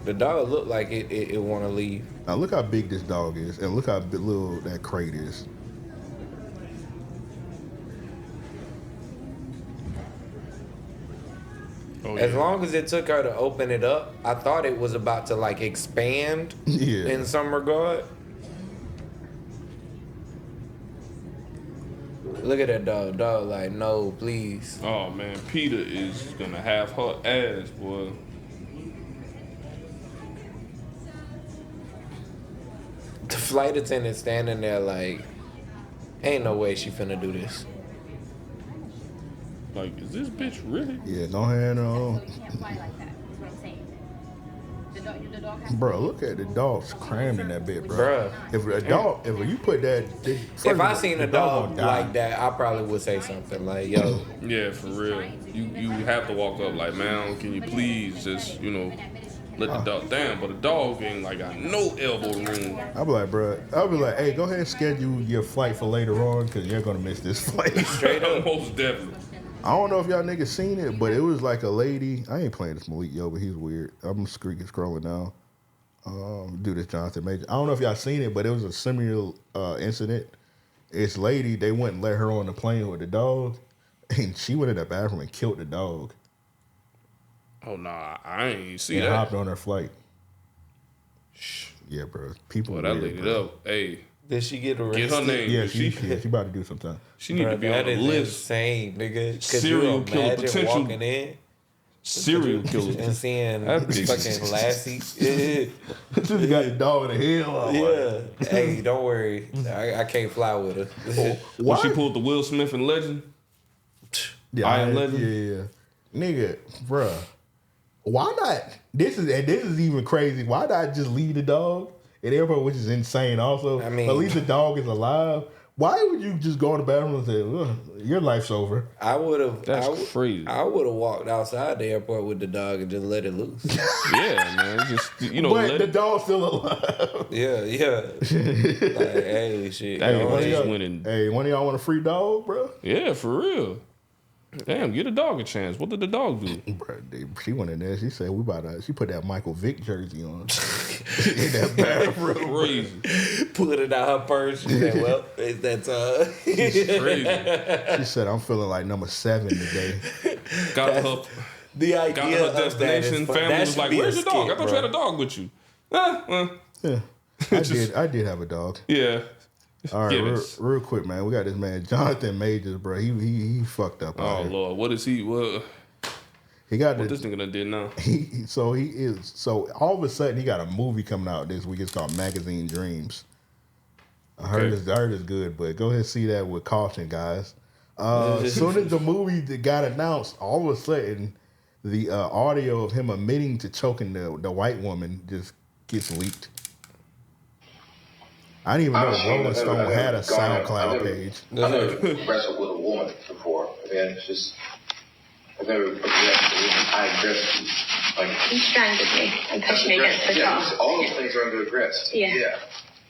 The dog look like it want to leave. Now look how big this dog is, and look how little that crate is. Oh, As yeah. long as it took her to open it up, I thought it was about to like expand Yeah. in some regard. Look at that dog. Dog like, no, please. Oh man, Peter is gonna have her ass, boy. The flight attendant standing there like, ain't no way she finna do this. Like, is this bitch really? Yeah, no hand on. Bro, look at the dog's crammed in that bit, bro. Bruh. If a dog, if you put that, If I seen a dog like that, I probably would say something like, yo, Yeah, for real. You have to walk up like, man, can you please just, let the dog down? But the dog ain't like got no elbow room. I'll be like, bro, I'll be like, hey, go ahead and schedule your flight for later on because you're gonna miss this flight. straight up. Most definitely. I don't know if y'all niggas seen it, but it was like a lady. I ain't playing this Malik Yo, but he's weird. I'm scrolling down. Do this Jonathan Major. I don't know if y'all seen it, but it was a similar incident. This lady, they wouldn't let her on the plane with the dog, and she went in the bathroom and killed the dog. Oh nah, I ain't see And that. hopped on her flight. Yeah, bro. People. Boy, that weird, lady bro. up. Hey, Did she get arrested? get her name. Yeah, she she about to do sometime. she need to be That on the is list. insane, nigga. Could Serial you killer, imagine potential walking in Serial killer. and seeing That bitch- fucking Lassie? Just got the dog in the hell. Yeah. Hey, don't worry. I can't fly with her. When she pulled the Will Smith in Legend. Yeah, I Am Legend? Yeah. Nigga, bruh. Why not? This is even crazy. Why not just leave the dog at the airport, which is insane also? I mean- at least the dog is alive. Why would you just go in the bathroom and say, "Ugh, your life's over"? I would have. That's crazy. I would have walked outside the airport with the dog and just let it loose. Yeah, man. Just but let the it, dog's still alive. Yeah. Like, hey, shit. Hey, go one of ahead. y'all- winning. Hey, one of y'all want a free dog, bro? Yeah, for real. Damn, give the dog a chance. What did the dog do? Bruh, she went in there. She said, she put that Michael Vick jersey on. In that bathroom. Crazy. Pulled it out her purse. She said, well, that's She's crazy. She said, I'm feeling like number 7 today. Got her. the idea Got to her of that destination. is fun. Family That was should like, be a "Where's your dog? skit, I thought you bro. had a dog with you." Yeah. I did have a dog. Yeah. All right, Give real, us. real quick, man. We got this man, Jonathan Majors, bro. He fucked up. Oh out here. Lord, what is he? What He got this this. nigga done did now? So all of a sudden he got a movie coming out this week. It's called Magazine Dreams. I heard it's good, but go ahead and see that with caution, guys. As soon as the movie got announced, all of a sudden the audio of him admitting to choking the white woman just gets leaked. I didn't even know Rolling Stone had a SoundCloud page. I've never wrestled with a woman before. And it's just, I've never aggressed high aggressive. Like, You strangled me and pushed me against the car. yeah, all those things are under aggressive. Yeah.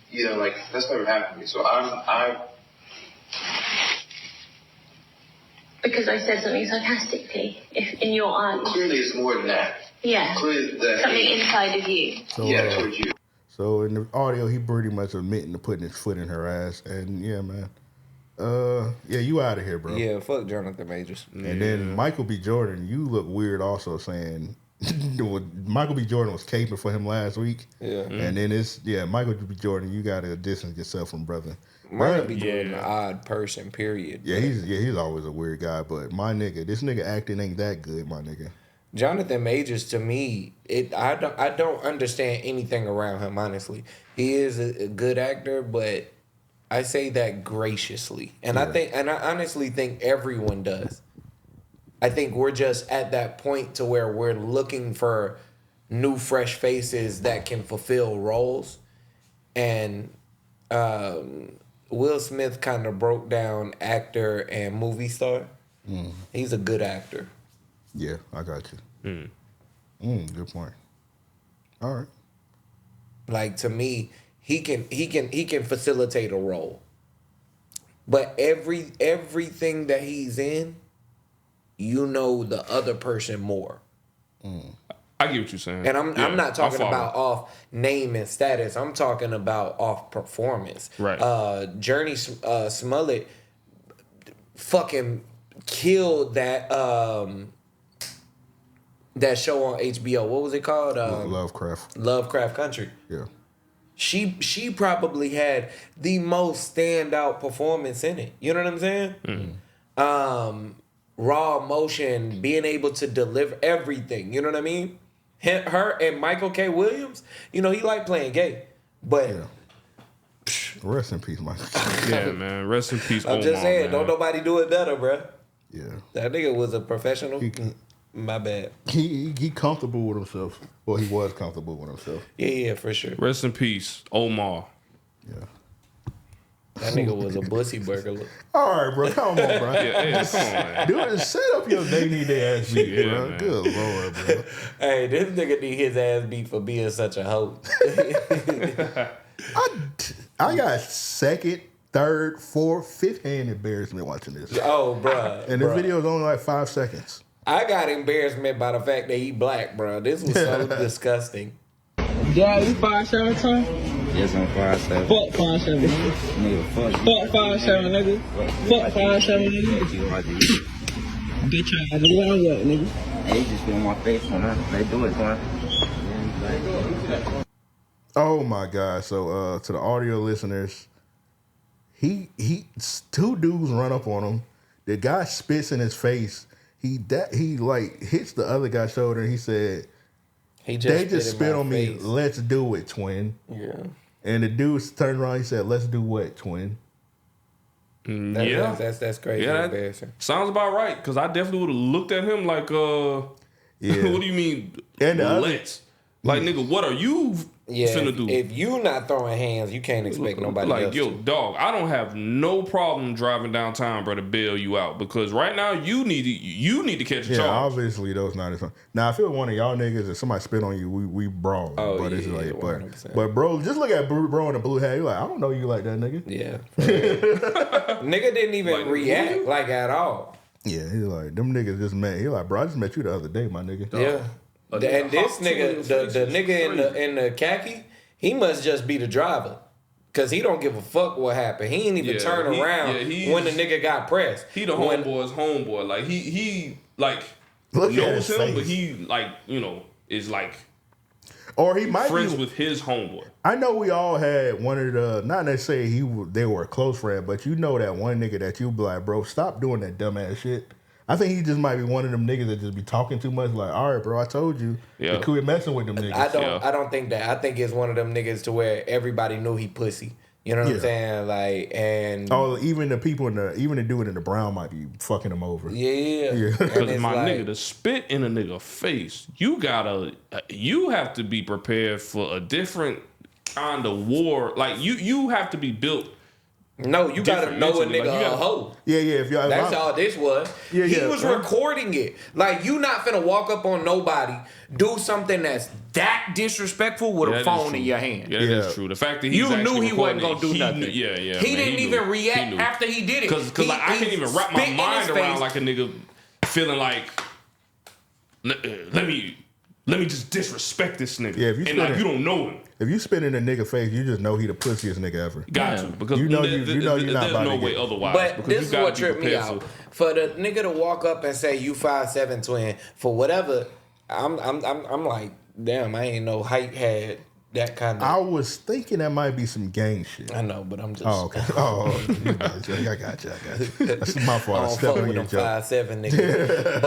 You know, like, that's never happened to me. So I'm Because I said something sarcastically, if in your eyes. clearly it's more than that. Yeah. Clearly that. Something inside of you. So, Towards you. So in the audio, he pretty much admitting to putting his foot in her ass, and yeah, man. Yeah, you out of here, bro. Yeah, fuck Jonathan Majors. And then Michael B. Jordan, you look weird also saying Michael B. Jordan was caping for him last week. Yeah. And then Michael B. Jordan, you gotta distance yourself from brother. Michael B. Jordan, an odd person, period. Yeah, he's always a weird guy, but my nigga, this nigga acting ain't that good, my nigga. Jonathan Majors, to me, I don't understand anything around him, honestly. He is a good actor, but I say that graciously. And I honestly think everyone does. I think we're just at that point to where we're looking for new, fresh faces that can fulfill roles. And Will Smith kind of broke down actor and movie star. He's a good actor. Yeah, I got you. Good point. All right. Like, to me, he can facilitate a role. But everything that he's in, you know the other person more. I get what you're saying. And I'm not talking I follow. about off name and status. I'm talking about off performance. Right. Journey Smollett fucking killed that that show on HBO. What was it called? Lovecraft Country. Yeah. She probably had the most standout performance in it. You know what I'm saying? Raw emotion, being able to deliver everything. You know what I mean? Her and Michael K. Williams, you know, he liked playing gay. But rest in peace, Michael. Yeah, man. Rest in peace. I'm just saying, man. don't nobody do it better, bruh. Yeah. That nigga was a professional. My bad. He comfortable with himself. Well, he was comfortable with himself. Yeah, for sure. Rest in peace, Omar. Yeah. That nigga was a bussy burger. All right, bro. Come on, bro. Yeah, come on, man. Dude, set up your they need their ass beat, Yeah, bro. man. Good Lord, bro. Hey, this nigga need his ass beat for being such a hoe. I got second, third, fourth, fifth hand embarrassment watching this. Oh, bruh. And the video is only like 5 seconds. I got embarrassment by the fact that he black, bro. This was so disgusting. Yeah, you 5'7" son? Yes, I'm 5'7". Fuck 5'7", nigga. Nigga, fuck Fuck 5'7", nigga. Fuck 5'7", nigga. you. Bitch ass nigga, what I'm with, nigga? Hey, you just feel my face when they do it, man. Oh my God. So to the audio listeners, he two dudes run up on him. The guy spits in his face. He like hits the other guy's shoulder and he said, They just spit on me. Let's do it, twin. Yeah. And the dude turned around. He said, "Let's do what, twin?" That's crazy. Yeah, that embarrassing. sounds about right. Because I definitely would have looked at him like, what do you mean? And the other- let's. Like, nigga, what are you finna do? If you not throwing hands, you can't expect nobody like, else yo, to. dog, I don't have no problem driving downtown, bro, to bail you out. Because right now, you need to catch a Yeah, charge. obviously those not his. Now, if it was one of y'all niggas and somebody spit on you, we brawl. Oh, but it's yeah, like, 100%. but bro, just look at bro in the blue hat. You're like, I don't know you like that nigga. Yeah. Nigga didn't even Like, react like at all. Yeah, he's like, them niggas just met. He like, bro, I just met you the other day, my nigga. Yeah. And this nigga, the nigga in the khaki, he must just be the driver. Cause he don't give a fuck what happened. He ain't even turn around when the nigga got pressed. He the homeboy's homeboy. Like he like Look knows him, face. but he like, you know, is like or he might friends be with his homeboy. I know we all had one of the, not necessarily they were a close friend, but you know that one nigga that you be like, bro, stop doing that dumbass shit. I think he just might be one of them niggas that just be talking too much. Like, all right, bro, I told you. Yeah. You quit messing with them niggas. I don't think that. I think it's one of them niggas to where everybody knew he pussy. You know what I'm saying? Like, and even the people even the dude in the brown might be fucking him over. Yeah. Because my nigga, to spit in a nigga face, you have to be prepared for a different kind of war. Like you have to be built. No, you gotta know a nigga a hoe. Yeah. That's all this was. Yeah, he was recording it. Like, you not finna walk up on nobody, do something that's that disrespectful with a phone in your hand. Yeah, that's true. The fact that you knew he wasn't gonna do nothing. He didn't even react after he did it. Because like, I can't even wrap my mind around like a nigga feeling like, let me just disrespect this nigga. Yeah, if and like you don't know him. If you spit in a nigga face, you just know he the pussiest nigga ever. Got to, because you know you're not there's about no to way get otherwise. But this is what tripped me out. For the nigga to walk up and say you 5'7" twin for whatever, I'm like, damn, I ain't know height had that kind of. I was thinking that might be some gang shit. I know, but I'm just. Oh, okay. I got you. That's my fault. I don't fuck with them 5'7" niggas.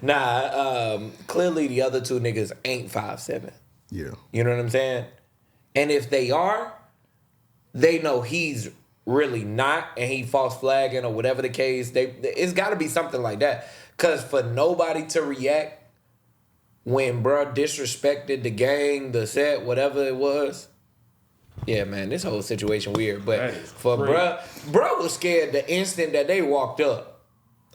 But clearly the other two niggas ain't 5'7". Yeah. You know what I'm saying? And if they are, they know he's really not, and he false flagging or whatever the case. It's got to be something like that. Because for nobody to react when bruh disrespected the gang, the set, whatever it was. Yeah, man, this whole situation weird. But for bruh was scared the instant that they walked up.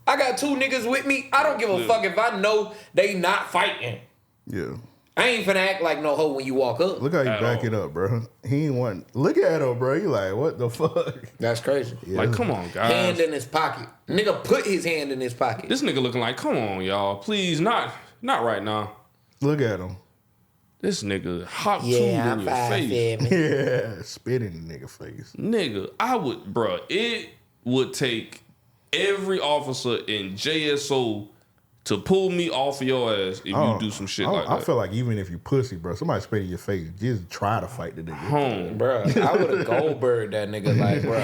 I got two niggas with me. I don't give a fuck if I know they not fighting. Yeah. I ain't finna act like no hoe when you walk up. Look how you back it up, bro. He ain't want. Look at him, bro. You like, what the fuck? That's crazy. Yeah. Like, come on, guys. Hand in his pocket. Nigga put his hand in his pocket. This nigga looking like, come on, y'all. Please, not right now. Look at him. This nigga hot tube in your face. Yeah, spit in the nigga face. Nigga, it would take every officer in JSO to pull me off of your ass if you do some shit like that. I feel like even if you pussy, bro, somebody spit in your face, just try to fight the nigga. Bro, I would have Goldberg that nigga like, bro.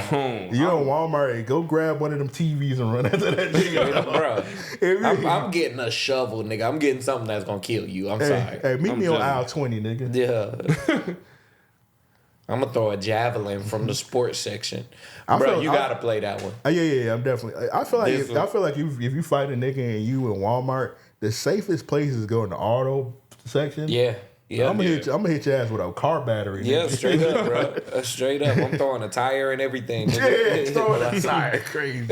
You in Walmart, go grab one of them TVs and run after that nigga. Bro, I'm getting a shovel, nigga. I'm getting something that's gonna kill you. I'm sorry. Hey, meet me on aisle 20, nigga. Yeah. I'm gonna throw a javelin from the sports section, bro. You gotta play that one. Yeah. I'm definitely. I feel like if you fight a nigga and you in Walmart, the safest place is go in the auto section. Yeah. I'm gonna hit your ass with a car battery. Yeah, straight up, bro. Straight up. I'm throwing a tire and everything. Yeah, throwing a tire, crazy.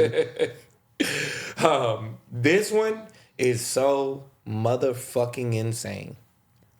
This one is so motherfucking insane.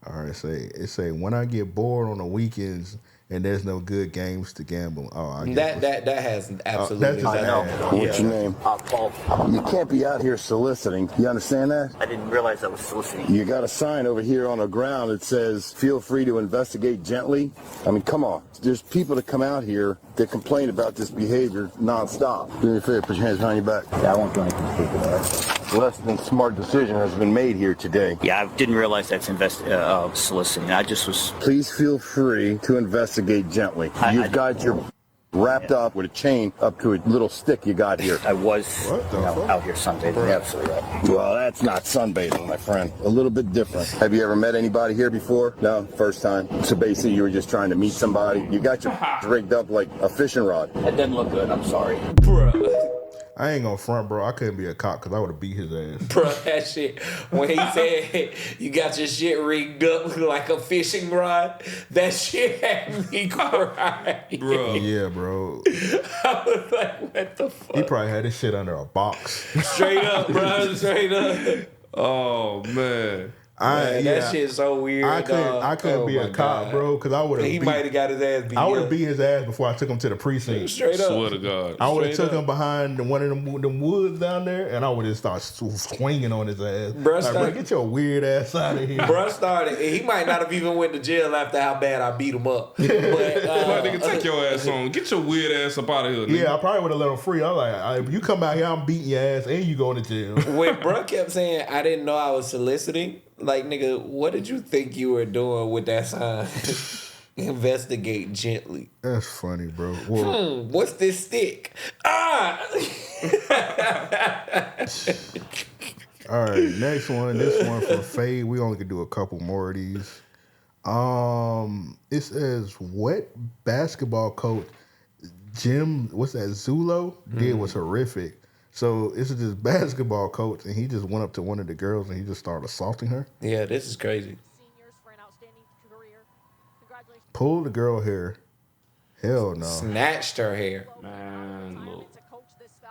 All right, it say when I get bored on the weekends and there's no good games to gamble. That has absolutely nothing. What's your name? Paul. You can't be out here soliciting. You understand that? I didn't realize I was soliciting. You got a sign over here on the ground that says, feel free to investigate gently. I mean, come on. There's people that come out here that complain about this behavior nonstop. Do me a favor, put your hands behind your back. Yeah, I won't do anything stupid, all right? Less than smart decision has been made here today. Yeah, I didn't realize that's soliciting. I just was... Please feel free to investigate gently. You've got your wrapped up with a chain up to a little stick you got here. I was out here sunbathing, absolutely right. Well, that's not sunbathing, my friend. A little bit different. Have you ever met anybody here before? No, first time. So basically you were just trying to meet somebody. You got your rigged up like a fishing rod. That didn't look good, I'm sorry. Bruh. I ain't gonna front, bro. I couldn't be a cop because I would have beat his ass. Bro, that shit, when he said you got your shit rigged up like a fishing rod, that shit had me crying. Bro. Yeah, bro. I was like, what the fuck? He probably had his shit under a box. Straight up, bro. Straight up. Oh, man. That shit's so weird. I couldn't be a cop, bro, because I would have. He might have got his ass beat. I would have beat his ass before I took him to the precinct. Straight up. Swear to God. I would have took him behind one of them woods down there, and I would have started swinging on his ass. Bro, get your weird ass out of here. Bro started. He might not have even went to jail after how bad I beat him up. But nigga, take your ass on. Get your weird ass up out of here. Nigga. Yeah, I probably would have let him free. I'm like, if you come out here, I'm beating your ass, and you going to jail. When bro kept saying, I didn't know I was soliciting, like, nigga, what did you think you were doing with that sign? Investigate gently. That's funny, bro. Well, what's this stick? Ah! All right, next one. This one for Fade. We only could do a couple more of these. It says, what basketball coach Jim, what's that, Zulo, did was horrific. So this is this basketball coach, and he just went up to one of the girls and he just started assaulting her. Yeah, this is crazy. Pulled the girl hair. Hell no. Snatched her hair. Man, look.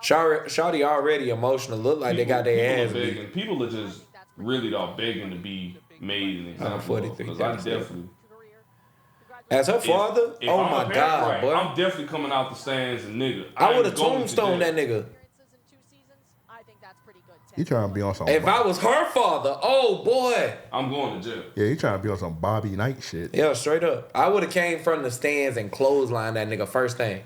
Shawty already emotional. Look like they got their ass beat. People are just really all begging to be made an example of. Because I definitely... As her father? If oh I'm my God, right, boy. I'm definitely coming out the stands and nigga. I would have tombstone that nigga. He trying to be on some. If I was her father, oh boy, I'm going to jail. Yeah, he trying to be on some Bobby Knight shit. Yeah, straight up. I would have came from the stands and clothesline that nigga first thing.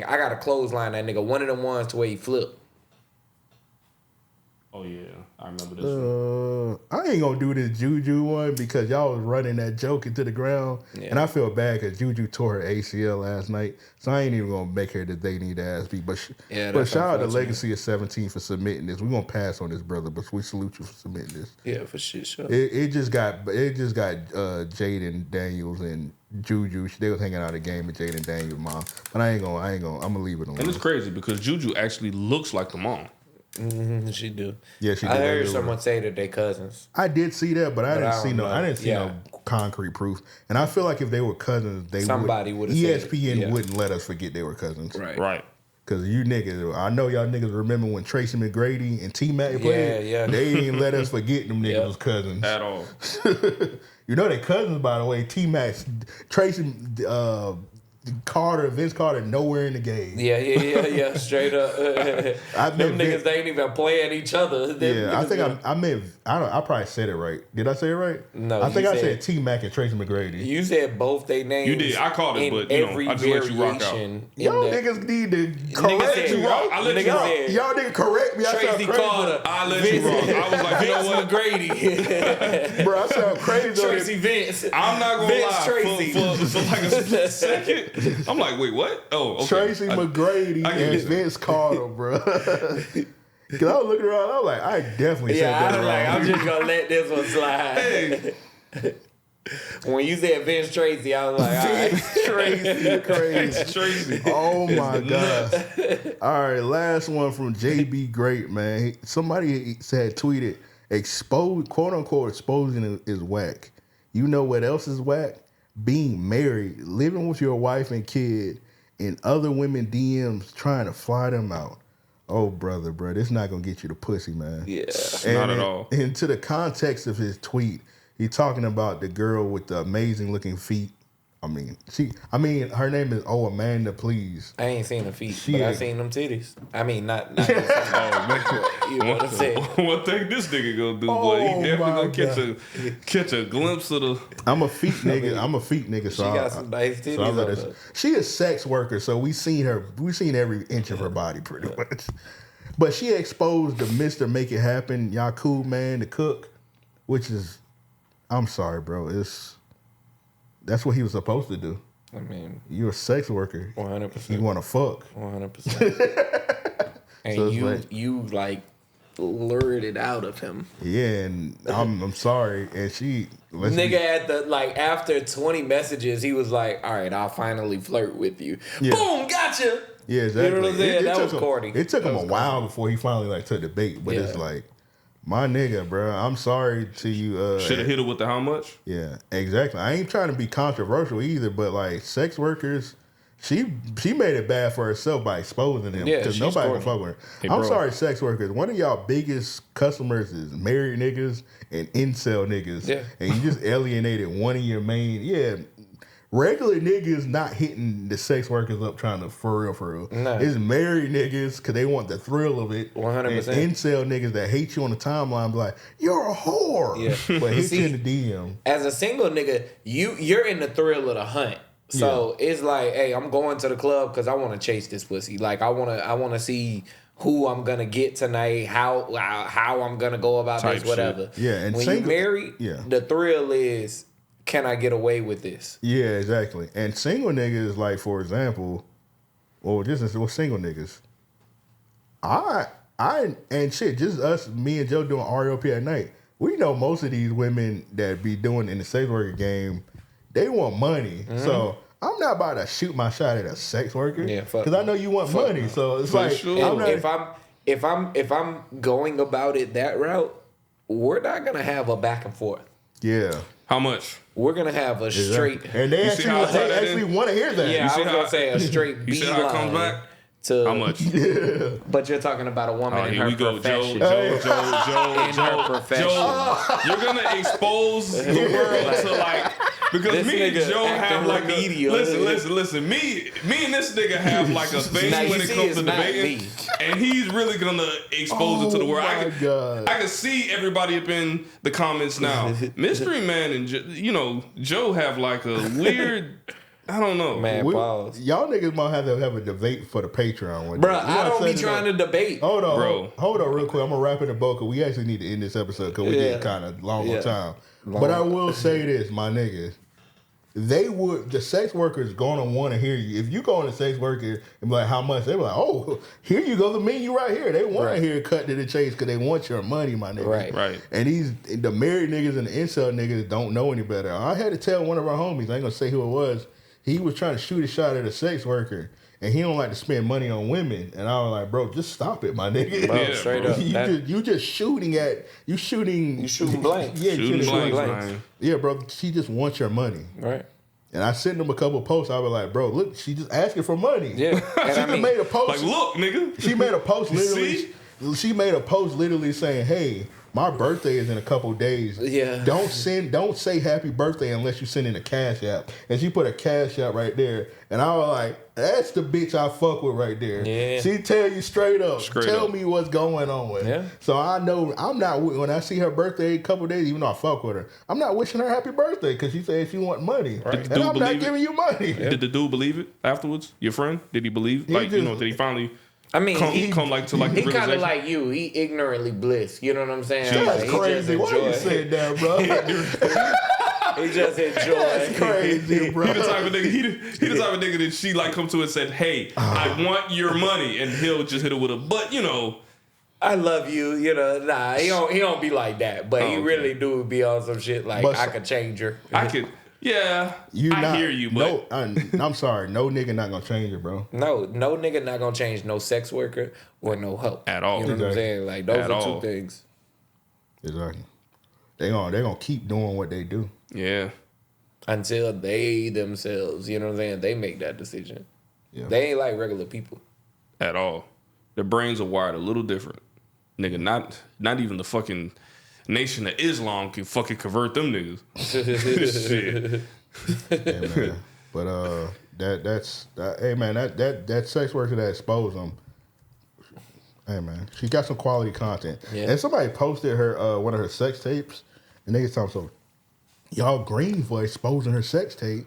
I got to clothesline that nigga. One of them ones to where he flipped. Oh yeah, I remember this one. I ain't gonna do this Juju one because y'all was running that joke into the ground, and I feel bad because Juju tore her ACL last night, so I ain't even gonna make her that they need ass beat. But shout out to Legacy of 17 for submitting this. We gonna pass on this, brother, but we salute you for submitting this. Yeah, for shit, sure. It just got Jaden Daniels and Juju. They was hanging out a game with Jaden Daniels' mom, but I'm gonna leave it alone. And it's crazy because Juju actually looks like the mom. Mm-hmm, she do. Yeah, she. I heard someone say that they cousins. I did see that, but I didn't see no concrete proof. And I feel like if they were cousins, somebody would. ESPN wouldn't let us forget they were cousins. Right. Because you niggas, I know y'all niggas remember when Tracy McGrady and T-Mac played. Yeah. They didn't let us forget them niggas was cousins at all. You know they cousins, by the way. T-Mac, Tracy, Vince Carter, nowhere in the game. Yeah. Straight up. Them niggas, they ain't even playing each other. I probably said it right. Did I say it right? No, I think I said T-Mac and Tracy McGrady. You said both their names. You did. I called it, but I just let you rock out. Y'all niggas need to correct me. Y'all niggas correct me. Tracy Carter. I let you rock. I was like, you know what? McGrady. Bro, I sound crazy. Tracy Vince. I'm not gonna lie. Tracy. For like a split second. I'm like, wait, what? Oh, okay. Tracy McGrady and Vince Carter, bro. Because I was looking around, I was like, I definitely said that wrong. I'm just going to let this one slide. Hey. When you said Vince Tracy, I was like, all right. Vince Tracy, crazy. Tracy. Oh, my God. All right, last one from JB Great, man. Somebody said, tweeted, quote unquote, exposing is whack. You know what else is whack? Being married, living with your wife and kid, and other women DMs trying to fly them out. Oh, brother, this not going to get you the pussy, man. Yeah. Not at all. And to the context of his tweet, he's talking about the girl with the amazing looking feet. I mean, her name is Amanda, please. I ain't seen her feet, but I seen them titties. I mean, not you know what I'm saying? One thing this nigga gonna do, boy, he definitely gonna catch a glimpse of the. I'm a feet nigga. So she got some nice titties. She a sex worker, so we seen every inch of her body pretty much. But she exposed the Mr. Make It Happen, Yakub man, the cook, which is, I'm sorry, bro, that's what he was supposed to do. I mean, you're a sex worker. 100%. You want to fuck. 100%. And so you lured it out of him. Yeah, and I'm sorry. And nigga after 20 messages, he was like, all right, I'll finally flirt with you. Yeah. Boom, gotcha. Yeah, exactly. You know what I'm saying? That was corny. It took him a while before he finally took the bait. But it's like, my nigga, bro, I'm sorry to you. Should have hit her with the how much? Yeah, exactly. I ain't trying to be controversial either, but sex workers, She made it bad for herself by exposing him because nobody can fuck with her. Hey, I'm bro. sorry, sex workers. One of y'all biggest customers is married niggas and incel niggas. Yeah. And you just alienated one of your main. Yeah. Regular niggas not hitting the sex workers up trying to for real. No. It's married niggas because they want the thrill of it. 100%. And incel niggas that hate you on the timeline be like, you're a whore. Yeah. But hit you in the DM. As a single nigga, you're in the thrill of the hunt. So it's like, hey, I'm going to the club because I want to chase this pussy. Like I want to see who I'm gonna get tonight, how I'm gonna go about Type this, whatever. shit. Yeah, and when single- you married, yeah. the thrill is, can I get away with this? Yeah, exactly. And single niggas, like for example, single niggas. And shit, just us, me and Joe doing RAOP at night. We know most of these women that be doing in the sex worker game, they want money. Mm-hmm. So I'm not about to shoot my shot at a sex worker. Yeah, fuck because I know you want money. no. So it's For like sure. I'm not, If I'm going about it that route, we're not gonna have a back and forth. yeah. How much? We're gonna have a straight. And they You see how I tied that actually in? want to hear that. Yeah, You I see was how- gonna say a straight You B see how it comes line back? to How much? But you're talking about a woman Oh, in here her we go, profession. Joe, In her profession. Joe, you're gonna expose the world to like because This me and nigga Joe acting have like a remedial. listen. Me and this nigga have like a thing Now, you when it see, comes it's to not debating, me. and he's really gonna expose it to the world. my God. I can see everybody up in the comments now. Mystery Man and Joe have like a weird. I don't know. Man, pause. Y'all niggas might have to have a debate for the Patreon one day. Bruh, I don't be trying to debate. Hold on, Bro. hold on real quick. I'm gonna wrap it in both because we actually need to end this episode because we get kind of long on time. Long. But I will say this, my niggas. The sex workers gonna want to hear you. If you go on a sex worker and be like, how much? They be like, oh, here you go, the menu right here. They want to hear cut to the chase because they want your money, my nigga. Right. And the married niggas and the incel niggas don't know any better. I had to tell one of our homies, I ain't gonna say who it was, he was trying to shoot a shot at a sex worker. And he don't like to spend money on women. And I was like, bro, just stop it, my nigga. Bro, straight up. You just shooting blanks. Yeah, Shooting blanks, blanks. man. yeah, bro. She just wants your money. Right. And I sent him a couple of posts. I was like, bro, look, she just asking for money. Yeah. And She I mean, made a post. Like, look, nigga. She made a post You literally. She made a post literally saying, hey, my birthday is in a couple of days. Yeah. Don't say happy birthday unless you send in a cash app. And she put a cash app right there. And I was like, that's the bitch I fuck with right there. Yeah. She tell you straight up. Tell up. me what's going on. Yeah. So I know I'm not, when I see her birthday a couple of days, even though I fuck with her, I'm not wishing her happy birthday because she said she want money. Did the And dude I'm not believe it? giving you money. Did the dude believe it afterwards? Your friend? Did he believe? Like, did he finally I mean, come like to like the he kind of realization? like you. He ignorantly bliss. You know what I'm saying? That's Like, he crazy. just Why you enjoy- saying that, bro? He just enjoy. That's crazy, bro. He the type of nigga. He the type of nigga that she like come to and said, "Hey, I want your money," and he'll just hit it with a. But I love you. You know, nah, he don't be like that. But he okay. really do be on some shit like But I could change her. I could. Yeah, I hear you, but I'm sorry. No nigga not gonna change it, bro. No nigga not gonna change no sex worker or no hoe At all. You know what I'm Exactly. saying? Like those At are all. two things. Exactly. They gonna keep doing what they do. yeah. Until they themselves, you know what I'm saying? They make that decision. Yeah. They ain't like regular people. At all. Their brains are wired a little different, nigga. Not even the fucking Nation of Islam can fucking convert them niggas. Shit. Yeah, man. But hey man, that sex worker that exposed them. Hey man, she got some quality content. Yeah. And somebody posted her one of her sex tapes, and they talking so y'all green for exposing her sex tape.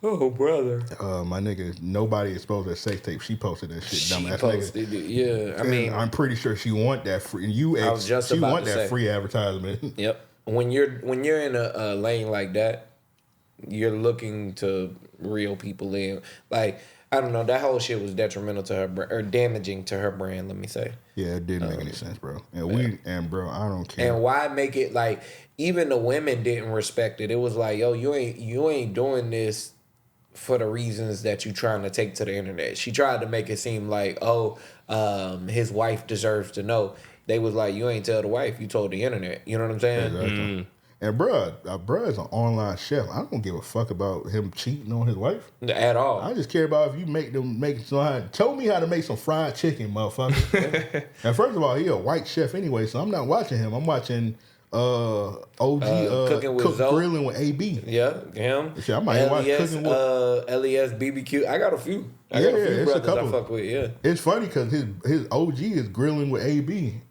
Oh brother. My nigga, nobody exposed her sex tape. She posted that shit. She Dumbass posted nigga. it. Yeah, I And mean, I'm pretty sure she want that free. I was just she about want to that say. free advertisement. Yep. When you're in a lane like that, you're looking to reel people in. Like, I don't know, that whole shit was detrimental to her or damaging to her brand. Let me say. Yeah, it didn't make any sense, bro. And bro, I don't care. And why make it like even the women didn't respect it? It was like, yo, you ain't doing this for the reasons that you trying to take to the internet. She tried to make it seem like, his wife deserves to know. They was like, you ain't tell the wife, you told the internet. You know what I'm saying? Exactly. And bruh is an online chef. I don't give a fuck about him cheating on his wife at all. I just care about if you tell me how to make some fried chicken, motherfucker. And first of all, he a white chef anyway, so I'm not watching him. I'm watching OG Cooking with Zoe. Grilling with AB. Yeah, him. Shit, I might watch Cooking with LES BBQ. I got a few. I yeah, got a few it's a brothers couple. I fuck with. Yeah. It's funny because his OG is Grilling with AB.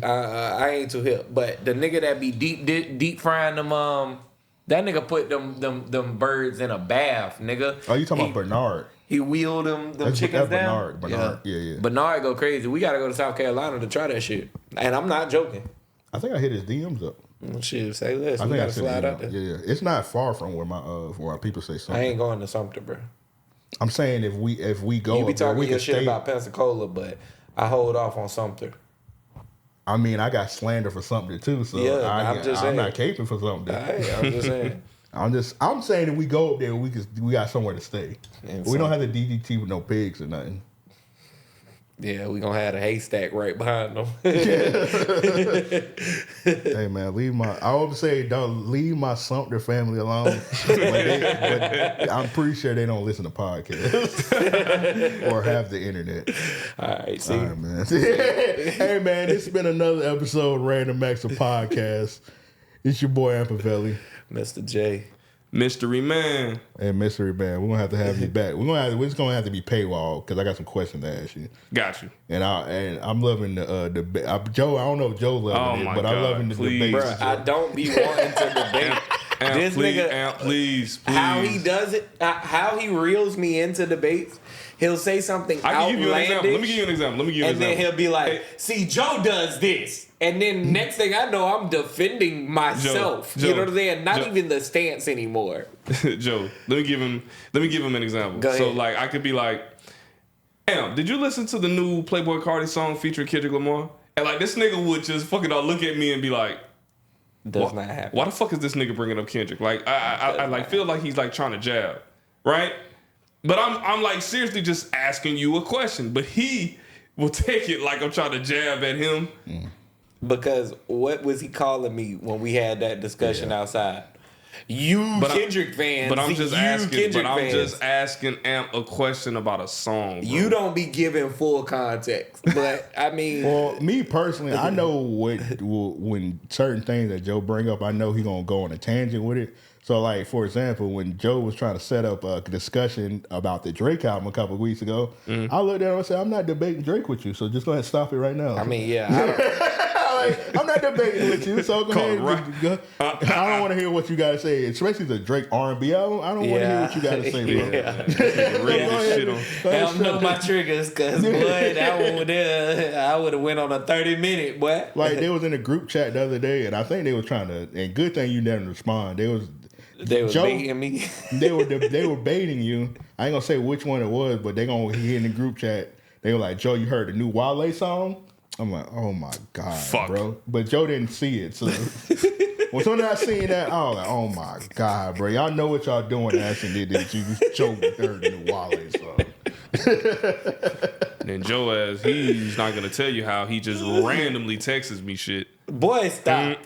I ain't too hip, but the nigga that be deep frying them, that nigga put them birds in a bath, nigga. Oh, you talking about Bernard? He wheeled them chickens down. Bernard, yeah. Bernard go crazy. We gotta go to South Carolina to try that shit, and I'm not joking. I think I hit his DMs up. Shit, say less. I We think gotta slide out there. Yeah. It's not far from where my people say something. I ain't going to Sumter, bro. I'm saying if we go, You be up there, talking we your can shit stay. about Pensacola, but I hold off on Sumter. I mean, I got slander for something too, so Yeah, I'm just saying. not caping for something. Hey, I'm just saying. I'm saying if we go up there, we got somewhere to stay. And We don't have the DDT with no pigs or nothing. Yeah, we gonna have a haystack right behind them. Hey man, I would say don't leave my Sumter family alone. but I'm pretty sure they don't listen to podcasts or have the internet. All right, see, all right, man. Hey man, it's been another episode of Random Acts of Podcast. It's your boy Ampavelli, Mr. J. Mystery Man. And Mystery Man. We're gonna have you back. We're just gonna have to be paywall because I got some questions to ask you. Got you. And I'm loving the debate. Joe, I don't know if Joe's loving it, but I'm loving the debate. Bro, I don't be wanting to debate. This nigga, please. How he does it, how he reels me into debates. He'll say something outlandish. Let me give you an example. And then he'll be like, see, Joe does this. And then next thing I know, I'm defending myself. Joe, you know what I'm saying? Not even the stance anymore. Joe, let me give him an example. Go ahead. So like I could be like, damn, did you listen to the new Playboi Carti song featuring Kendrick Lamar? And like this nigga would just fucking all look at me and be like, does not happen. Why the fuck is this nigga bringing up Kendrick? Like I like feel like he's like trying to jab, right? But I'm like seriously just asking you a question. But he will take it like I'm trying to jab at him. Because what was he calling me when we had that discussion outside? Kendrick fans. But I'm just asking. Kendrick fans. Just asking Amp a question about a song. Bro. You don't be giving full context. But I mean, well, me personally, I know when certain things that Joe bring up, I know he gonna go on a tangent with it. So, like for example, when Joe was trying to set up a discussion about the Drake album a couple of weeks ago, I looked at him and said, "I'm not debating Drake with you, so just go ahead and stop it right now." I mean, yeah. I'm not debating with you, so go ahead. I don't want to hear what you got to say, especially the Drake R&B album. I don't want to hear what you got to say, bro. I don't know my triggers, because, boy, that one there, I would have went on a 30-minute, boy. Like, they was in a group chat the other day, and I think they was trying to, and good thing you didn't respond. They was baiting me. they were baiting you. I ain't going to say which one it was, but they going to hear in the group chat. They were like, Joe, you heard the new Wale song? I'm like, oh my God, bro. But Joe didn't see it. So when soon as I seen that, I was like, oh my God, bro. Y'all know what y'all doing asking that you Joe heard the new Wale song. And then Joe, as he's not gonna tell you how he just randomly texts me shit. Boy, stop.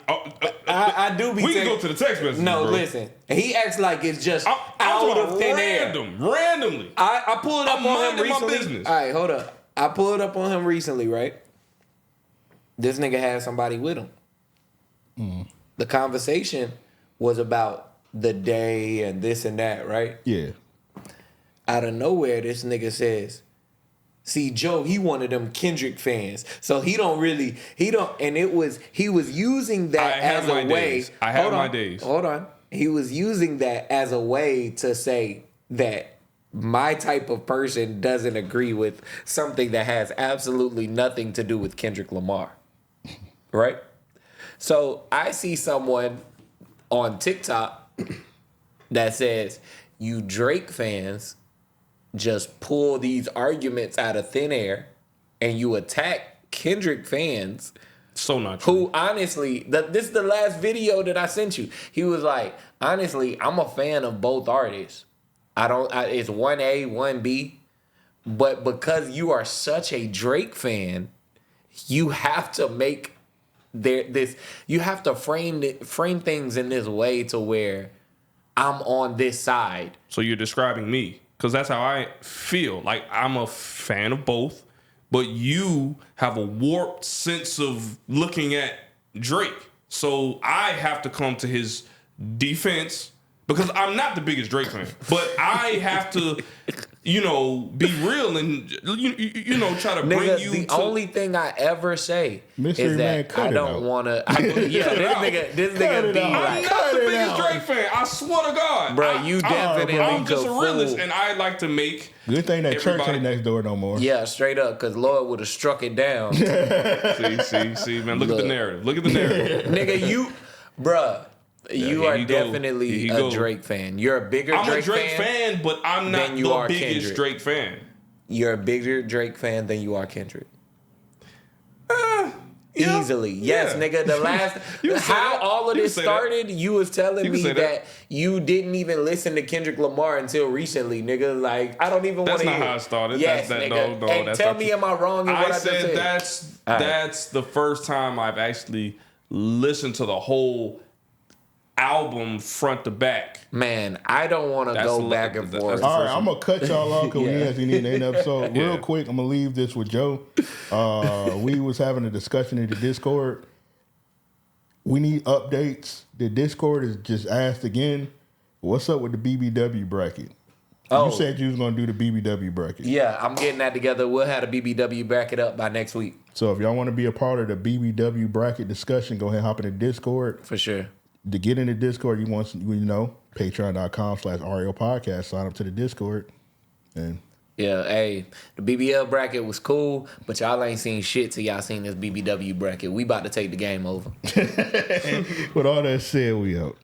I do be. We can go to the text message. No, bro. Listen. He acts like it's just out of thin air. Randomly. I pulled up on him recently. My business. All right, hold up. I pulled up on him recently, right? This nigga had somebody with him. The conversation was about the day and this and that, right? Yeah. Out of nowhere, this nigga says, see, Joe, he one of them Kendrick fans. So he was using that as a way. I have my days. Hold on. He was using that as a way to say that my type of person doesn't agree with something that has absolutely nothing to do with Kendrick Lamar. Right? So I see someone on TikTok that says, you Drake fans just pull these arguments out of thin air and you attack Kendrick fans. So not true. Who honestly, this is the last video that I sent you. He was like, honestly, I'm a fan of both artists. It's 1A, 1B. But because you are such a Drake fan, you have to make you have to frame things in this way to where I'm on this side. So you're describing me, because that's how I feel. Like, I'm a fan of both, but you have a warped sense of looking at Drake. So I have to come to his defense, because I'm not the biggest Drake fan, but I have to, be real and try to bring you. The only thing I ever say Mystery is Man, that cut I it don't out. want to. This nigga be I'm like, not the biggest Drake fan. I swear to God, bro, you definitely I'm just a could realist, fool. and I like to make. Good thing that church ain't next door no more. Yeah, straight up, because Lord would have struck it down. See, man. Look at the narrative. Nigga, bruh. You are definitely a Drake fan. You're a bigger I'm Drake fan. a Drake fan, but I'm not the biggest Kendrick. Drake fan. You're a bigger Drake fan than you are Kendrick. Easily. Yes, nigga. The last how all of this started, you was telling me that you didn't even listen to Kendrick Lamar until recently, nigga. Like, I don't even want to hear. That's not how it started. Yes, nigga. No, and that's tell not me, true. am I wrong in what I just said? That's the first time I've actually listened to the whole album front to back. Man, I don't want to go back and forth. All right, I'm going to cut y'all off because we actually need to end the episode. Real quick, I'm going to leave this with Joe. We was having a discussion in the Discord. We need updates. The Discord is just asked again, what's up with the BBW bracket? You said you was going to do the BBW bracket. Yeah, I'm getting that together. We'll have the BBW bracket up by next week. So if y'all want to be a part of the BBW bracket discussion, go ahead and hop in the Discord. For sure. To get in the Discord, patreon.com/RAO podcast. Sign up to the Discord. And yeah, hey, the BBL bracket was cool, but y'all ain't seen shit till y'all seen this BBW bracket. We about to take the game over. With all that said, we out.